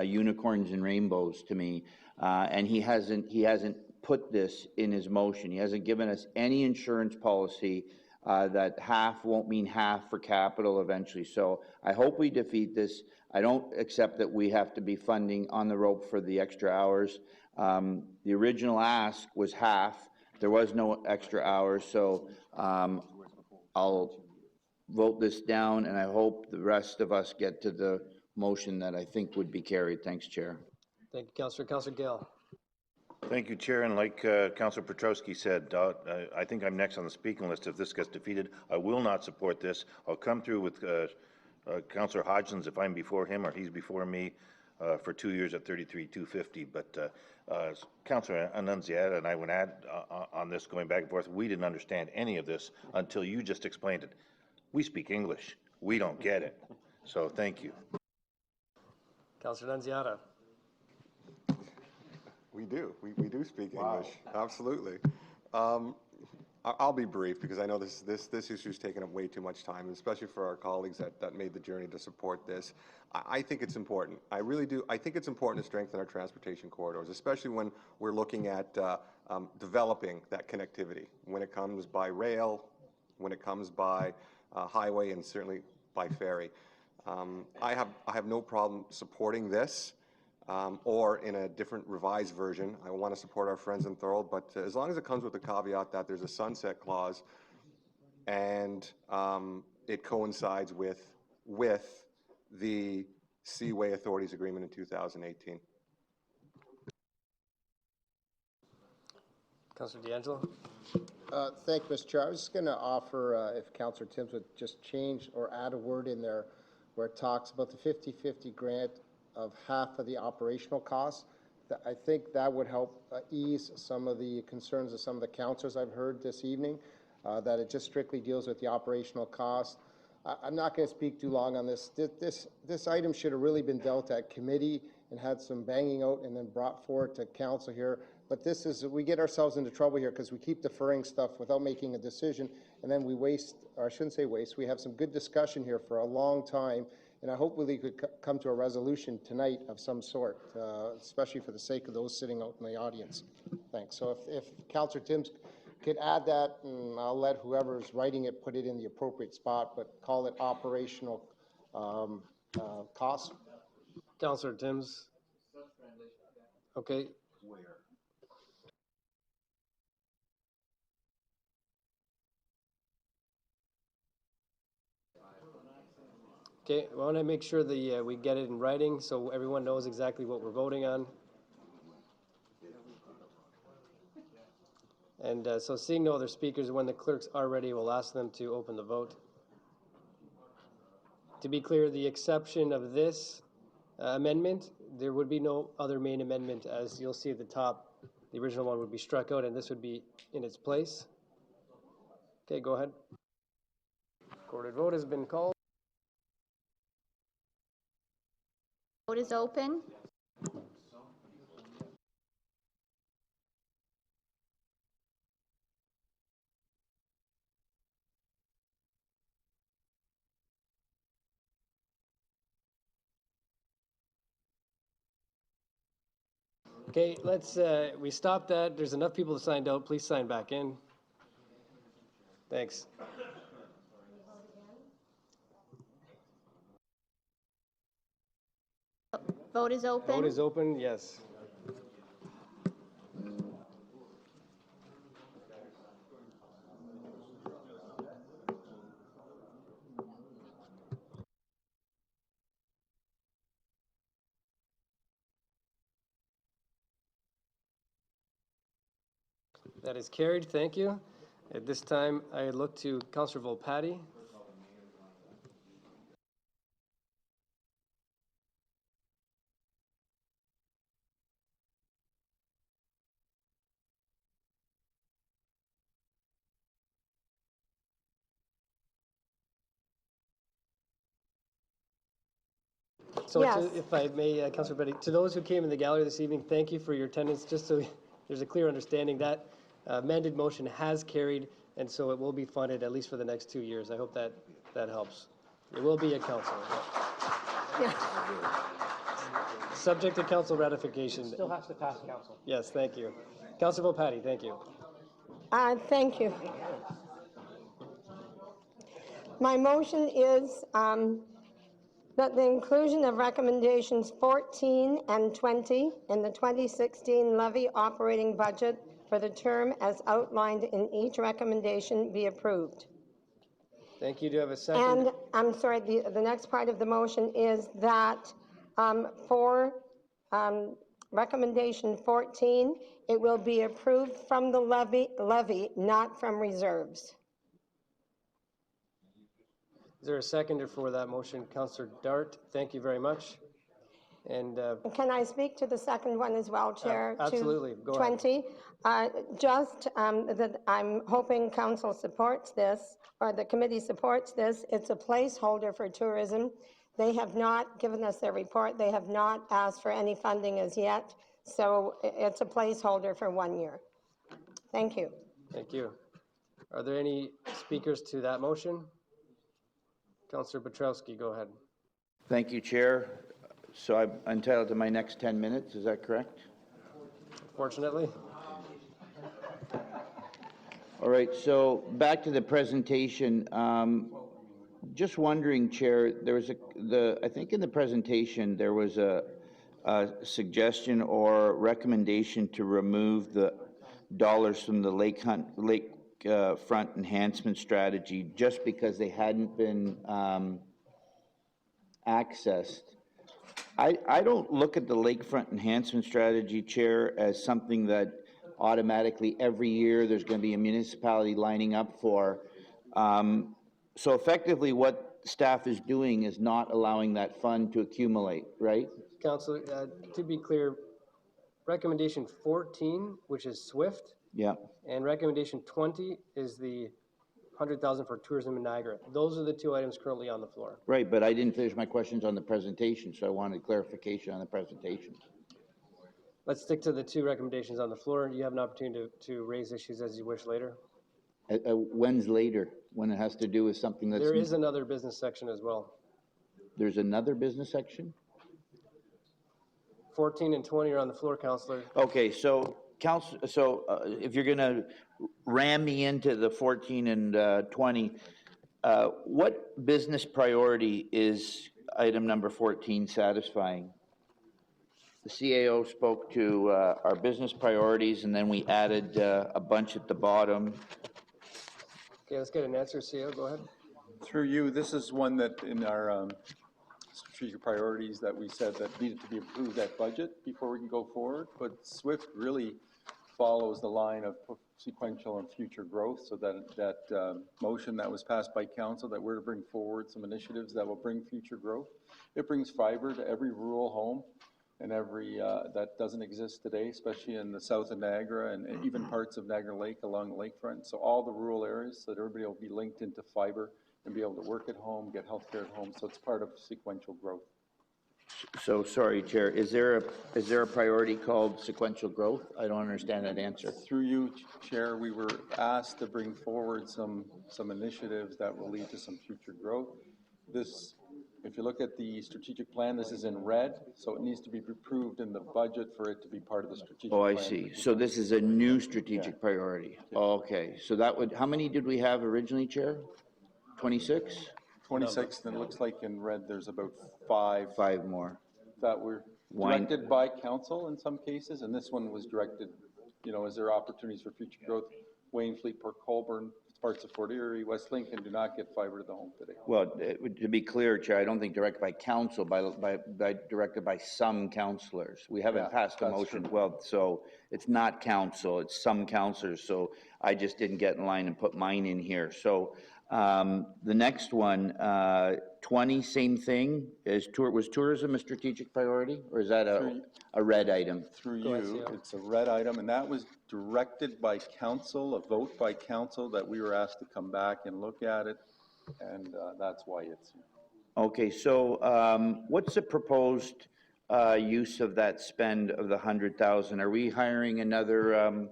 unicorns and rainbows to me. And he hasn't put this in his motion. He hasn't given us any insurance policy that half won't mean half for capital eventually. So I hope we defeat this. I don't accept that we have to be funding on the rope for the extra hours. The original ask was half. There was no extra hours, so I'll vote this down, and I hope the rest of us get to the motion that I think would be carried. Thanks, Chair. Thank you, Councillor. Councillor Gale. Thank you, Chair. And like Councillor Petrowski said, I think I'm next on the speaking list if this gets defeated. I will not support this. I'll come through with Councillor Hodgson's if I'm before him or he's before me for 2 years at $33,250. But Councillor Annunziata and I would add on this going back and forth. We didn't understand any of this until you just explained it. We speak English. We don't get it. So thank you. Councillor Annunziata. We do. We do speak English. Absolutely. I'll be brief because I know this issue's taken up way too much time, especially for our colleagues that made the journey to support this. I think it's important. I really do. I think it's important to strengthen our transportation corridors, especially when we're looking at developing that connectivity, when it comes by rail, when it comes by highway, and certainly by ferry. I have no problem supporting this. Or in a different revised version. I want to support our friends in Thorold, but as long as it comes with the caveat that there's a sunset clause and it coincides with the Seaway Authority's agreement in 2018. Councillor D'Angelo. Thank you, Mr. Chair. I was just going to offer if Councillor Tims would just change or add a word in there where it talks about the 50-50 grant of half of the operational costs. I think that would help ease some of the concerns of some of the councillors I've heard this evening, that it just strictly deals with the operational costs. I'm not going to speak too long on this. This item should have really been dealt at committee and had some banging out and then brought forward to council here. But this is, we get ourselves into trouble here because we keep deferring stuff without making a decision, and then we waste, or I shouldn't say waste, we have some good discussion here for a long time. And I hope we could come to a resolution tonight of some sort, especially for the sake of those sitting out in the audience. Thanks. So if Councillor Tims could add that, and I'll let whoever's writing it put it in the appropriate spot, but call it operational costs. Councillor Tims. Okay. Okay, I want to make sure that we get it in writing so everyone knows exactly what we're voting on. And so seeing no other speakers, when the clerks are ready, we'll ask them to open the vote. To be clear, the exception of this amendment, there would be no other main amendment. As you'll see at the top, the original one would be struck out and this would be in its place. Okay, go ahead. Recorded vote has been called. Vote is open. Okay, let's, we stopped that. There's enough people signed out. Please sign back in. Thanks. Vote is open. Vote is open, yes. That is carried, thank you. At this time, I look to Councillor Volpatti. So Yes. if I may, Councillor Betty, to those who came in the gallery this evening, thank you for your attendance. Just so there's a clear understanding, that amended motion has carried, and so it will be funded at least for the next 2 years. I hope that helps. It will be a council. Subject to council ratification. Still has to pass council. Yes, thank you. Councillor Volpatti, thank you. Thank you. My motion is that the inclusion of recommendations 14 and 20 in the 2016 levy operating budget for the term as outlined in each recommendation be approved. Thank you. Do you have a second? And I'm sorry, the next part of the motion is that for recommendation 14, it will be approved from the levy, not from reserves. Is there a seconder for that motion? Councillor Dart, thank you very much. And can I speak to the second one as well, Chair? Absolutely. Go 20. Just that I'm hoping council supports this, or the committee supports this. It's a placeholder for tourism. They have not given us their report. They have not asked for any funding as yet. So it's a placeholder for 1 year. Thank you. Thank you. Are there any speakers to that motion? Councillor Petrowski, go ahead. Thank you, Chair. So I'm entitled to my next 10 minutes, is that correct? Fortunately. All right, so back to the presentation. Just wondering, Chair, there was I think in the presentation there was a suggestion or recommendation to remove the dollars from the lakefront enhancement strategy just because they hadn't been accessed. I don't look at the lakefront enhancement strategy, Chair, as something that automatically every year there's going to be a municipality lining up for. So effectively what staff is doing is not allowing that fund to accumulate, right? Councillor, to be clear, recommendation 14, which is SWIFT, Yeah. and recommendation 20 is the 100,000 for tourism in Niagara. Those are the two items currently on the floor. Right, but I didn't finish my questions on the presentation, so I wanted clarification on the presentation. Let's stick to the two recommendations on the floor. You have an opportunity to raise issues as you wish later. When's later? When it has to do with something that's... There is another business section as well. There's another business section? 14 and 20 are on the floor, Councillor. Okay, so if you're going to ram me into the 14 and 20, what business priority is item number 14 satisfying? The CAO spoke to our business priorities, and then we added a bunch at the bottom. Okay, let's get an answer. CAO, go ahead. Through you, this is one that in our strategic priorities that we said that needed to be approved at budget before we can go forward. But SWIFT really follows the line of sequential and future growth. So that motion that was passed by council that we're to bring forward some initiatives that will bring future growth. It brings fiber to every rural home and every that doesn't exist today, especially in the south of Niagara and even parts of Niagara Lake along the lakefront. So all the rural areas, so that everybody will be linked into fiber and be able to work at home, get healthcare at home. So it's part of sequential growth. So sorry, Chair, is there a priority called sequential growth? I don't understand that answer. Through you, Chair, we were asked to bring forward some initiatives that will lead to some future growth. This, if you look at the strategic plan, this is in red, so it needs to be approved in the budget for it to be part of the strategic plan. Oh, I see. So this is a new strategic priority. Okay, so that would, how many did we have originally, Chair? 26? 26, and it looks like in red there's about five. Five more. That were directed by council in some cases, and this one was directed, you know, is there opportunities for future growth? Waynfleet, Port Colborne, parts of Fort Erie, West Lincoln do not get fiber to the home today. Well, to be clear, Chair, I don't think directed by council, by directed by some councillors. We haven't passed a motion. True. Well, so it's not council, it's some councillors. So I just didn't get in line and put mine in here. So the next one, 20, same thing. Was tourism a strategic priority, or is that a red item? Through you, it's a red item, and that was directed by council, a vote by council that we were asked to come back and look at it, and that's why it's here. Okay, so what's the proposed use of that spend of the 100,000? Are we hiring another?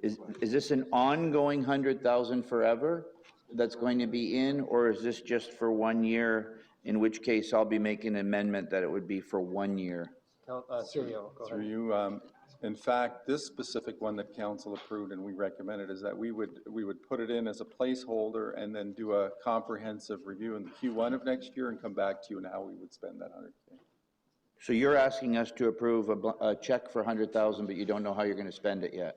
Is this an ongoing 100,000 forever that's going to be in, or is this just for 1 year? In which case, I'll be making an amendment that it would be for 1 year. Through you, in fact, this specific one that council approved and we recommended is that we would put it in as a placeholder and then do a comprehensive review in the Q1 of next year and come back to you on how we would spend that 100K. So you're asking us to approve a check for 100,000, but you don't know how you're going to spend it yet?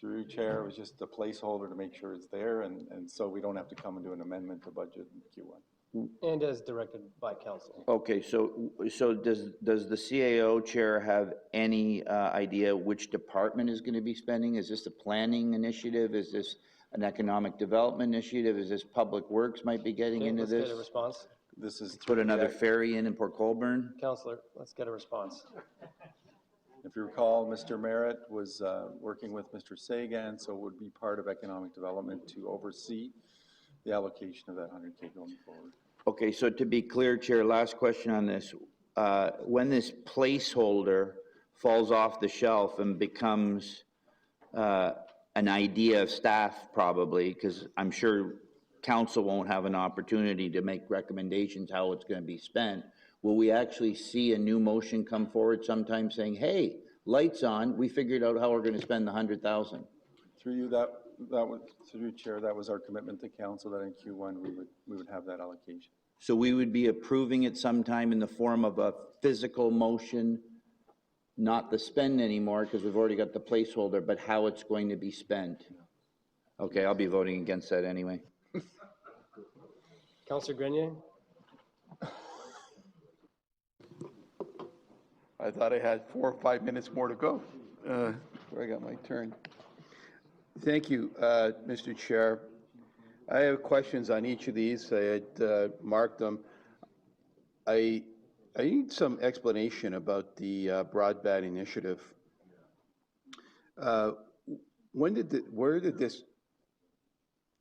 Through Chair, it was just a placeholder to make sure it's there, and so we don't have to come and do an amendment to budget in Q1. And as directed by council. Okay, so does the CAO Chair have any idea which department is going to be spending? Is this a planning initiative? Is this an economic development initiative? Is this Public Works might be getting into this? Let's get a response. This is put another ferry in Port Colborne? Councillor, let's get a response. If you recall, Mr. Merritt was working with Mr. Sagan, so it would be part of economic development to oversee the allocation of that 100K going forward. Okay, so to be clear, Chair, last question on this. When this placeholder falls off the shelf and becomes an an idea of staff probably, because I'm sure council won't have an opportunity to make recommendations how it's going to be spent. Will we actually see a new motion come forward sometime saying, hey, lights on, we figured out how we're going to spend the 100,000? Through you, that was, through Chair, that was our commitment to council, that in Q1 we would have that allocation. So we would be approving it sometime in the form of a physical motion, not the spend anymore because we've already got the placeholder, but how it's going to be spent. Okay, I'll be voting against that anyway. Councillor Grenier? I thought I had 4 or 5 minutes more to go before I got my turn. Thank you, Mr. Chair. I have questions on each of these. I had marked them. I need some explanation about the broadband initiative. Where did this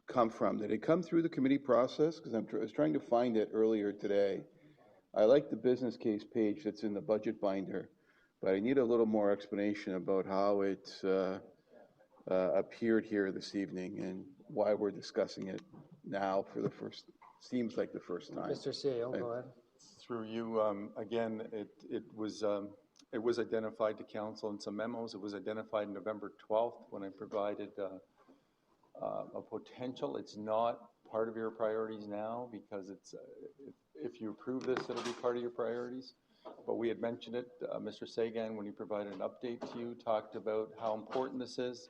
come from? Did it come through the committee process? Because I was trying to find it earlier today. I like the business case page that's in the budget binder, but I need a little more explanation about how it appeared here this evening and why we're discussing it now for the first, seems like the first time. Mr. CEO, go ahead. Through you, again, it was identified to council in some memos. It was identified November 12th when I provided a potential. It's not part of your priorities now because it's if you approve this, it'll be part of your priorities. But we had mentioned it. Mr. Sagan, when he provided an update to you, talked about how important this is.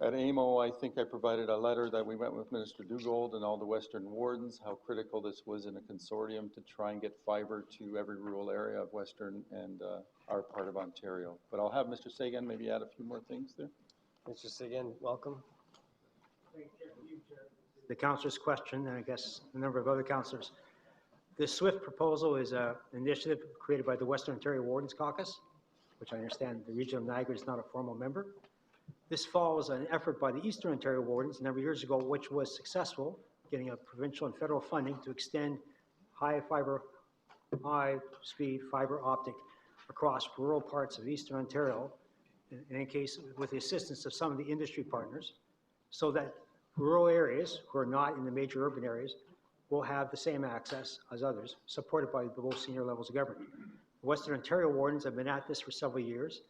At AMO, I think I provided a letter that we met with Minister Duggold and all the Western wardens, how critical this was in a consortium to try and get fiber to every rural area of Western and our part of Ontario. But I'll have Mr. Sagan maybe add a few more things there. Mr. Sagan, welcome. The councillor's question, and I guess a number of other councillors. The SWIFT proposal is an initiative created by the Western Ontario Wardens Caucus, which I understand the region of Niagara is not a formal member. This follows an effort by the Eastern Ontario Wardens a number of years ago, which was successful, getting a provincial and federal funding to extend high-speed fiber optic across rural parts of Eastern Ontario, in case with the assistance of some of the industry partners, so that rural areas who are not in the major urban areas will have the same access as others, supported by the most senior levels of government. The Western Ontario Wardens have been at this for several years.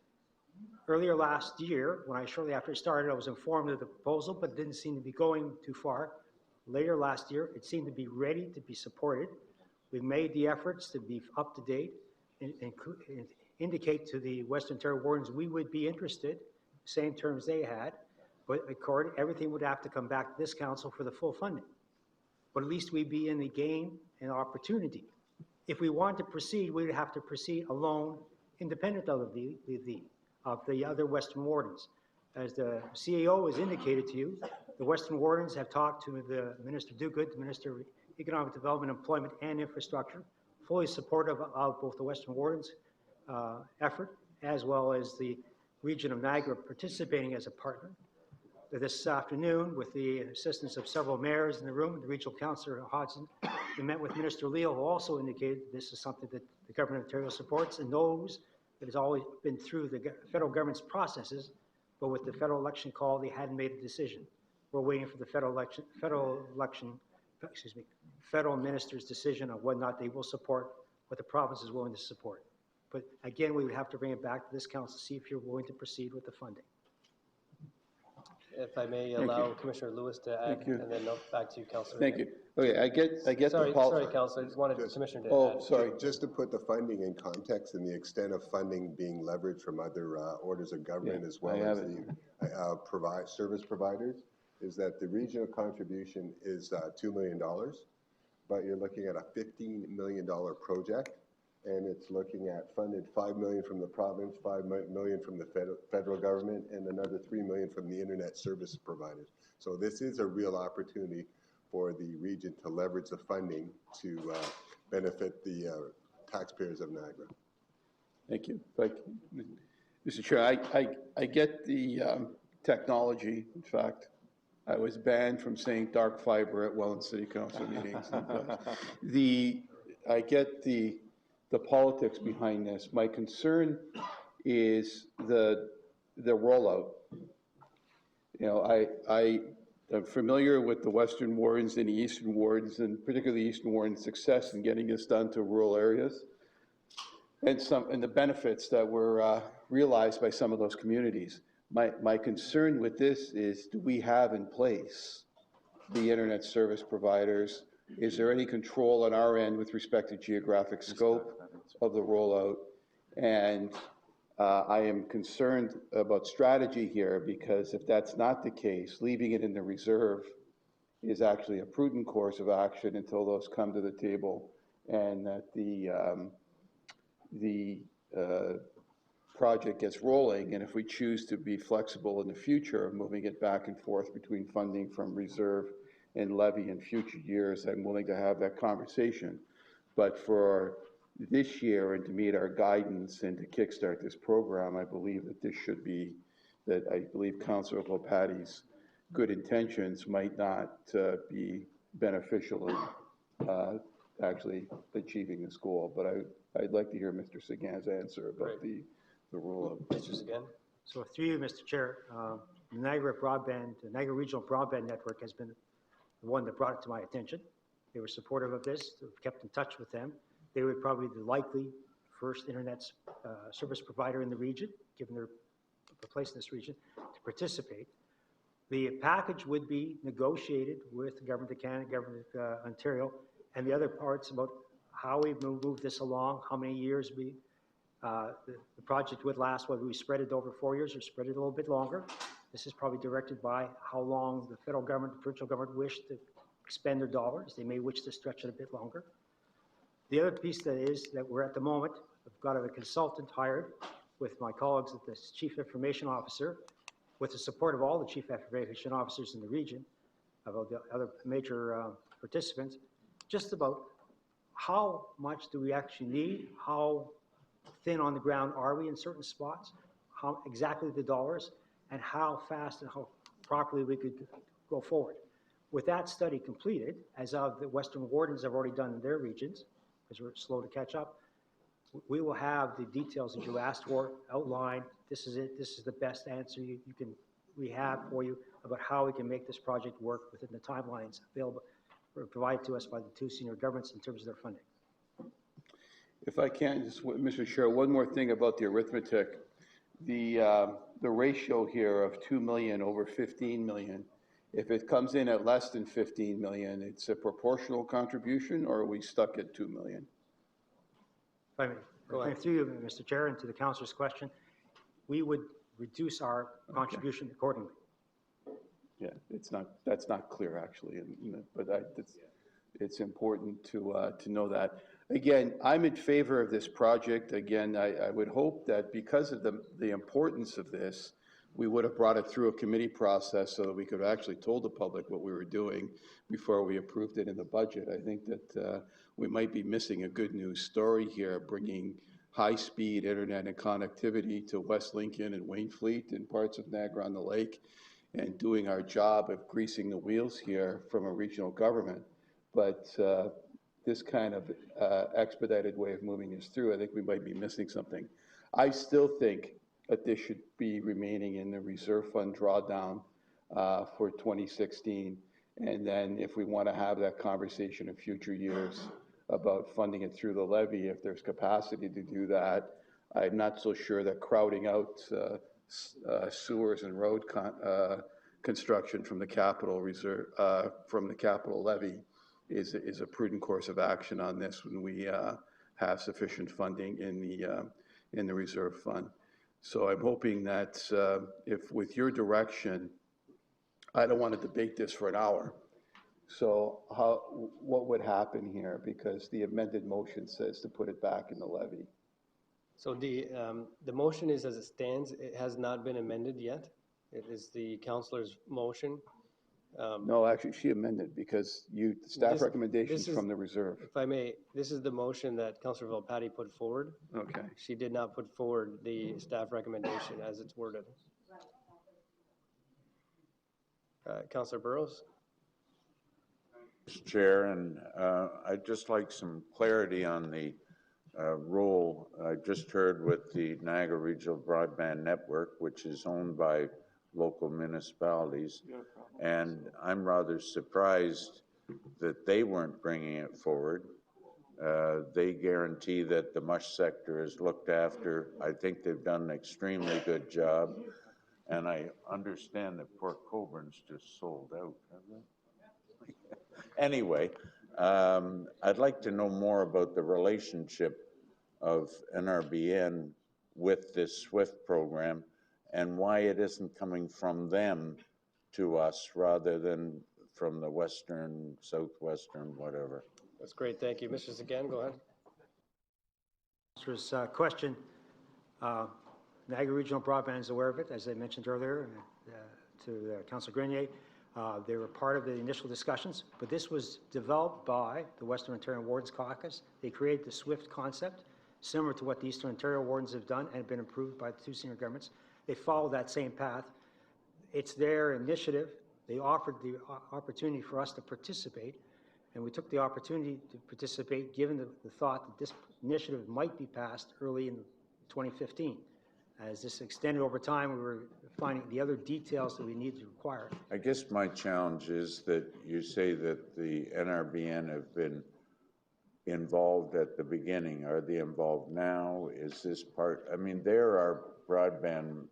Earlier last year, shortly after it started, I was informed of the proposal, but it didn't seem to be going too far. Later last year, it seemed to be ready to be supported. We've made the efforts to be up to date and indicate to the Western Ontario Wardens we would be interested, same terms they had, but everything would have to come back to this council for the full funding. But at least we'd be in the game and opportunity. If we want to proceed, we would have to proceed alone, independent of the other Western Wardens. As the CEO has indicated to you, the Western Wardens have talked to the Minister Duguid, the Minister of Economic Development, Employment and Infrastructure, fully supportive of both the Western Wardens effort as well as the region of Niagara participating as a partner. This afternoon, with the assistance of several mayors in the room, the regional councillor Hodgson, we met with Minister Leal, who also indicated this is something that the government of Ontario supports and knows that has always been through the federal government's processes, but with the federal election call, they hadn't made a decision. We're waiting for the federal minister's decision on whether or not they will support what the province is willing to support. But again, we would have to bring it back to this council to see if you're willing to proceed with the funding. If I may allow Commissioner Lewis to add, and then back to you, Councillor. Thank you. Okay, I get sorry, the sorry, Councillor. I just wanted the Commissioner to add. Sorry. Just to put the funding in context and the extent of funding being leveraged from other orders of government as well as the service providers, is that the regional contribution is $2 million, but you're looking at a $15 million project, and it's looking at funded $5 million from the province, $5 million from the federal government, and another $3 million from the internet service providers. So this is a real opportunity for the region to leverage the funding to benefit the taxpayers of Niagara. Thank you. Mr. Chair, I get the technology. In fact, I was banned from saying dark fiber at Welland City Council meetings. I get the politics behind this. My concern is the rollout. You know, I'm familiar with the Western Wardens and the Eastern Wardens, and particularly the Eastern Warden's success in getting this done to rural areas, and the benefits that were realized by some of those communities. My concern with this is, do we have in place the internet service providers? Is there any control on our end with respect to geographic scope of the rollout? And I am concerned about strategy here, because if that's not the case, leaving it in the reserve is actually a prudent course of action until those come to the table, and that the project gets rolling. And if we choose to be flexible in the future, moving it back and forth between funding from reserve and levy in future years, I'm willing to have that conversation. But for this year, and to meet our guidance and to kickstart this program, I believe that this should be, that I believe Councillor Lopati's good intentions might not be beneficial in actually achieving this goal. But I'd like to hear Mr. Sagan's answer about the rollout. Mr. Sagan? So through you, Mr. Chair, the Niagara Regional Broadband Network has been the one that brought it to my attention. They were supportive of this. We've kept in touch with them. They would probably be the likely first internet service provider in the region, given their place in this region, to participate. The package would be negotiated with the Government of Canada, Government of Ontario, and the other parts about how we move this along, how many years the project would last, whether we spread it over 4 years or spread it a little bit longer. This is probably directed by how long the federal government, the provincial government wish to expend their dollars. They may wish to stretch it a bit longer. The other piece that is that we're at the moment, I've got a consultant hired with my colleagues at the Chief Information Officer, with the support of all the Chief Information Officers in the region, about the other major participants, just about how much do we actually need, how thin on the ground are we in certain spots, how exactly the dollars, and how fast and how properly we could go forward. With that study completed, as of the Western Wardens have already done in their regions, because we're slow to catch up, we will have the details that you asked for outlined. This is it. This is the best answer we have for you about how we can make this project work within the timelines available or provided to us by the two senior governments in terms of their funding. If I can, just, Mr. Chair, one more thing about the arithmetic. The ratio here of 2 million over 15 million, if it comes in at less than 15 million, it's a proportional contribution, or are we stuck at 2 million? If I may, through you, Mr. Chair, and to the councillor's question, we would reduce our contribution accordingly. Yeah, that's not clear actually, but it's important to know that. Again, I'm in favor of this project. Again, I would hope that because of the importance of this, we would have brought it through a committee process so that we could have actually told the public what we were doing before we approved it in the budget. I think that we might be missing a good news story here, bringing high-speed internet and connectivity to West Lincoln and Wainfleet and parts of Niagara-on-the-Lake, and doing our job of greasing the wheels here from a regional government. But this kind of expedited way of moving this through, I think we might be missing something. I still think that this should be remaining in the reserve fund drawdown for 2016. And then if we want to have that conversation in future years about funding it through the levy, if there's capacity to do that, I'm not so sure that crowding out sewers and road construction from the capital reserve, from the capital levy is a prudent course of action on this when we have sufficient funding in the reserve fund. So I'm hoping that if with your direction, I don't want to debate this for an hour. So what would happen here? Because the amended motion says to put it back in the levy. So the motion is as it stands. It has not been amended yet. It is the councillor's motion. No, actually, she amended because staff recommendations from the reserve. If I may, this is the motion that Councillor Volpatti put forward. Okay. She did not put forward the staff recommendation as it's worded. Councillor Burrows. Mr. Chair, and I'd just like some clarity on the role I just heard with the Niagara Regional Broadband Network, which is owned by local municipalities. And I'm rather surprised that they weren't bringing it forward. They guarantee that the mush sector is looked after. I think they've done an extremely good job. And I understand that Port Coburn's just sold out, hasn't it? Anyway, I'd like to know more about the relationship of NRBN with this SWIFT program and why it isn't coming from them to us rather than from the western, southwestern, whatever. That's great, thank you. Mr. Zagan, go ahead. Councilor's question, Niagara Regional Broadband is aware of it, as I mentioned earlier to Councilor Grenier. They were part of the initial discussions, but this was developed by the Western Ontario Wardens Caucus. They created the SWIFT concept, similar to what the Eastern Ontario Wardens have done and have been approved by the two senior governments. They follow that same path. It's their initiative. They offered the opportunity for us to participate, and we took the opportunity to participate given the thought that this initiative might be passed early in 2015. As this extended over time, we were finding the other details that we needed to require. I guess my challenge is that you say that the NRBN have been involved at the beginning. Are they involved now? Is this part? I mean, there are broadband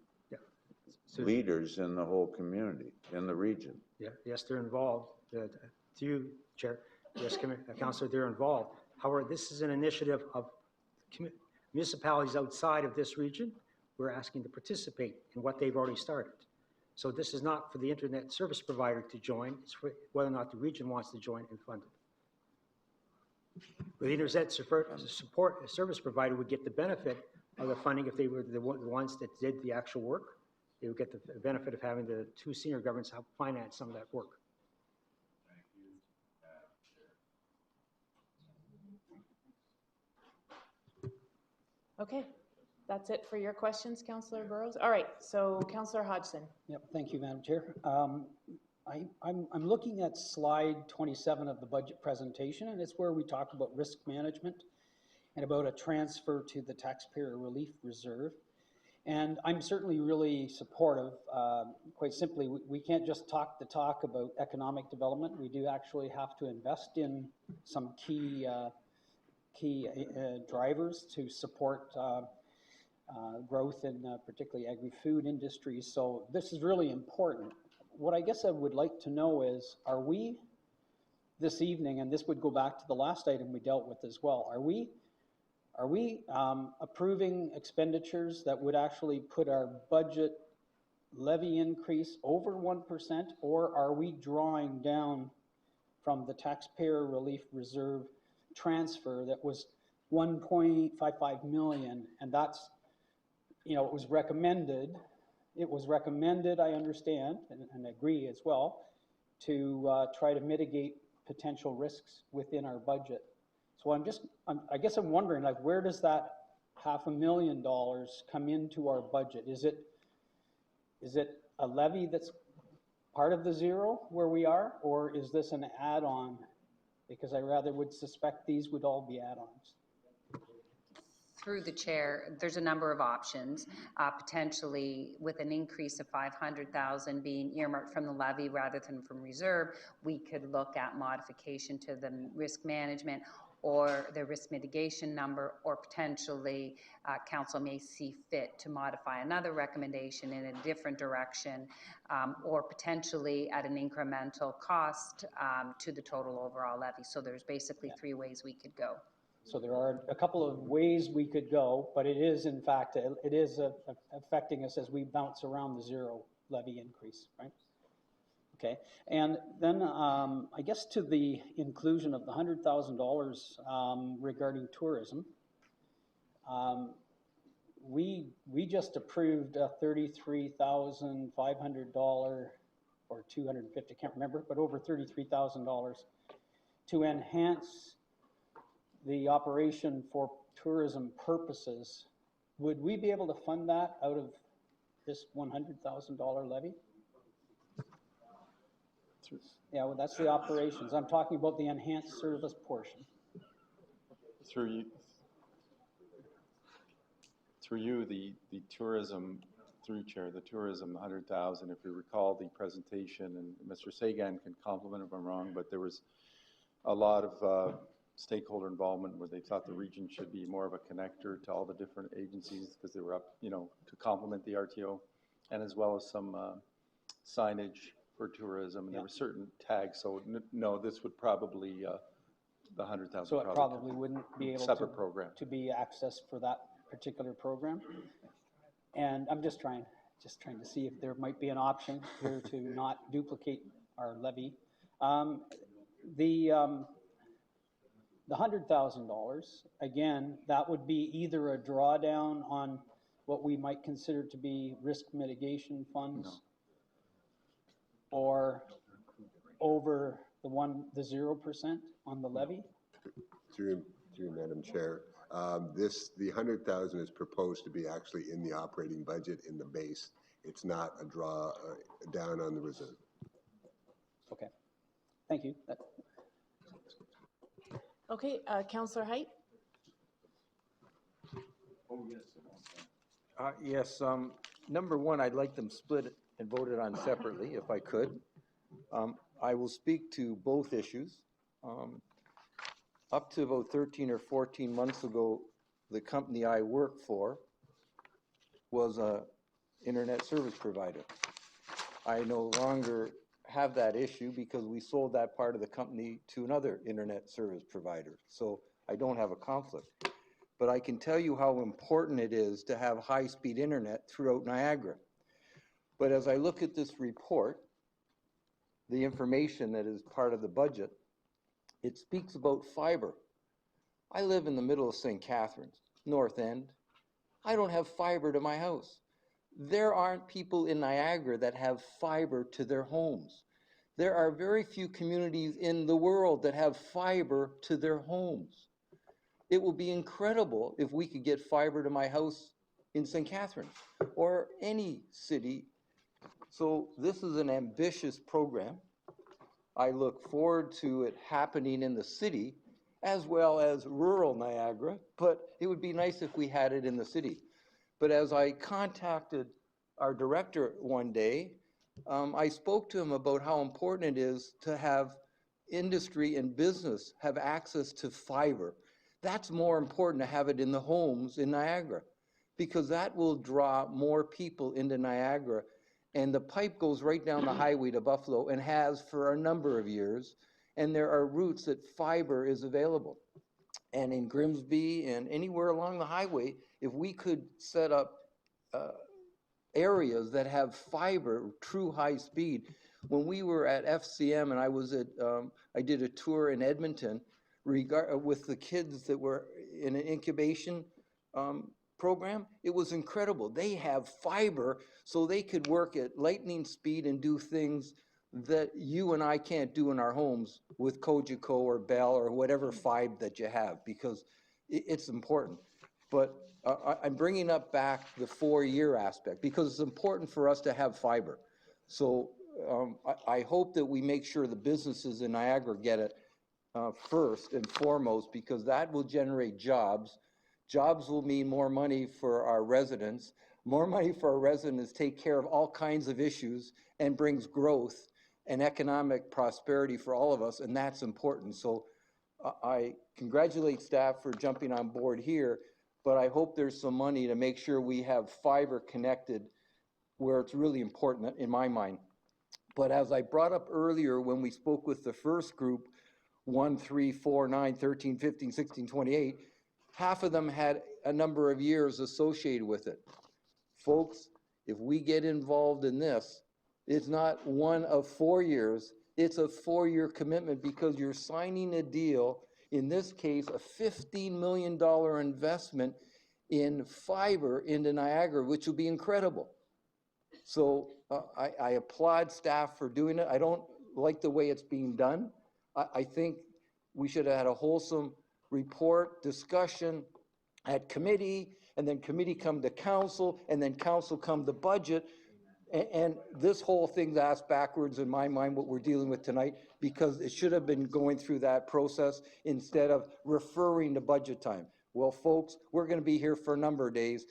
leaders in the whole community, in the region. Yeah, yes, they're involved. To you, Chair, yes, Councillor, they're involved. However, this is an initiative of municipalities outside of this region. We're asking to participate in what they've already started. So this is not for the internet service provider to join, it's for whether or not the region wants to join and fund it. The internet support service provider would get the benefit of the funding if they were the ones that did the actual work. They would get the benefit of having the two senior governments help finance some of that work. Okay, that's it for your questions, Councillor Burrows. All right, so Councillor Hodgson. Yep, thank you, Madam Chair. I'm looking at slide 27 of the budget presentation, and it's where we talk about risk management and about a transfer to the taxpayer relief reserve. And I'm certainly really supportive. Quite simply, we can't just talk the talk about economic development. We do actually have to invest in some key drivers to support growth in particularly agri-food industries. So this is really important. What I guess I would like to know is, are we this evening, and this would go back to the last item we dealt with as well, are we approving expenditures that would actually put our budget levy increase over 1%, or are we drawing down from the taxpayer relief reserve transfer that was 1.55 million, and that's, you know, it was recommended, I understand, and agree as well, to try to mitigate potential risks within our budget. So I guess I'm wondering, like, where does that $500,000 come into our budget? Is it a levy that's part of the zero where we are, or is this an add-on? Because I rather would suspect these would all be add-ons. Through the chair, there's a number of options, potentially with an increase of 500,000 being earmarked from the levy rather than from reserve. We could look at modification to the risk management or the risk mitigation number, or potentially council may see fit to modify another recommendation in a different direction, or potentially at an incremental cost to the total overall levy. So there's basically three ways we could go. So there are a couple of ways we could go, but it is, in fact, it is affecting us as we bounce around the zero levy increase, right? Okay, and then I guess to the inclusion of the $100,000 regarding tourism, we just approved a $33,500 or $250, can't remember, but over $33,000 to enhance the operation for tourism purposes. Would we be able to fund that out of this $100,000 levy? Yeah, well, that's the operations. I'm talking about the enhanced service portion. Through you, the tourism through you, Chair, the tourism, 100,000, if you recall the presentation, and Mr. Sagan can compliment if I'm wrong, but there was a lot of stakeholder involvement where they thought the region should be more of a connector to all the different agencies because they were up, to complement the RTO, and as well as some signage for tourism, and there were certain tags. So no, this would probably, the 100,000. So it probably wouldn't be able separate program to be accessed for that particular program. And I'm just trying to see if there might be an option here to not duplicate our levy. The $100,000, again, that would be either a drawdown on what we might consider to be risk mitigation funds, or over the 0% on the levy. Through Madam Chair, the 100,000 is proposed to be actually in the operating budget in the base. It's not a draw down on the reserve. Okay, thank you. Okay, Councillor Height? Yes, number one, I'd like them split and voted on separately if I could. I will speak to both issues. Up to about 13 or 14 months ago, the company I work for was an internet service provider. I no longer have that issue because we sold that part of the company to another internet service provider. So I don't have a conflict. But I can tell you how important it is to have high-speed internet throughout Niagara. But as I look at this report, the information that is part of the budget, it speaks about fiber. I live in the middle of St. Catharines, North End. I don't have fiber to my house. There aren't people in Niagara that have fiber to their homes. There are very few communities in the world that have fiber to their homes. It will be incredible if we could get fiber to my house in St. Catharines or any city. So this is an ambitious program. I look forward to it happening in the city as well as rural Niagara, but it would be nice if we had it in the city. But as I contacted our director one day, I spoke to him about how important it is to have industry and business have access to fiber. That's more important to have it in the homes in Niagara, because that will draw more people into Niagara. And the pipe goes right down the highway to Buffalo and has for a number of years. And there are routes that fiber is available. And in Grimsby and anywhere along the highway, if we could set up areas that have fiber, true high speed. When we were at FCM and I was at, I did a tour in Edmonton with the kids that were in an incubation program. It was incredible. They have fiber so they could work at lightning speed and do things that you and I can't do in our homes with Cogeco or Bell or whatever fiber that you have, because it's important. But I'm bringing up back the 4-year aspect because it's important for us to have fiber. So I hope that we make sure the businesses in Niagara get it first and foremost, because that will generate jobs. Jobs will mean more money for our residents. More money for our residents take care of all kinds of issues and brings growth and economic prosperity for all of us, and that's important. So I congratulate staff for jumping on board here, but I hope there's some money to make sure we have fiber connected where it's really important in my mind. But as I brought up earlier when we spoke with the first group, 1, 3, 4, 9, 13, 15, 16, 28, half of them had a number of years associated with it. Folks, if we get involved in this, it's not 1 of 4 years, it's a 4-year commitment, because you're signing a deal, in this case, a $15 million investment in fiber into Niagara, which will be incredible. So I applaud staff for doing it. I don't like the way it's being done. I think we should have had a wholesome report, discussion at committee, and then committee come to council, and then council come to budget. And this whole thing's asked backwards in my mind, what we're dealing with tonight, because it should have been going through that process instead of referring to budget time. Well, folks, we're going to be here for a number of days.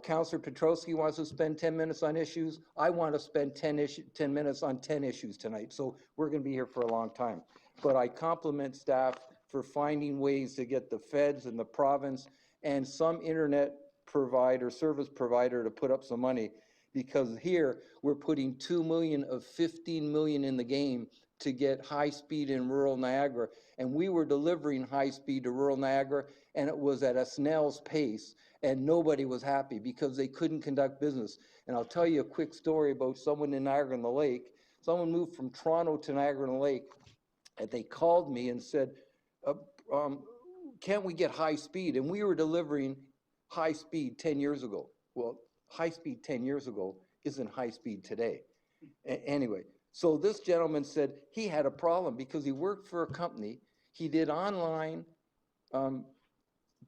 Councillor Petrosky wants to spend 10 minutes on issues. I want to spend 10 minutes on 10 issues tonight. So we're going to be here for a long time. But I compliment staff for finding ways to get the feds and the province and some internet provider, service provider to put up some money, because here we're putting 2 million of 15 million in the game to get high speed in rural Niagara. And we were delivering high speed to rural Niagara, and it was at a snail's pace, and nobody was happy because they couldn't conduct business. And I'll tell you a quick story about someone in Niagara-on-the-Lake. Someone moved from Toronto to Niagara-on-the-Lake, and they called me and said, can't we get high speed? And we were delivering high speed 10 years ago. Well, high speed 10 years ago isn't high speed today. Anyway, so this gentleman said he had a problem because he worked for a company. He did online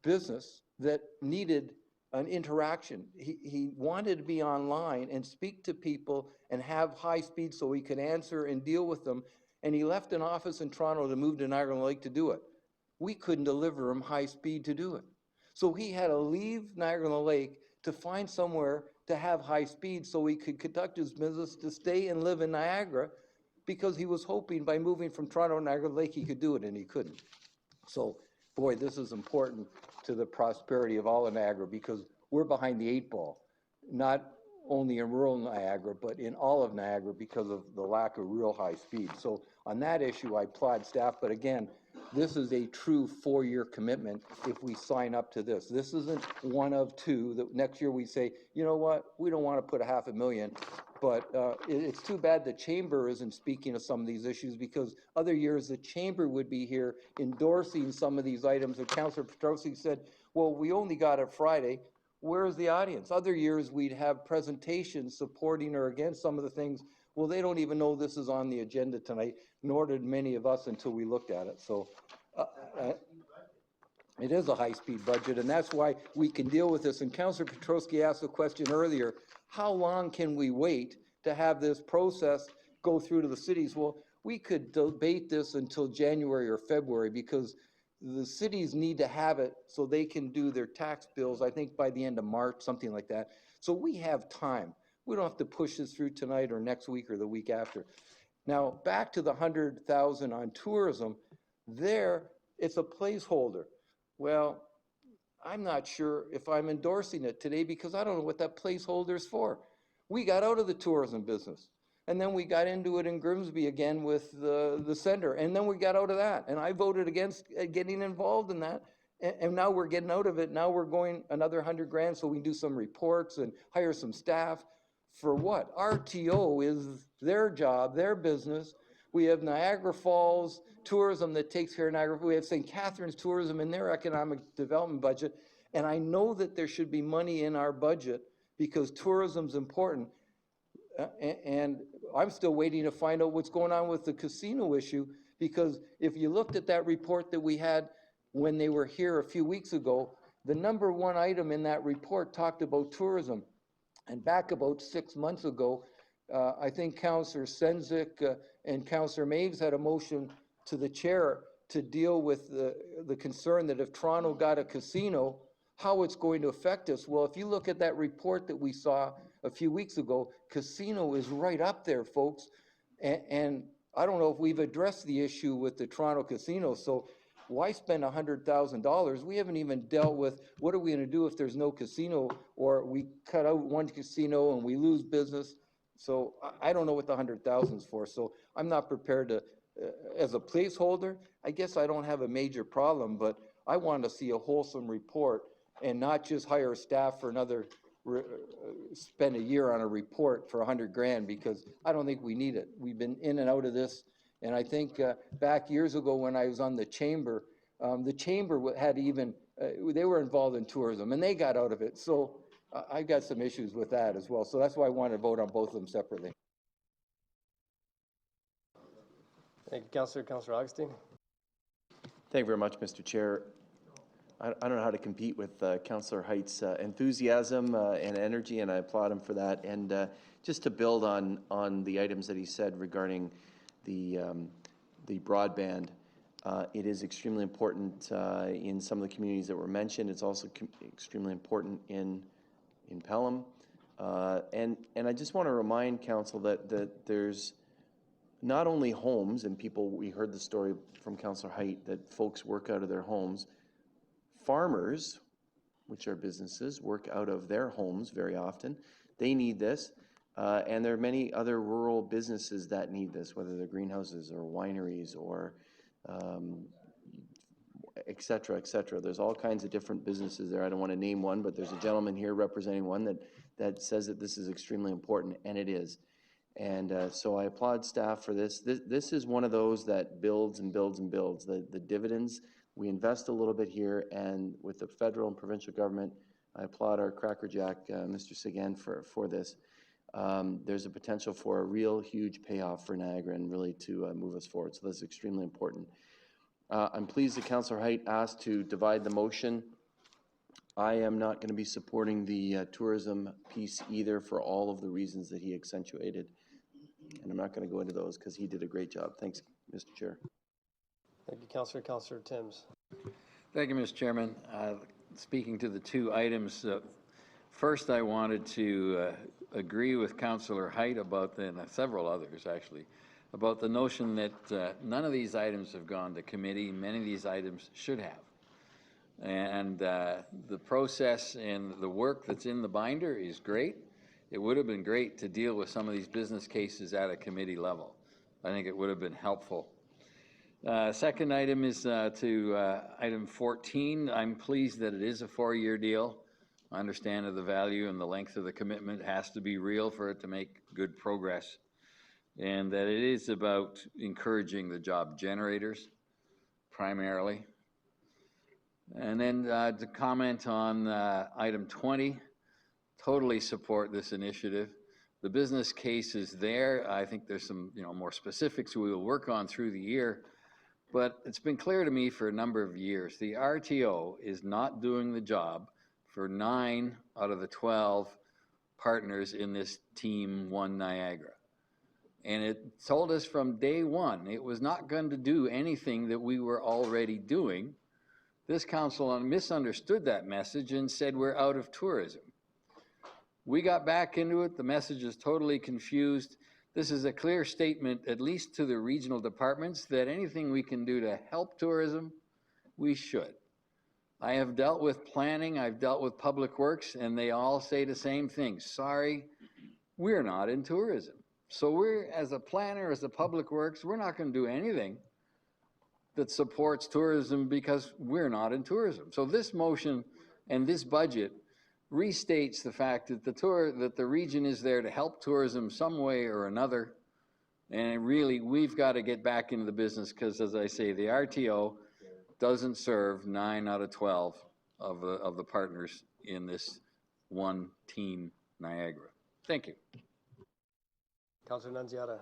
business that needed an interaction. He wanted to be online and speak to people and have high speed so he could answer and deal with them. And he left an office in Toronto to move to Niagara-on-the-Lake to do it. We couldn't deliver him high speed to do it. So he had to leave Niagara-on-the-Lake to find somewhere to have high speed so he could conduct his business, to stay and live in Niagara, because he was hoping by moving from Toronto to Niagara-on-the-Lake he could do it, and he couldn't. So, boy, this is important to the prosperity of all of Niagara, because we're behind the 8 ball, not only in rural Niagara, but in all of Niagara because of the lack of real high speed. So on that issue, I applaud staff, but again, this is a true 4-year commitment if we sign up to this. This isn't one of two that next year we say, you know what, we don't want to put $500,000, but it's too bad the chamber isn't speaking of some of these issues, because other years the chamber would be here endorsing some of these items. And Councillor Petrosky said, well, we only got it Friday. Where's the audience? Other years we'd have presentations supporting or against some of the things. Well, they don't even know this is on the agenda tonight, nor did many of us until we looked at it. So it is a high-speed budget, and that's why we can deal with this. And Councillor Petrosky asked a question earlier, how long can we wait to have this process go through to the cities? Well, we could debate this until January or February, because the cities need to have it so they can do their tax bills, I think by the end of March, something like that. So we have time. We don't have to push this through tonight or next week or the week after. Now, back to the 100,000 on tourism, there, it's a placeholder. Well, I'm not sure if I'm endorsing it today, because I don't know what that placeholder is for. We got out of the tourism business, and then we got into it in Grimsby again with the center, and then we got out of that, and I voted against getting involved in that, and now we're getting out of it. Now we're going another 100 grand so we can do some reports and hire some staff. For what? RTO is their job, their business. We have Niagara Falls tourism that takes care of Niagara. We have St. Catharines tourism in their economic development budget. And I know that there should be money in our budget because tourism's important. And I'm still waiting to find out what's going on with the casino issue, because if you looked at that report that we had when they were here a few weeks ago, the number one item in that report talked about tourism. And back about 6 months ago, I think Councillor Senzik and Councillor Maves had a motion to the chair to deal with the concern that if Toronto got a casino, how it's going to affect us. Well, if you look at that report that we saw a few weeks ago, casino is right up there, folks. And I don't know if we've addressed the issue with the Toronto casino. So why spend $100,000? We haven't even dealt with what are we going to do if there's no casino, or we cut out one casino and we lose business. So I don't know what the 100,000 is for. So I'm not prepared to, as a placeholder, I guess I don't have a major problem, but I want to see a wholesome report and not just hire staff for another, spend a year on a report for 100 grand, because I don't think we need it. We've been in and out of this. And I think back years ago when I was on the chamber had even, they were involved in tourism and they got out of it. So I've got some issues with that as well. So that's why I want to vote on both of them separately. Thank you, Councillor. Councillor Augustine. Thank you very much, Mr. Chair. I don't know how to compete with Councillor Height's enthusiasm and energy, and I applaud him for that. And just to build on the items that he said regarding the broadband, it is extremely important in some of the communities that were mentioned. It's also extremely important in in Pelham. And I just want to remind council that there's not only homes and people, we heard the story from Councillor Height, that folks work out of their homes. Farmers, which are businesses, work out of their homes very often. They need this. And there are many other rural businesses that need this, whether they're greenhouses or wineries or et cetera, et cetera. There's all kinds of different businesses there. I don't want to name one, but there's a gentleman here representing one that says that this is extremely important, and it is. And so I applaud staff for this. This is one of those that builds and builds and builds. The dividends, we invest a little bit here, and with the federal and provincial government, I applaud our crackerjack, Mr. Seguin, for this. There's a potential for a real huge payoff for Niagara and really to move us forward. So that's extremely important. I'm pleased that Councillor Height asked to divide the motion. I am not going to be supporting the tourism piece either for all of the reasons that he accentuated. And I'm not going to go into those because he did a great job. Thanks, Mr. Chair. Thank you, Councillor. Councillor Timms. Thank you, Mr. Chairman. Speaking to the two items, first I wanted to agree with Councillor Height about, and several others actually, about the notion that none of these items have gone to committee. Many of these items should have. And the process and the work that's in the binder is great. It would have been great to deal with some of these business cases at a committee level. I think it would have been helpful. Second item is to item 14. I'm pleased that it is a 4-year deal. I understand that the value and the length of the commitment has to be real for it to make good progress, and that it is about encouraging the job generators primarily. And then to comment on item 20, totally support this initiative. The business case is there. I think there's some more specifics we will work on through the year, but it's been clear to me for a number of years, the RTO is not doing the job for 9 out of the 12 partners in this Team 1 Niagara. And it told us from day one it was not going to do anything that we were already doing. This council misunderstood that message and said we're out of tourism. We got back into it. The message is totally confused. This is a clear statement, at least to the regional departments, that anything we can do to help tourism, we should. I have dealt with planning, I've dealt with public works, and they all say the same thing. Sorry, we're not in tourism. So we're, as a planner, as a public works, we're not going to do anything that supports tourism because we're not in tourism. So this motion and this budget restates the fact that the region is there to help tourism some way or another. And really, we've got to get back into the business because, as I say, the RTO doesn't serve 9 out of 12 of the partners in this one Team Niagara. Thank you. Councillor Nunziata.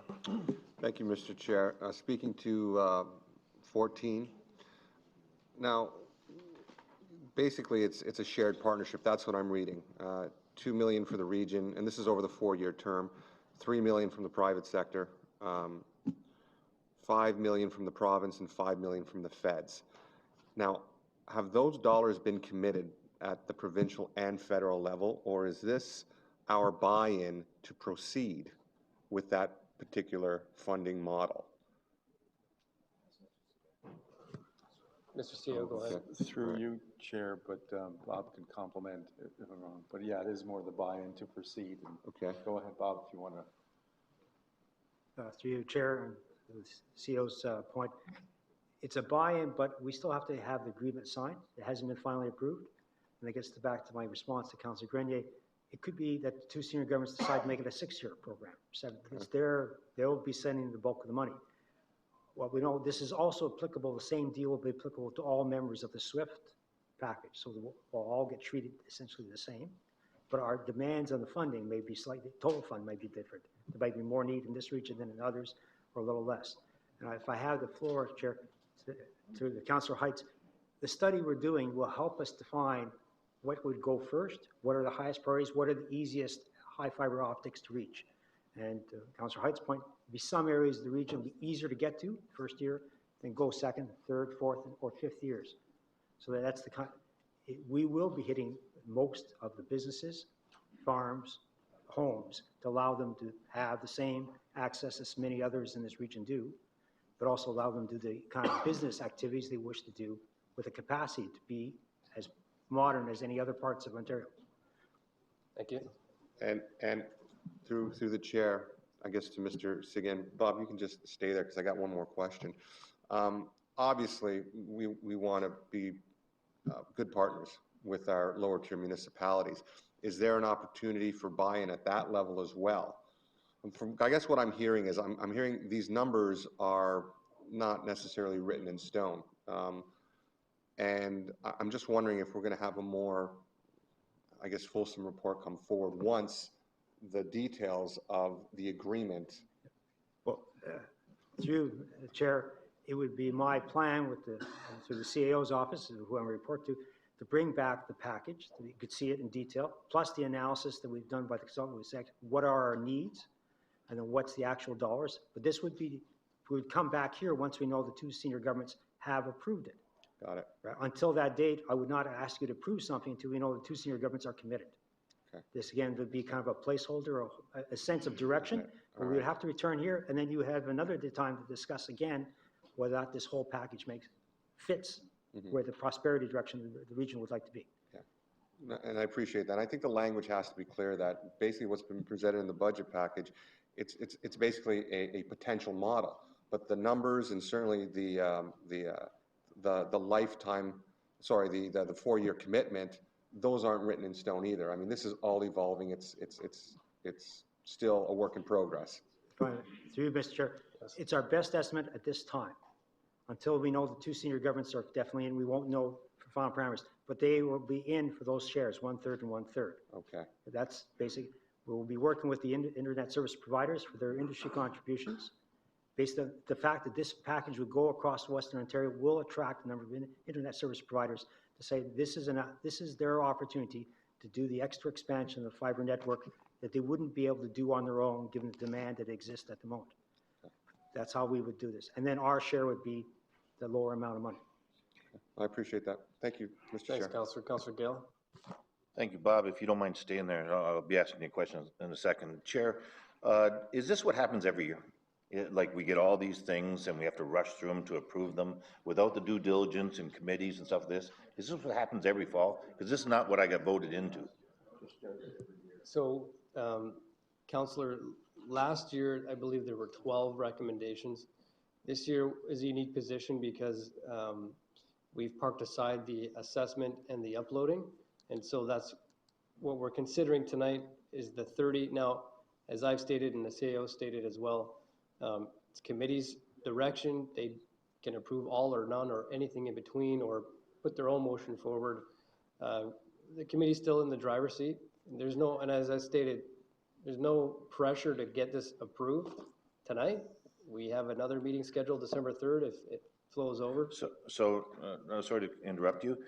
Thank you, Mr. Chair. Speaking to 14. Now, basically, it's a shared partnership. That's what I'm reading. $2 million for the region, and this is over the 4-year term. $3 million from the private sector, $5 million from the province, and $5 million from the feds. Now, have those dollars been committed at the provincial and federal level, or is this our buy-in to proceed with that particular funding model? Mr. CEO, go ahead. Through you, Chair, but Bob can complement if I'm wrong. But yeah, it is more the buy-in to proceed. Okay. Go ahead, Bob, if you want to. Through you, Chair, and the CEO's point, it's a buy-in, but we still have to have the agreement signed. It hasn't been finally approved. And that gets back to my response to Councillor Grenier. It could be that the two senior governments decide to make it a 6-year program. It's they'll be sending the bulk of the money. Well, we know this is also applicable, the same deal will be applicable to all members of the SWIFT package. So we'll all get treated essentially the same. But our demands on the funding may be slightly, total fund may be different. There might be more need in this region than in others, or a little less. And if I have the floor, Chair, to the Councillor Heights, the study we're doing will help us define what would go first, what are the highest priorities, what are the easiest high fiber optics to reach. And Councillor Heights' point, be some areas of the region be easier to get to first year, then go second, third, fourth, or 5th years. So that's the kind. We will be hitting most of the businesses farms, homes, to allow them to have the same access as many others in this region do, but also allow them to do the kind of business activities they wish to do with the capacity to be as modern as any other parts of Ontario. Thank you. And through the chair, I guess to Mr. Seguin, Bob, you can just stay there because I got one more question. Obviously, we want to be good partners with our lower tier municipalities. Is there an opportunity for buy-in at that level as well? I guess what I'm hearing is I'm hearing these numbers are not necessarily written in stone. And I'm just wondering if we're going to have a more, I guess, fulsome report come forward once the details of the agreement. Well, through the chair, it would be my plan with through the CAO's office, who I report to bring back the package, so you could see it in detail, plus the analysis that we've done by the consultant. We said, what are our needs, and then what's the actual dollars? But this would be, we would come back here once we know the two senior governments have approved it. Got it. Right? Until that date, I would not ask you to approve something until we know the two senior governments are committed. Okay. This again would be kind of a placeholder, a sense of direction. We would have to return here, and then you have another time to discuss again whether or not this whole package fits where the prosperity direction the region would like to be. Yeah. And I appreciate that. I think the language has to be clear that basically what's been presented in the budget package, it's basically a potential model, but the numbers and certainly the lifetime, sorry, the 4-year commitment, those aren't written in stone either. I mean, this is all evolving. It's still a work in progress. Through you, Mr. Chair, it's our best estimate at this time. Until we know the two senior governments are definitely in, we won't know for final parameters, but they will be in for those shares, 1/3 and 1/3. Okay. That's basic. We will be working with the internet service providers for their industry contributions. Based on the fact that this package would go across Western Ontario, will attract a number of internet service providers to say this is their opportunity to do the extra expansion of the fiber network that they wouldn't be able to do on their own given the demand that exists at the moment. That's how we would do this. And then our share would be the lower amount of money. I appreciate that. Thank you, Mr. Thanks, Chair. Councillor. Councillor Gale. Thank you, Bob. If you don't mind staying there, I'll be asking you questions in a second. Chair, is this what happens every year? Like we get all these things and we have to rush through them to approve them without the due diligence and committees and stuff like this? Is this what happens every fall? Because this is not what I got voted into. So, Councillor, last year, I believe there were 12 recommendations. This year is a unique position because we've parked aside the assessment and the uploading. And so that's what we're considering tonight is the 30. Now, as I've stated and the CAO stated as well, it's committee's direction. They can approve all or none or anything in between or put their own motion forward. The committee's still in the driver's seat. There's no, and as I stated, there's no pressure to get this approved tonight. We have another meeting scheduled December 3rd if it flows over. So sorry to interrupt you.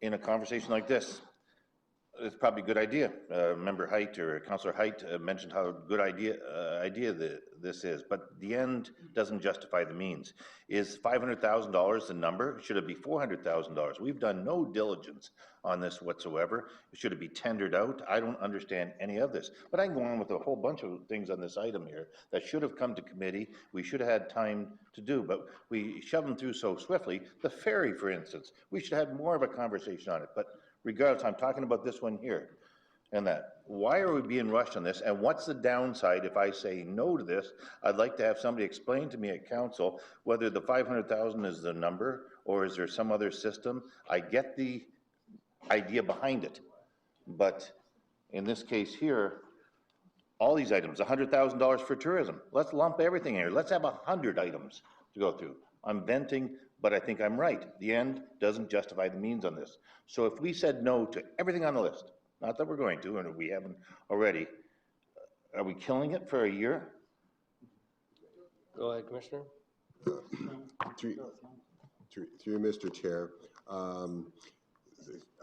In a conversation like this, it's probably a good idea. Member Height or Councillor Height mentioned how good idea this is, but the end doesn't justify the means. Is $500,000 the number? Should it be $400,000? We've done no diligence on this whatsoever. Should it be tendered out? I don't understand any of this. But I can go on with a whole bunch of things on this item here that should have come to committee. We should have had time to do, but we shove them through so swiftly. The ferry, for instance, we should have more of a conversation on it. But regardless, I'm talking about this one here and that. Why are we being rushed on this? And what's the downside if I say no to this? I'd like to have somebody explain to me at council whether the 500,000 is the number or is there some other system. I get the idea behind it, but in this case here, all these items, $100,000 for tourism. Let's lump everything here. Let's have 100 items to go through. I'm venting, but I think I'm right. The end doesn't justify the means on this. So if we said no to everything on the list, not that we're going to, and we haven't already, are we killing it for a year? Go ahead, Commissioner. Through you, Mr. Chair.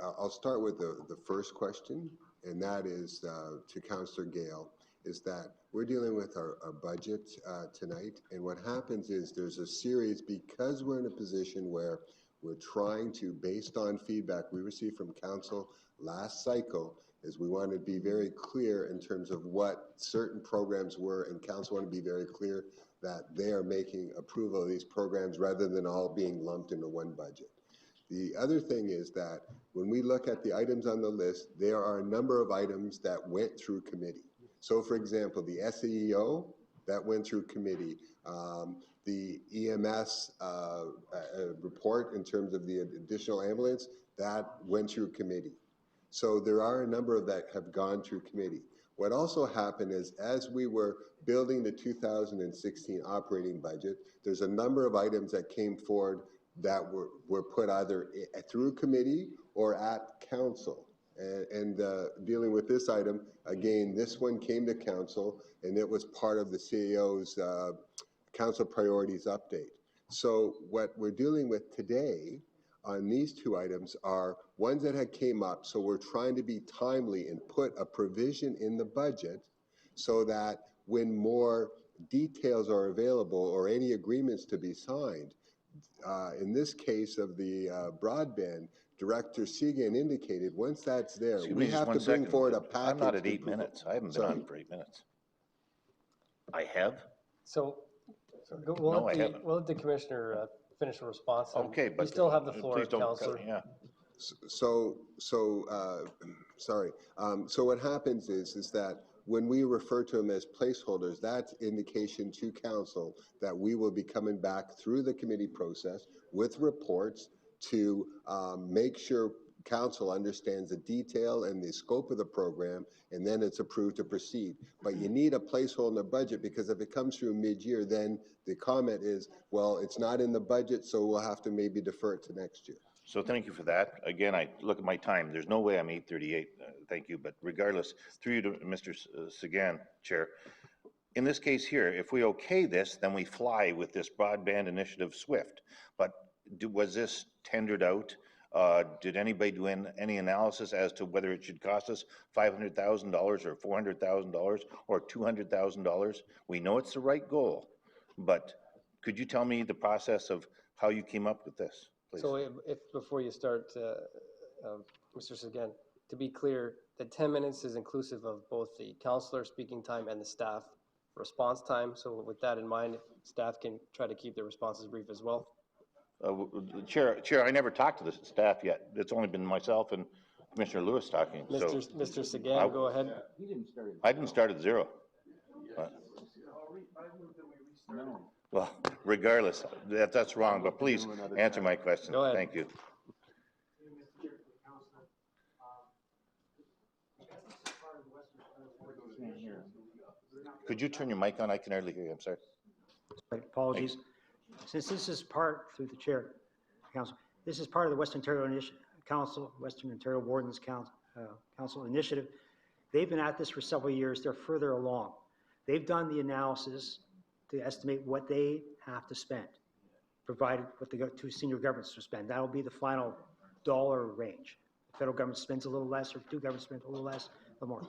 I'll start with the first question, and that is to Councillor Gale, is that we're dealing with our budget tonight, and what happens is there's a series, because we're in a position where we're trying to, based on feedback we received from council last cycle, is we want to be very clear in terms of what certain programs were, and council want to be very clear that they are making approval of these programs rather than all being lumped into one budget. The other thing is that when we look at the items on the list, there are a number of items that went through committee. So for example, the SEO, that went through committee. The EMS report in terms of the additional ambulance, that went through committee. So there are a number of that have gone through committee. What also happened is as we were building the 2016 operating budget, there's a number of items that came forward that were put either through committee or at council. And dealing with this item, again, this one came to council and it was part of the CAO's council priorities update. So what we're dealing with today on these two items are ones that had came up, so we're trying to be timely and put a provision in the budget so that when more details are available or any agreements to be signed, in this case of the broadband, Director Segan indicated once that's there, we have to bring forward a package. I'm not at 8 minutes. I haven't been on for 8 minutes. I have? So we'll let the commissioner finish the response. Okay, but you still have the floor, please don't Councillor. yeah. So what happens is that when we refer to them as placeholders, that's indication to council that we will be coming back through the committee process with reports to make sure council understands the detail and the scope of the program, and then it's approved to proceed. But you need a placeholder in the budget, because if it comes through mid-year, then the comment is, well, it's not in the budget, so we'll have to maybe defer it to next year. So thank you for that. Again, I look at my time. There's no way I'm 8:38. Thank you. But regardless, through you to Mr. Segan, Chair. In this case here, if we okay this, then we fly with this broadband initiative SWIFT. But was this tendered out? Did anybody do any analysis as to whether it should cost us $500,000 or $400,000 or $200,000? We know it's the right goal, but could you tell me the process of how you came up with this, please? So if before you start, Mr. Segan, to be clear, the 10 minutes is inclusive of both the councillor speaking time and the staff response time. So with that in mind, staff can try to keep their responses brief as well. Chair, I never talked to the staff yet. It's only been myself and Commissioner Lewis talking. Mr. Segan, go ahead. I didn't start at zero. Well, regardless, that's wrong, but please answer my question. Go ahead. Thank you. Could you turn your mic on? I can hardly hear you. I'm sorry. Apologies. Since this is part, through the chair, council, this is part of the Western Ontario Council, Western Ontario Wardens Council initiative. They've been at this for several years. They're further along. They've done the analysis to estimate what they have to spend, provided what the two senior governments will spend. That'll be the final dollar range. The federal government spends a little less, or two governments spend a little less, a little more.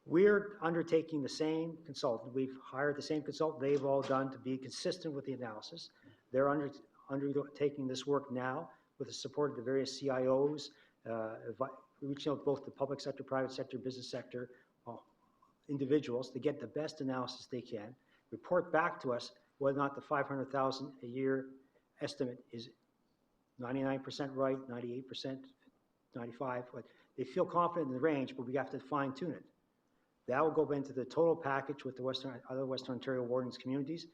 We're undertaking the same consultant. We've hired the same consultant they've all done to be consistent with the analysis. They're undertaking this work now with the support of the various CIOs, reaching out to both the public sector, private sector, business sector, individuals to get the best analysis they can, report back to us whether or not the $500,000 a year estimate is 99% right, 98%, 95%. But they feel confident in the range, but we have to fine tune it. That will go into the total package with the other Western Ontario Wardens communities,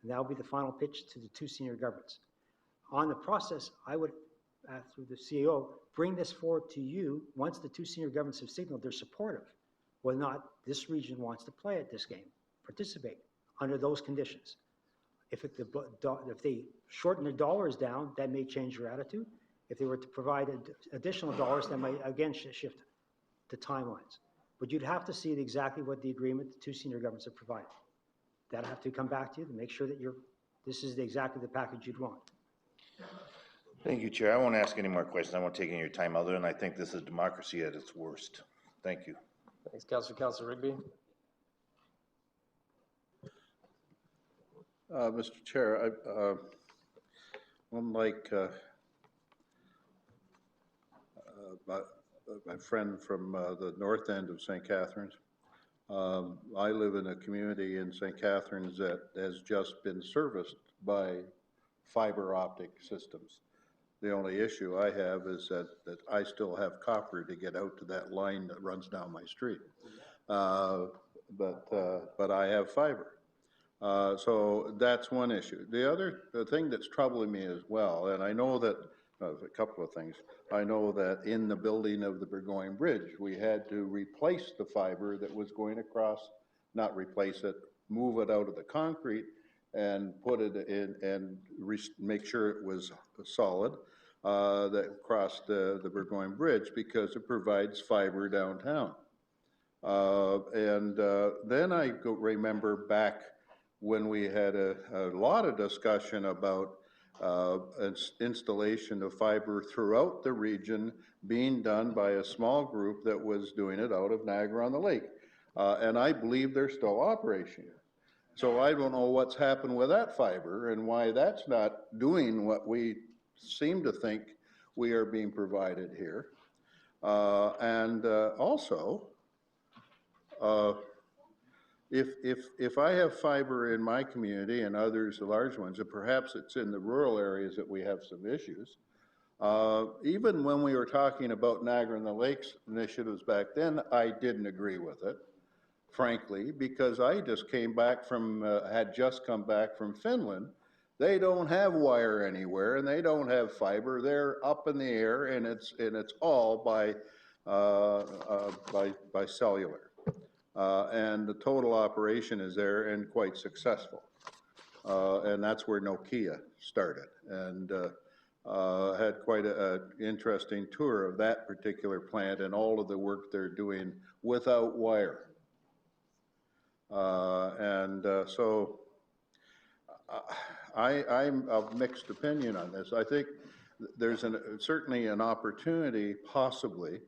and that will be the final pitch to the two senior governments. On the process, I would, through the CEO, bring this forward to you once the two senior governments have signaled they're supportive, whether or not this region wants to play at this game, participate under those conditions. If they shorten the dollars down, that may change your attitude. If they were to provide additional dollars, that might again shift the timelines. But you'd have to see exactly what the agreement the two senior governments have provided. That'll have to come back to you to make sure that this is exactly the package you'd want. Thank you, Chair. I won't ask any more questions. I won't take any of your time, other than I think this is democracy at its worst. Thank you. Thanks, Councillor. Councillor Rigby. Mr. Chair, unlike a friend from the north end of St. Catharines. I live in a community in St. Catharines that has just been serviced by fiber optic systems. The only issue I have is that I still have copper to get out to that line that runs down my street. But I have fiber. So that's one issue. The thing that's troubling me as well, and I know that, a couple of things. I know that in the building of the Burgoyne Bridge, we had to replace the fiber that was going across, not replace it, move it out of the concrete and put it in and make sure it was solid that crossed the Burgoyne Bridge, because it provides fiber downtown. Then I remember back when we had a lot of discussion about installation of fiber throughout the region being done by a small group that was doing it out of Niagara on the Lake. And I believe they're still operating. So I don't know what's happened with that fiber and why that's not doing what we seem to think we are being provided here. Also, if I have fiber in my community and others, the large ones, and perhaps it's in the rural areas that we have some issues, even when we were talking about Niagara on the Lakes initiatives back then, I didn't agree with it, frankly, because I just came back from, had just come back from Finland. They don't have wire anywhere, and they don't have fiber. They're up in the air, and it's all by cellular. And the total operation is there and quite successful. And that's where Nokia started, and had quite an interesting tour of that particular plant and all of the work they're doing without wire. So I'm of mixed opinion on this. I think there's certainly an opportunity, possibly,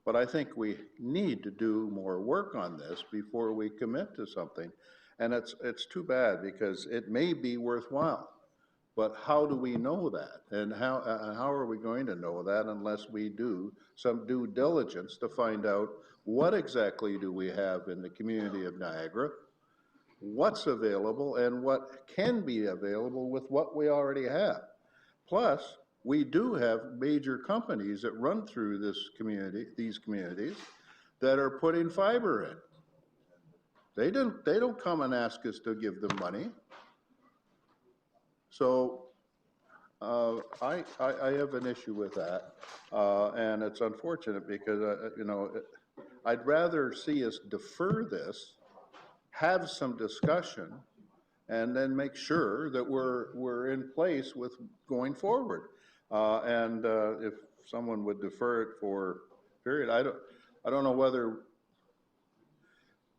but I think we need to do more work on this before we commit to something. And it's too bad, because it may be worthwhile, but how do we know that? And how are we going to know that unless we do some due diligence to find out what exactly do we have in the community of Niagara, what's available, and what can be available with what we already have. Plus, we do have major companies that run through this community, these communities, that are putting fiber in. They don't come and ask us to give them money. So I have an issue with that, and it's unfortunate because I'd rather see us defer this, have some discussion, and then make sure that we're in place with going forward. If someone would defer it for period, I don't know whether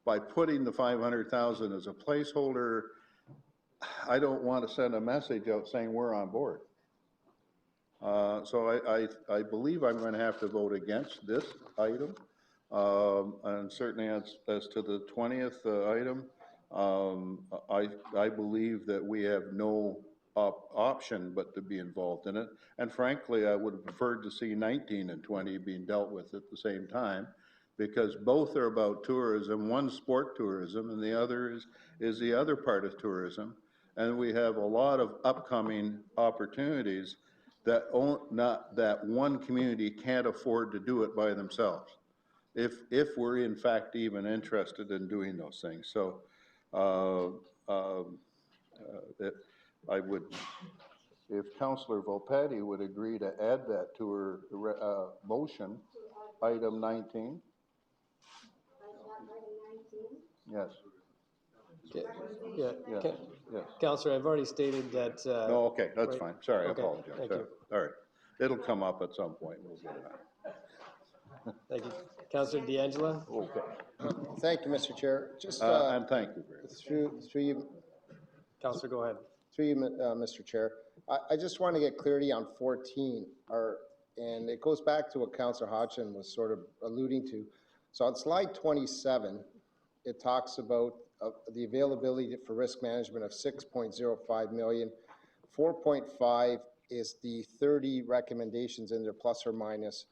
by putting the 500,000 as a placeholder, I don't want to send a message out saying we're on board. So I believe I'm going to have to vote against this item, and certainly as to the 20th item, I believe that we have no option but to be involved in it. And frankly, I would have preferred to see 19 and 20 being dealt with at the same time, because both are about tourism. One's sport tourism and the other is the other part of tourism. And we have a lot of upcoming opportunities that one community can't afford to do it by themselves, if we're in fact even interested in doing those things. So I would, if Councillor Volpetti would agree to add that to her motion, item 19. Yes. Yeah. Yes. Councillor, I've already stated that. No, okay, that's right. fine. Sorry, I Okay, apologize. thank you. All right. It'll come up at some point. We'll get it on. Thank you. Councillor D'Angela? Okay. Thank you, Mr. Chair. Just and thank you very much. Through you. Councillor, go ahead. Through you, Mr. Chair. I just want to get clarity on 14, and it goes back to what Councillor Hodgson was sort of alluding to. So on slide 27, it talks about the availability for risk management of 6.05 million. 4.5 is the 30 recommendations in there, plus or minus.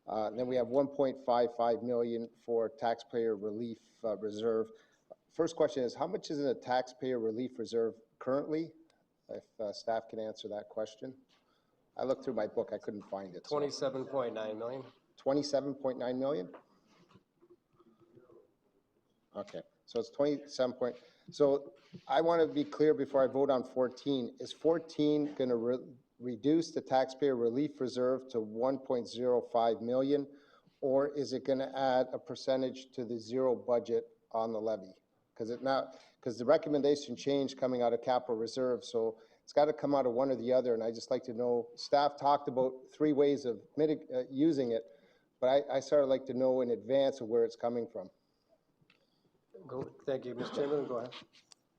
Then we have 1.55 million for taxpayer relief reserve. First question is, how much is in a taxpayer relief reserve currently? If staff can answer that question. I looked through my book, I couldn't find it. 27.9 million. 27.9 million? Okay, so it's 27 so I want to be clear before I vote on 14. Is 14 going to reduce the taxpayer relief reserve to 1.05 million, or is it going to add a percentage to the zero budget on the levy? Because the recommendation change coming out of capital reserve, so it's got to come out of one or the other, and I just like to know, staff talked about 3 ways of using it, but I sort of like to know in advance of where it's coming from. Thank you. Ms. Chamberlain, go ahead.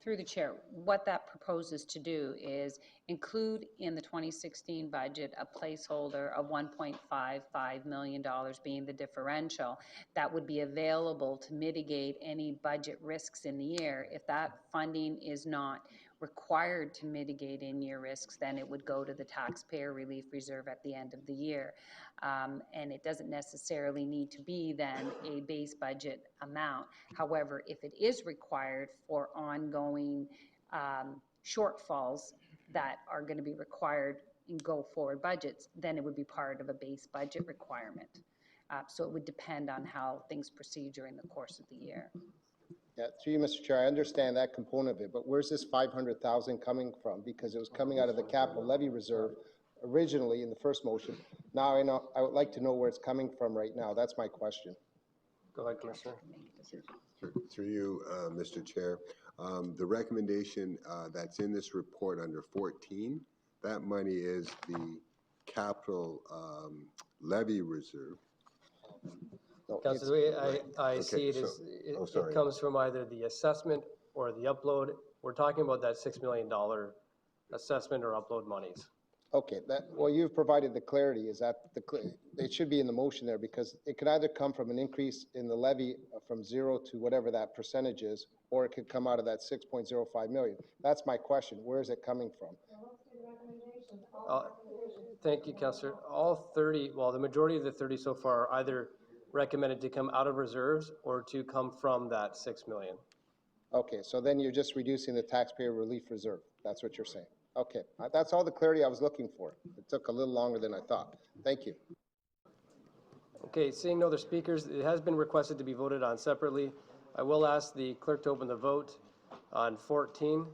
Through the chair, what that proposes to do is include in the 2016 budget a placeholder of $1.55 million being the differential that would be available to mitigate any budget risks in the year. If that funding is not required to mitigate in-year risks, then it would go to the taxpayer relief reserve at the end of the year. And it doesn't necessarily need to be then a base budget amount. However, if it is required for ongoing shortfalls that are going to be required in go-forward budgets, then it would be part of a base budget requirement. So it would depend on how things proceed during the course of the year. Yeah, through you, Mr. Chair, I understand that component of it, but where's this 500,000 coming from? Because it was coming out of the capital levy reserve originally in the first motion. Now I would like to know where it's coming from right now. That's my question. Go ahead, Commissioner. Through you, Mr. Chair, the recommendation that's in this report under 14, that money is the capital levy reserve. No, Councilor, I see it as it comes from either the assessment or the upload. We're talking about that $6 million assessment or upload monies. Okay, well, you've provided the clarity. Is that it should be in the motion there, because it could either come from an increase in the levy from 0 to whatever that percentage is, or it could come out of that 6.05 million. That's my question. Where is it coming from? Thank you, Councillor. All 30, well, the majority of the 30 so far are either recommended to come out of reserves or to come from that 6 million. Okay, so then you're just reducing the taxpayer relief reserve. That's what you're saying. Okay, that's all the clarity I was looking for. It took a little longer than I thought. Thank you. Okay, seeing no other speakers, it has been requested to be voted on separately. I will ask the clerk to open the vote on 14.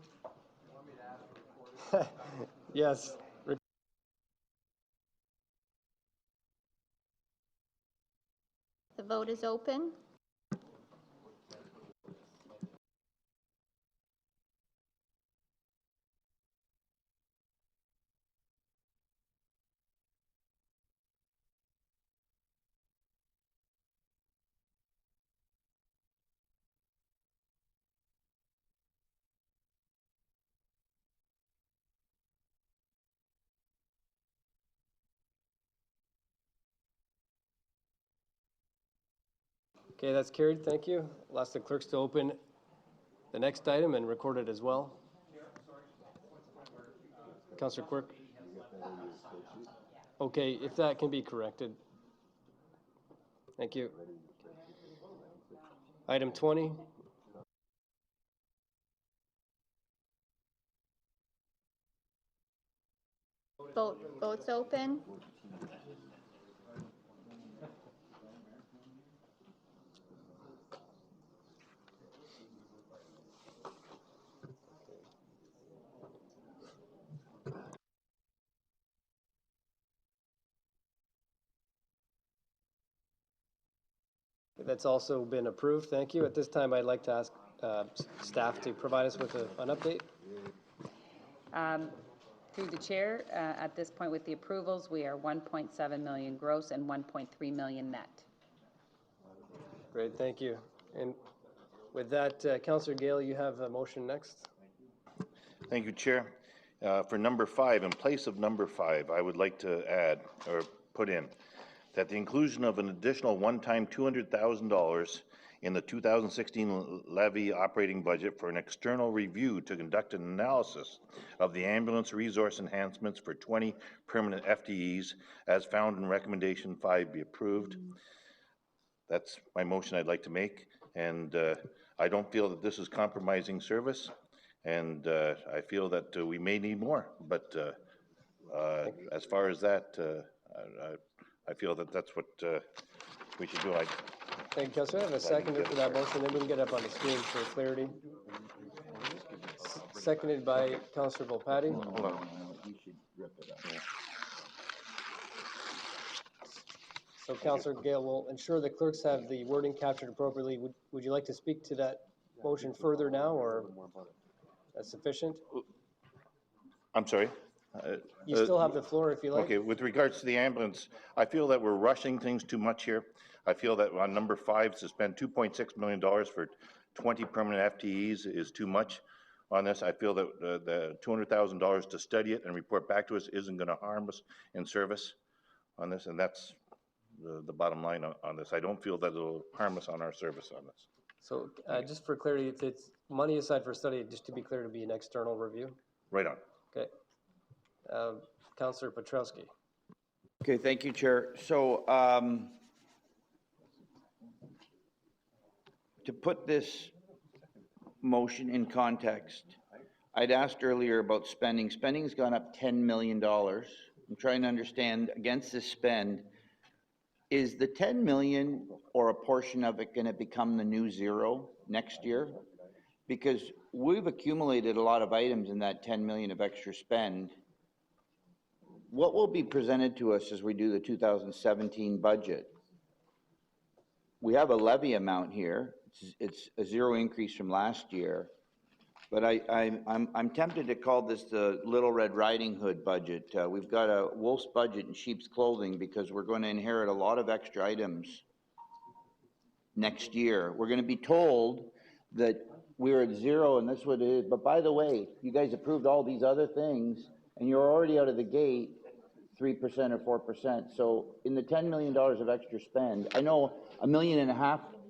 Yes. The vote is open. Okay, that's carried. Thank you. I'll ask the clerks to open the next item and record it as well. Councillor Quirk. Okay, if that can be corrected. Thank you. Item 20. Vote's open. That's also been approved. Thank you. At this time, I'd like to ask staff to provide us with an update. Through the chair, at this point with the approvals, we are 1.7 million gross and 1.3 million net. Great, thank you. And with that, Councillor Gale, you have a motion next. Thank you, Chair. For number 5, in place of number 5, I would like to add or put in that the inclusion of an additional one-time $200,000 in the 2016 levy operating budget for an external review to conduct an analysis of the ambulance resource enhancements for 20 permanent FTEs as found in recommendation 5 be approved. That's my motion I'd like to make, and I don't feel that this is compromising service, and I feel that we may need more, but as far as that, I feel that that's what we should do. Thank you, Councillor. I have a seconder for that motion, then we can get up on the screen for clarity. Seconded by Councillor Volpatti. Hold on. So Councillor Gale will ensure the clerks have the wording captured appropriately. Would you like to speak to that motion further now, or that's sufficient? I'm sorry? You still have the floor if you like. Okay, with regards to the ambulance, I feel that we're rushing things too much here. I feel that on number 5, to spend $2.6 million for 20 permanent FTEs is too much on this. I feel that the $200,000 to study it and report back to us isn't going to harm us in service on this, and that's the bottom line on this. I don't feel that it'll harm us on our service on this. So just for clarity, it's money aside for study, just to be clear, to be an external review? Right on. Okay. Councillor Petrowski. Okay, thank you, Chair. So to put this motion in context, I'd asked earlier about spending. Spending's gone up $10 million. I'm trying to understand against this spend, is the 10 million or a portion of it going to become the new zero next year? Because we've accumulated a lot of items in that 10 million of extra spend. What will be presented to us as we do the 2017 budget? We have a levy amount here. It's a zero increase from last year. But I'm tempted to call this the Little Red Riding Hood budget. We've got a wolf's budget in sheep's clothing because we're going to inherit a lot of extra items next year. We're going to be told that we're at zero and that's what it is. But by the way, you guys approved all these other things and you're already out of the gate 3% or 4%. So in the $10 million of extra spend, I know $1.5 million,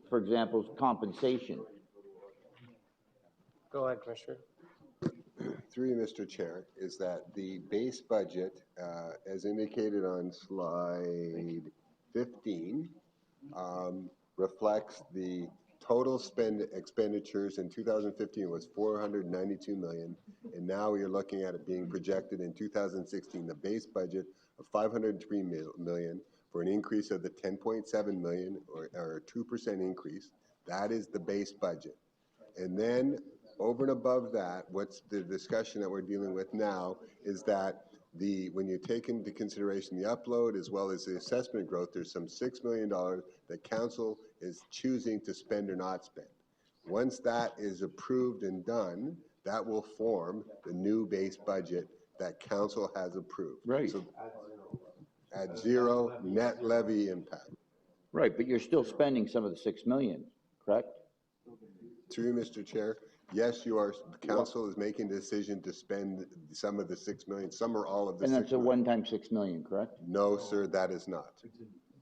for example, is compensation. Go ahead, Commissioner. Through you, Mr. Chair, is that the base budget, as indicated on slide 15, reflects the total expenditures in 2015 was $492 million, and now you're looking at it being projected in 2016, the base budget of $503 million for an increase of the $10.7 million or a 2% increase. That is the base budget. And then over and above that, what's the discussion that we're dealing with now is that when you take into consideration the upload as well as the assessment growth, there's some $6 million that council is choosing to spend or not spend. Once that is approved and done, that will form the new base budget that council has approved. Right. So at zero net levy impact. Right, but you're still spending some of the 6 million, correct? Through you, Mr. Chair. Yes, you are. The council is making a decision to spend some of the 6 million, some or all of the 6 million. And that's a one-time 6 million, correct? No, sir, that is not.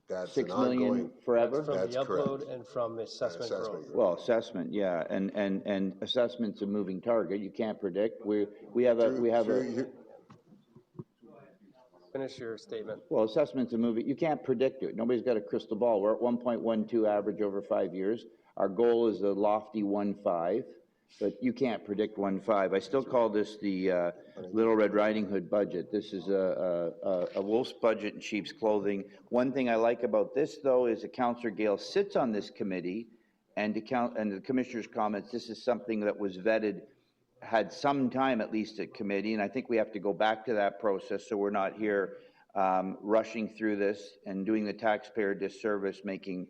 That's 6 an million ongoing. forever? From That's the upload correct. and from assessment growth. Well, assessment, yeah, and assessment's a moving target. You can't predict. We have a. Finish your statement. Well, assessment's a moving. You can't predict it. Nobody's got a crystal ball. We're at 1.12 average over 5 years. Our goal is a lofty 1.5, but you can't predict 1.5. I still call this the Little Red Riding Hood budget. This is a wolf's budget in sheep's clothing. One thing I like about this, though, is that Councillor Gale sits on this committee, and the commissioner's comments, this is something that was vetted, had some time at least at committee, and I think we have to go back to that process so we're not here rushing through this and doing the taxpayer disservice, making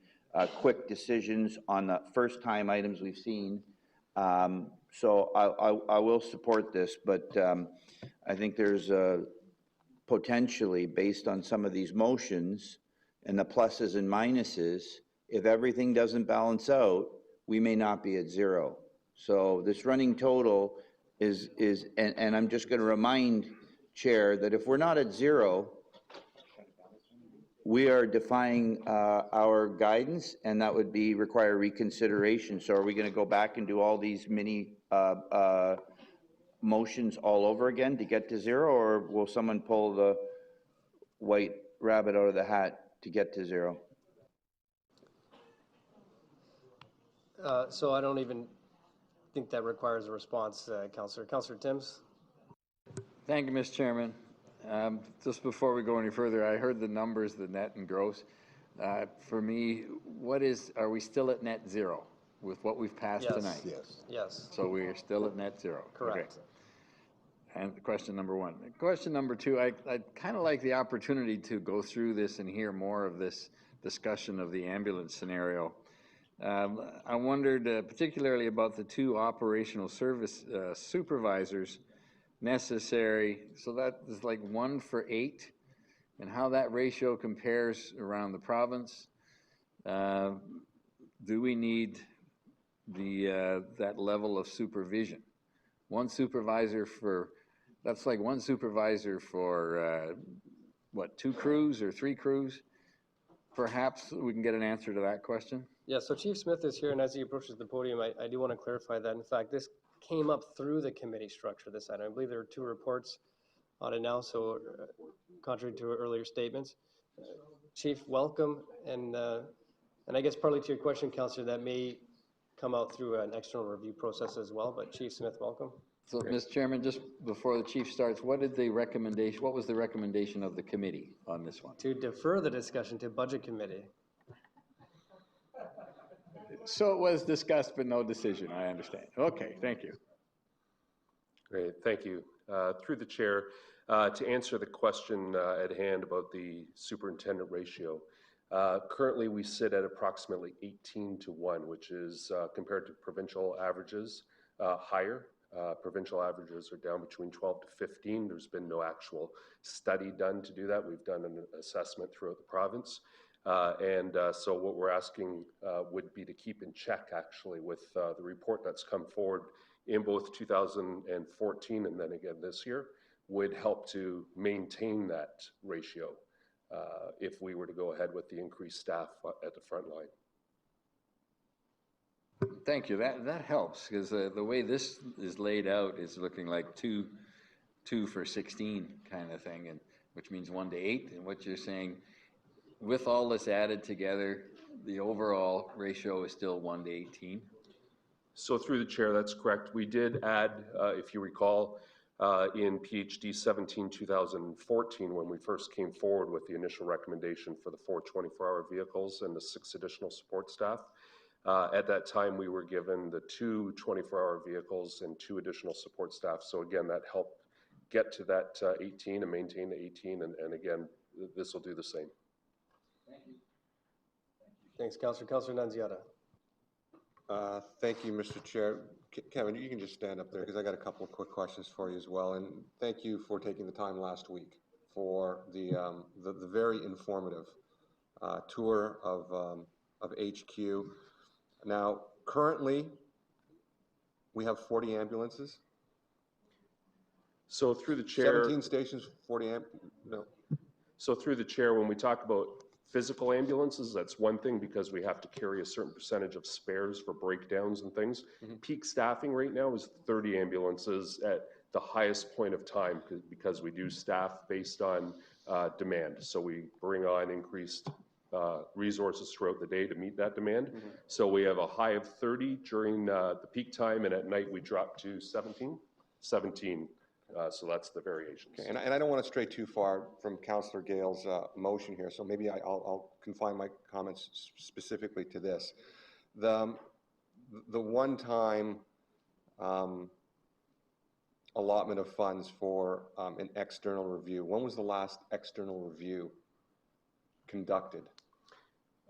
quick decisions on the first-time items we've seen. So I will support this, but I think there's potentially, based on some of these motions and the pluses and minuses, if everything doesn't balance out, we may not be at zero. So this running total is and I'm just going to remind, Chair, that if we're not at zero, we are defying our guidance, and that would be require reconsideration. So are we going to go back and do all these mini motions all over again to get to zero, or will someone pull the white rabbit out of the hat to get to zero? So I don't even think that requires a response, Councillor. Councillor Timms? Thank you, Mr. Chairman. Just before we go any further, I heard the numbers, the net and gross. For me, are we still at net zero with what we've passed tonight? Yes. Yes. So we are still at net zero? Correct. Okay. And question number one. Question number two, I'd kind of like the opportunity to go through this and hear more of this discussion of the ambulance scenario. I wondered particularly about the 2 operational service supervisors necessary, so that is like 1 for 8, and how that ratio compares around the province. Do we need that level of supervision? That's like 1 supervisor for, what, 2 crews or 3 crews? Perhaps we can get an answer to that question. Yeah, so Chief Smith is here, and as he approaches the podium, I do want to clarify that. In fact, this came up through the committee structure, this item. I believe there are 2 reports on it now, so contrary to earlier statements. Chief, welcome, and I guess partly to your question, Councillor, that may come out through an external review process as well, but Chief Smith, welcome. So, Mr. Chairman, just before the chief starts, what was the recommendation of the committee on this one? To defer the discussion to Budget Committee. So it was discussed, but no decision, I understand. Okay, thank you. Great, thank you. Through the chair, to answer the question at hand about the superintendent ratio, currently we sit at approximately 18:1, which is compared to provincial averages higher. Provincial averages are down between 12 to 15. There's been no actual study done to do that. We've done an assessment throughout the province. So what we're asking would be to keep in check, actually, with the report that's come forward in both 2014 and then again this year, would help to maintain that ratio if we were to go ahead with the increased staff at the front line. Thank you. That helps, because the way this is laid out is looking like 2 for 16 kind of thing, and which means 1 to 8. And what you're saying, with all this added together, the overall ratio is still 1 to 18. So through the chair, that's correct. We did add, if you recall, in PhD 17-2014, when we first came forward with the initial recommendation for the 4 24-hour vehicles and the 6 additional support staff. At that time, we were given the 2 24-hour vehicles and 2 additional support staff. So again, that helped get to that 18 and maintain the 18. And again, this will do the same. Thank you. Thanks, Councillor. Councillor Nunziata. Thank you, Mr. Chair. Kevin, you can just stand up there because I got a couple of quick questions for you as well. And thank you for taking the time last week for the very informative tour of HQ. Now, currently, we have 40 ambulances. So through the chair, 17 stations, 40 no. So through the chair, when we talk about physical ambulances, that's one thing because we have to carry a certain percentage of spares for breakdowns and things. Peak staffing right now is 30 ambulances at the highest point of time because we do staff based on demand. So we bring on increased resources throughout the day to meet that demand. So we have a high of 30 during the peak time, and at night we drop to 17. So that's the variations. Okay. And I don't want to stray too far from Councillor Gale's motion here, so maybe I'll confine my comments specifically to this. The one-time allotment of funds for an external review, when was the last external review conducted?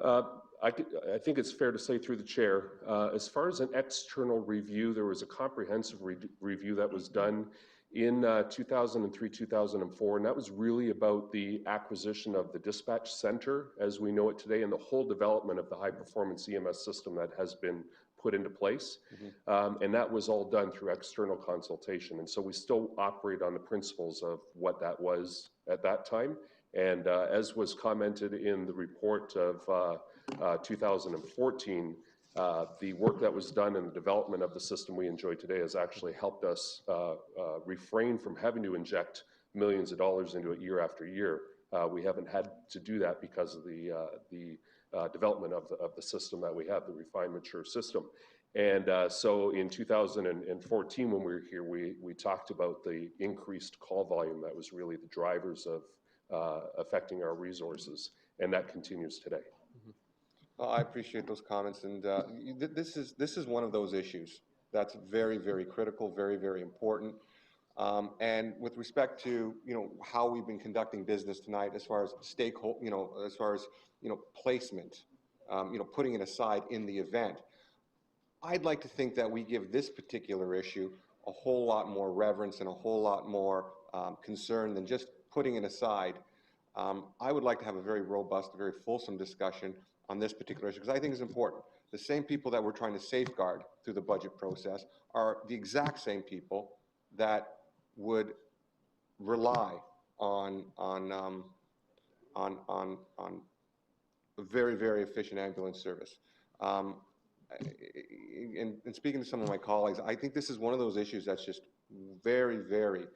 I think it's fair to say through the chair, as far as an external review, there was a comprehensive review that was done in 2003, 2004, and that was really about the acquisition of the dispatch center as we know it today and the whole development of the high-performance EMS system that has been put into place. And that was all done through external consultation. And so we still operate on the principles of what that was at that time. And as was commented in the report of 2014, the work that was done in the development of the system we enjoy today has actually helped us refrain from having to inject millions of dollars into it year after year. We haven't had to do that because of the development of the system that we have, the refined, mature system. And so in 2014, when we were here, we talked about the increased call volume that was really the drivers of affecting our resources, and that continues today. I appreciate those comments, and this is one of those issues that's very, very critical, very, very important. And with respect to how we've been conducting business tonight, as far as stakeholder, as far as placement, putting it aside in the event, I'd like to think that we give this particular issue a whole lot more reverence and a whole lot more concern than just putting it aside. I would like to have a very robust, very fulsome discussion on this particular issue, because I think it's important. The same people that we're trying to safeguard through the budget process are the exact same people that would rely on a very, very efficient ambulance service. And speaking to some of my colleagues, I think this is one of those issues that's just very, very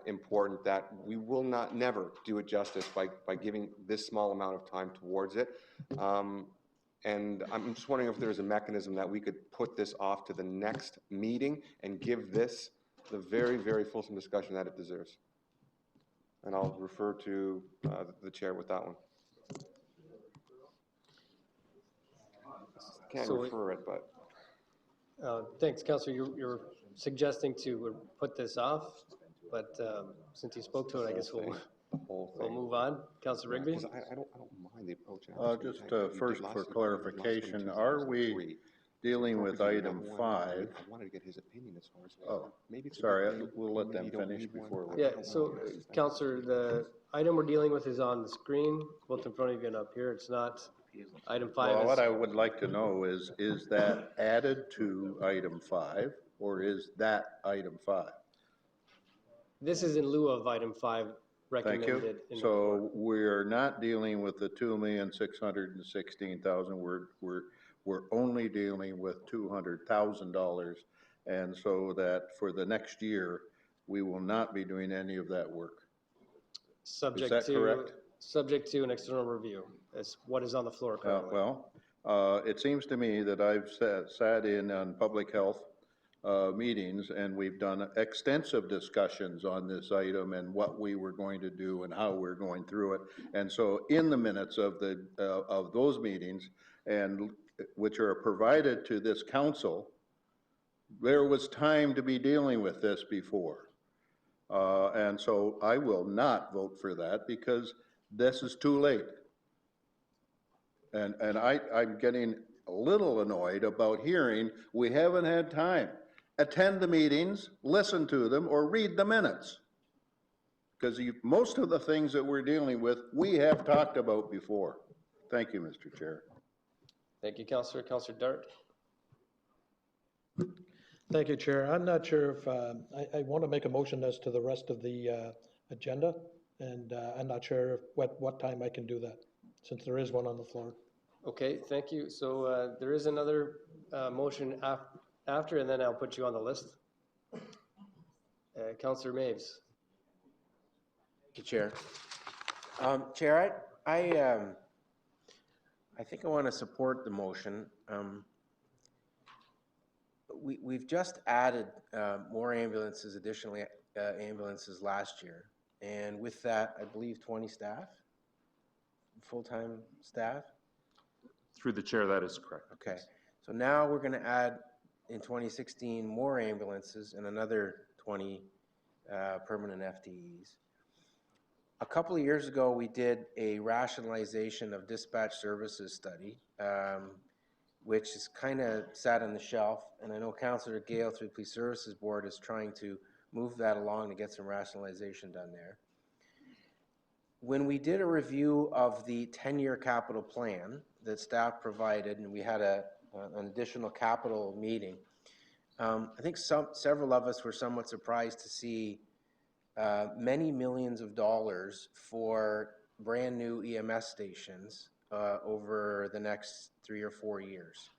important, that we will never do it justice by giving this small amount of time towards it. And I'm just wondering if there's a mechanism that we could put this off to the next meeting and give this the very, very fulsome discussion that it deserves. And I'll refer to the chair with that one. Can't refer it, but. Thanks, Councillor. You're suggesting to put this off, but since you spoke to it, I guess we'll move on. Councillor Rigby? I don't mind the approach. Just first for clarification, are we dealing with item 5? I wanted to get his opinion as far as. Oh, sorry, we'll let them finish before. Yeah, so Councillor, the item we're dealing with is on the screen, both in front of you and up here. It's not item 5. Well, what I would like to know is that added to item 5, or is that item 5? This is in lieu of item 5 recommended. Thank you. So we're not dealing with the $2,616,000. We're only dealing with $200,000, and so that for the next year, we will not be doing any of that work. Subject is that correct? Subject to an external review. That's what is on the floor currently. It seems to me that I've sat in on public health meetings, and we've done extensive discussions on this item and what we were going to do and how we're going through it. And so in the minutes of those meetings, and which are provided to this council, there was time to be dealing with this before. And so I will not vote for that because this is too late. And I'm getting a little annoyed about hearing we haven't had time. Attend the meetings, listen to them, or read the minutes. Because most of the things that we're dealing with, we have talked about before. Thank you, Mr. Chair. Thank you, Councillor. Councillor Dart. Thank you, Chair. I'm not sure if I want to make a motion as to the rest of the agenda, and I'm not sure what time I can do that, since there is one on the floor. Okay, thank you. So there is another motion after, and then I'll put you on the list. Councillor Maves. Thank you, Chair. Chair, I think I want to support the motion. We've just added more ambulances, additionally ambulances last year. And with that, I believe 20 staff, full-time staff. Through the chair, that is correct. Okay. So now we're going to add in 2016 more ambulances and another 20 permanent FTEs. A couple of years ago, we did a rationalization of dispatch services study, which is kind of sat on the shelf. And I know Councillor Gale through the Police Services Board is trying to move that along to get some rationalization done there. When we did a review of the 10-year capital plan that staff provided, and we had an additional capital meeting, I think several of us were somewhat surprised to see many millions of dollars for brand-new EMS stations over the next 3 or 4 years.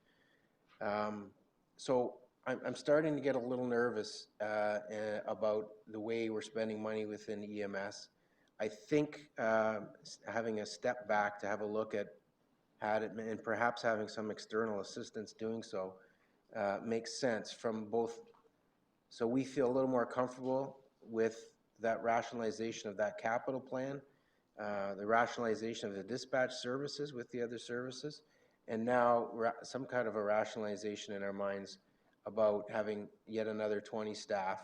So I'm starting to get a little nervous about the way we're spending money within EMS. I think having a step back to have a look at it and perhaps having some external assistance doing so makes sense from both, so we feel a little more comfortable with that rationalization of that capital plan, the rationalization of the dispatch services with the other services, and now some kind of a rationalization in our minds about having yet another 20 staff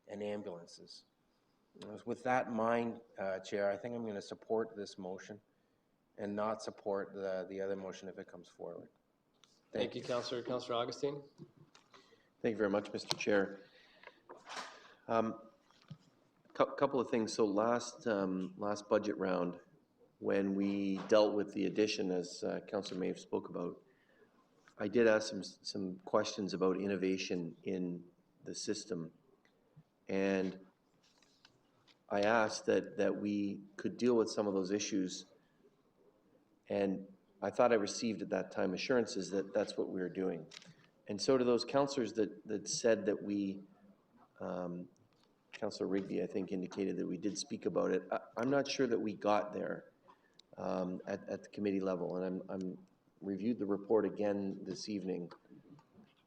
and ambulances. With that in mind, Chair, I think I'm going to support this motion and not support the other motion if it comes forward. Thank you, Councillor. Councillor Augustine. Thank you very much, Mr. Chair. Couple of things. So last budget round, when we dealt with the addition, as Councillor Maeve spoke about, I did ask some questions about innovation in the system, and I asked that we could deal with some of those issues, and I thought I received at that time assurances that that's what we were doing. And so to those councillors that said that we, Councillor Rigby, I think, indicated that we did speak about it, I'm not sure that we got there at the committee level, and I'm reviewed the report again this evening.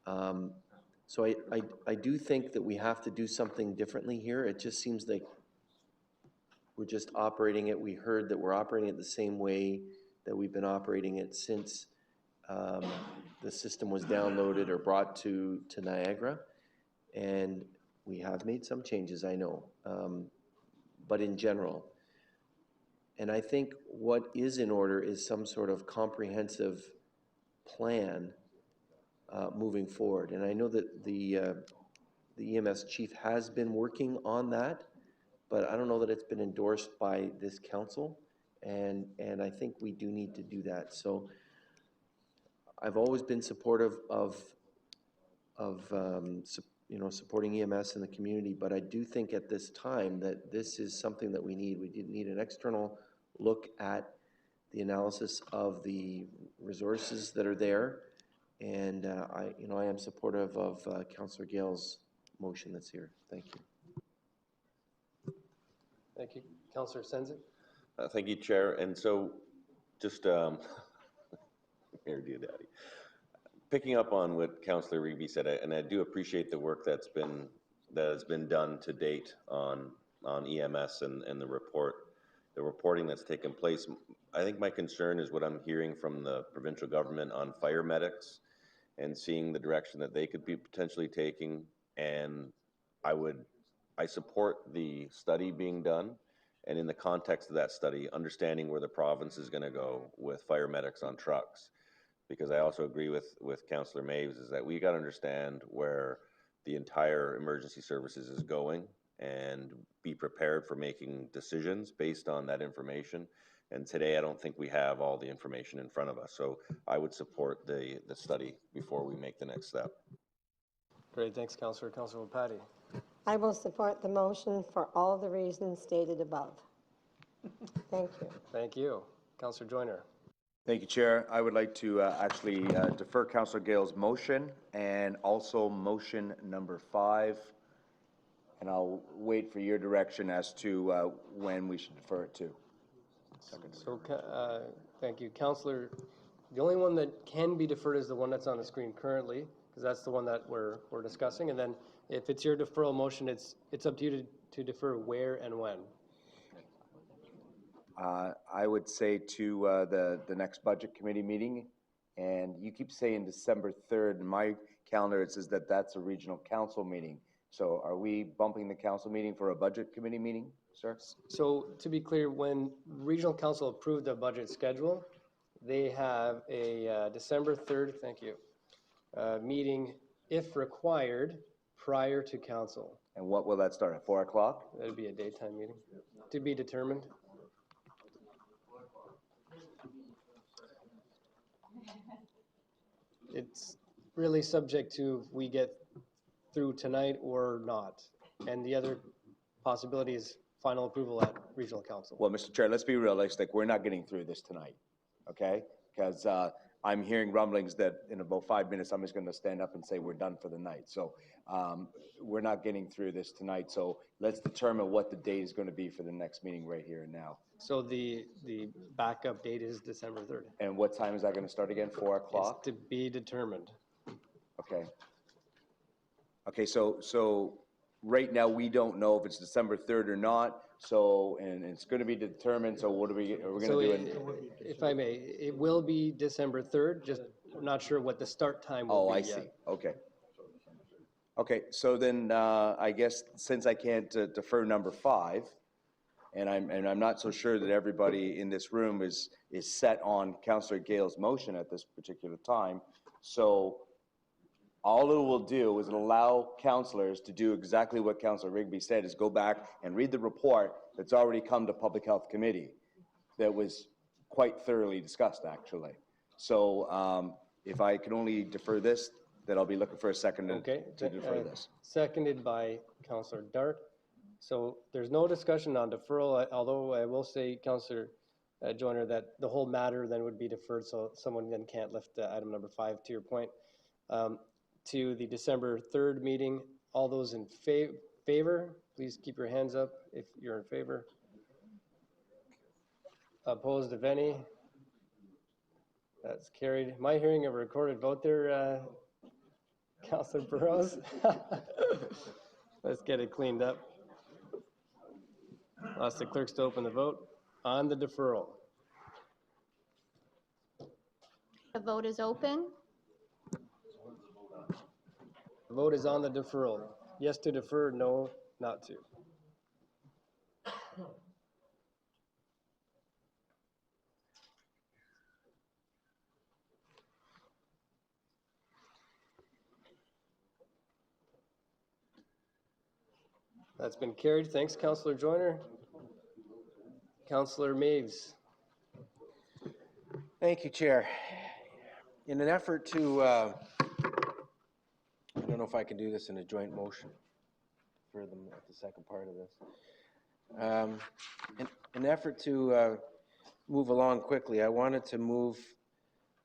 So I do think that we have to do something differently here. It just seems like we're just operating it. We heard that we're operating it the same way that we've been operating it since the system was downloaded or brought to Niagara. And we have made some changes, I know, but in general. And I think what is in order is some sort of comprehensive plan moving forward. And I know that the EMS chief has been working on that, but I don't know that it's been endorsed by this council. And I think we do need to do that. So I've always been supportive of supporting EMS in the community, but I do think at this time that this is something that we need. We need an external look at the analysis of the resources that are there, and I am supportive of Councillor Gale's motion that's here. Thank you. Thank you, Councillor Senzik. Thank you, Chair. And so, just here, dear Daddy. Picking up on what Councillor Rigby said, and I do appreciate the work that has been done to date on EMS and the reporting that's taken place. I think my concern is what I'm hearing from the provincial government on fire medics and seeing the direction that they could be potentially taking. And I support the study being done, and in the context of that study, understanding where the province is going to go with fire medics on trucks. Because I also agree with Councillor Maves is that we got to understand where the entire emergency services is going and be prepared for making decisions based on that information. And today I don't think we have all the information in front of us. So I would support the study before we make the next step. Great, thanks, Councillor. Councillor Patty. I will support the motion for all the reasons stated above. Thank you. Thank you. Councillor Joyner. Thank you, Chair. I would like to actually defer Councillor Gale's motion and also motion number 5. And I'll wait for your direction as to when we should defer it to. So, thank you. Councillor, the only one that can be deferred is the one that's on the screen currently, because that's the one that we're discussing. And then if it's your deferral motion, it's up to you to defer where and when. I would say to the next budget committee meeting, and you keep saying December 3rd. In my calendar, it says that that's a regional council meeting. So are we bumping the council meeting for a budget committee meeting, sir? So to be clear, when regional council approved the budget schedule, they have a December 3rd, thank you, meeting, if required, prior to council. And what will that start, at 4 o'clock? That'd be a daytime meeting, to be determined. It's really subject to if we get through tonight or not. And the other possibility is final approval at regional council. Well, Mr. Chair, let's be realistic. We're not getting through this tonight, okay? Because I'm hearing rumblings that in about 5 minutes, somebody's going to stand up and say we're done for the night. So we're not getting through this tonight. So let's determine what the date is going to be for the next meeting right here and now. So the backup date is December 3rd. And what time is that going to start again? 4 o'clock? It's to be determined. Okay. Okay, so right now, we don't know if it's December 3rd or not. So, and it's going to be determined. So what are we going to do? If I may, it will be December 3rd, just not sure what the start time will be. Oh, I see. Okay. Okay, so then I guess since I can't defer number 5, and I'm not so sure that everybody in this room is set on Councillor Gale's motion at this particular time. So all it will do is allow councillors to do exactly what Councillor Rigby said, is go back and read the report that's already come to Public Health Committee that was quite thoroughly discussed, actually. So if I can only defer this, then I'll be looking for a second to defer this. Seconded by Councillor Dart. So there's no discussion on deferral, although I will say, Councillor Joyner, that the whole matter then would be deferred, so someone then can't lift item number 5, to your point. To the December 3rd meeting, all those in favor, please keep your hands up if you're in favor. Opposed, if any? That's carried. Am I hearing a recorded vote there, Councillor Burrows? Let's get it cleaned up. Ask the clerks to open the vote on the deferral. The vote is open. The vote is on the deferral. Yes to defer, no not to. That's been carried. Thanks, Councillor Joyner. Councillor Maves. Thank you, Chair. In an effort to, I don't know if I can do this in a joint motion for them at the second part of this. In an effort to move along quickly, I wanted to move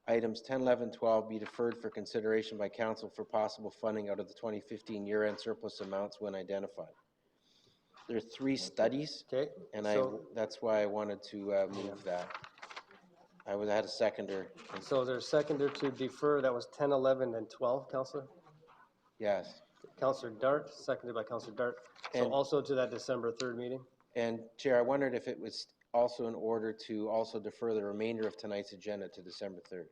items 10, 11, 12 be deferred for consideration by council for possible funding out of the 2015 year-end surplus amounts when identified. There are 3 studies, and that's why I wanted to move that. I had a seconder. So there's a seconder to defer. That was 10, 11, and 12, Councillor? Yes. Councillor Dart, seconded by Councillor Dart. So also to that December 3rd meeting? And Chair, I wondered if it was also in order to also defer the remainder of tonight's agenda to December 3rd.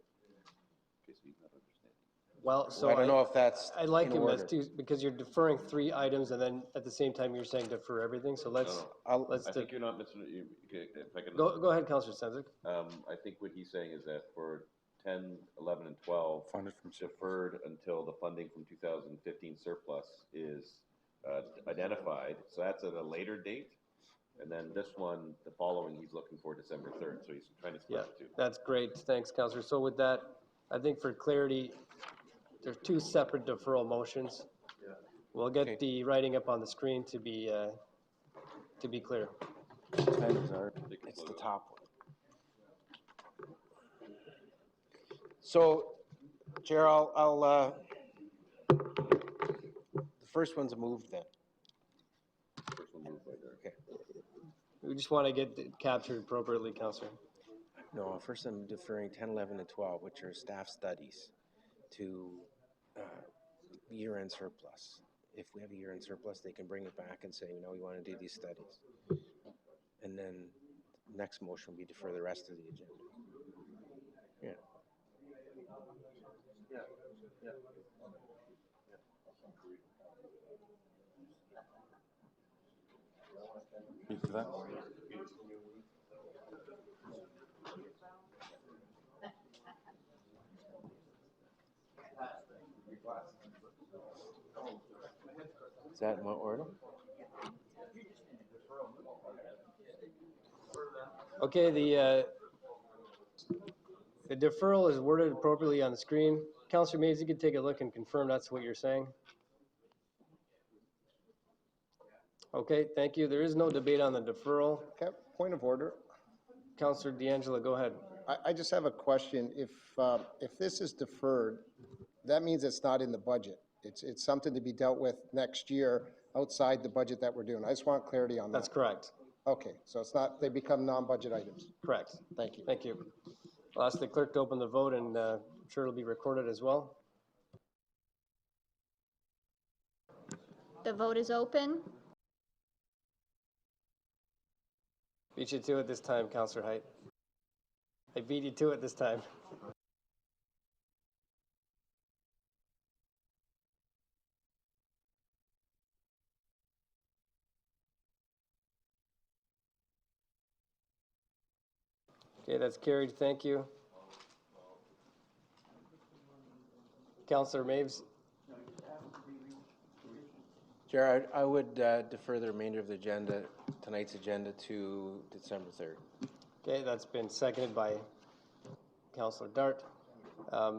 Well, so I don't know if that's I like in him order. as two, because you're deferring 3 items, and then at the same time you're saying defer everything. So let's let's I think you're not missing, if I can. go ahead, Councillor Senzik. I think what he's saying is that for 10, 11, and 12, deferred until the funding from 2015 surplus is identified. So that's at a later date. And then this one, the following, he's looking for December 3rd. So he's trying to split the 2. That's great. Thanks, Councillor. So with that, I think for clarity, there's 2 separate deferral motions. We'll get the writing up on the screen to be clear. It's the top one. So, Chair, I'll the first one's a move then. First one moved right there. Okay. We just want to get it captured appropriately, Councillor. No, first I'm deferring 10, 11, and 12, which are staff studies, to year-end surplus. If we have a year-end surplus, they can bring it back and say, no, we want to do these studies. And then the next motion will be defer the rest of the agenda. Yeah. Is that in my order? Okay, the deferral is worded appropriately on the screen. Councillor Mays, you can take a look and confirm that's what you're saying. Okay, thank you. There is no debate on the deferral. Okay, point of order. Councillor D'Angelo, go ahead. I just have a question. If this is deferred, that means it's not in the budget. It's something to be dealt with next year outside the budget that we're doing. I just want clarity on that. That's correct. Okay, so it's not, they become non-budget items. Correct. Thank you. Thank you. I'll ask the clerk to open the vote, and I'm sure it'll be recorded as well. The vote is open. Beat you to it this time, Councillor Height. I beat you to it this time. Okay, that's carried. Thank you. Councillor Maves. Chair, I would defer the remainder of the agenda, tonight's agenda, to December 3rd. Okay, that's been seconded by Councillor Dart.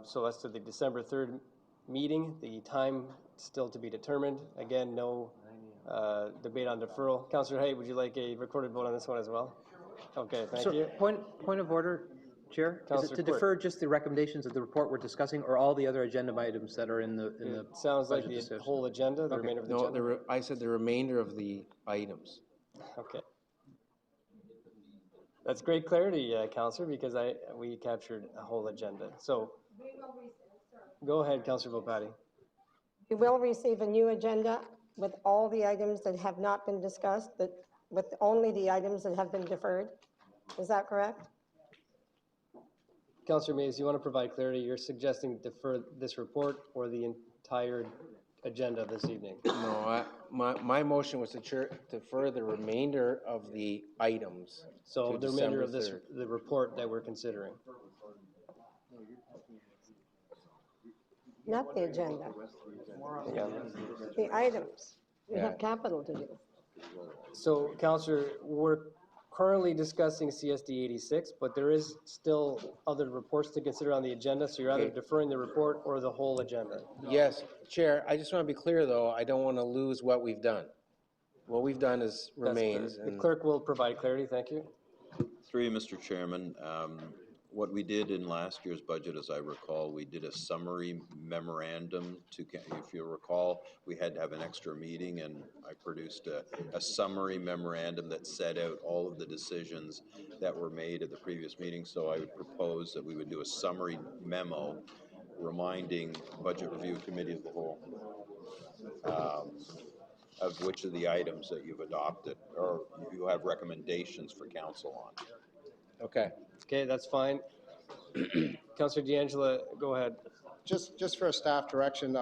So as to the December 3rd meeting, the time still to be determined. Again, no debate on deferral. Councillor Hay, would you like a recorded vote on this one as well? Okay, thank you. Point of order, Chair. Is it to defer just the recommendations of the report we're discussing, or all the other agenda items that are in the It sounds like the decision? whole agenda, the remainder of the agenda? No, I said the remainder of the items. Okay. That's great clarity, Councillor, because we captured a whole agenda. So, go ahead, Councillor Volpatti. You will receive a new agenda with all the items that have not been discussed, with only the items that have been deferred. Is that correct? Councillor Mays, you want to provide clarity? You're suggesting defer this report or the entire agenda this evening? No, my motion was to defer the remainder of the items. So the remainder of this, 3rd. the report that we're considering. Not the agenda. Yeah. The items. We have capital to do. So, Councillor, we're currently discussing CSD 86, but there is still other reports to consider on the agenda, so you're either deferring the report or the whole agenda. Yes, Chair, I just want to be clear, though, I don't want to lose what we've done. What we've done remains. The clerk will provide clarity, thank you. Through you, Mr. Chairman, what we did in last year's budget, as I recall, we did a summary memorandum to, if you recall, we had to have an extra meeting, and I produced a summary memorandum that set out all of the decisions that were made at the previous meeting. So I would propose that we would do a summary memo reminding Budget Review Committee of the whole of which of the items that you've adopted or you have recommendations for council on. Okay. Okay, that's fine. Councillor D'Angelo, go ahead. Just for a staff direction,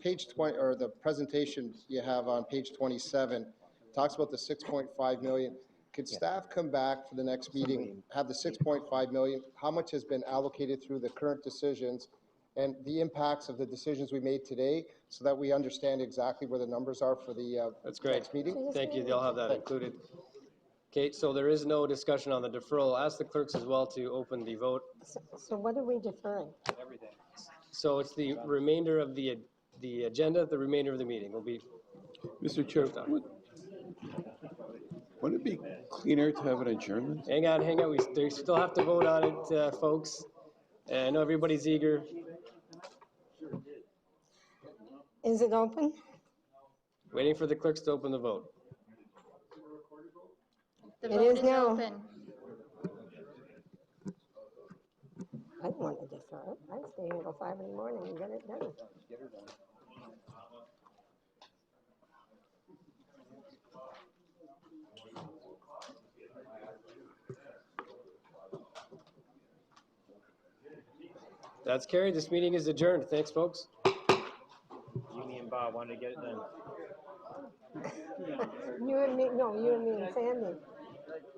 page 20, or the presentation you have on page 27, talks about the 6.5 million. Could staff come back for the next meeting, have the 6.5 million, how much has been allocated through the current decisions and the impacts of the decisions we made today, so that we understand exactly where the numbers are for the That's great. next meeting? Thank you, they'll have that included. Okay, so there is no discussion on the deferral. I'll ask the clerks as well to open the vote. So what are we deferring? Everything. So it's the remainder of the agenda, the remainder of the meeting will be. Mr. Chair, wouldn't it be cleaner to have an adjournment? Hang on, we still have to vote on it, folks. I know everybody's eager. Is it open? Waiting for the clerks to open the vote. The vote is open. I don't want to defer it. I'd stay here until 5 in the morning and get it done. That's carried. This meeting is adjourned. Thanks, folks. Me and Bob wanted to get it done. You and me, no, you and me and Sandy.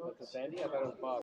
Was it Sandy? I thought it was Bob.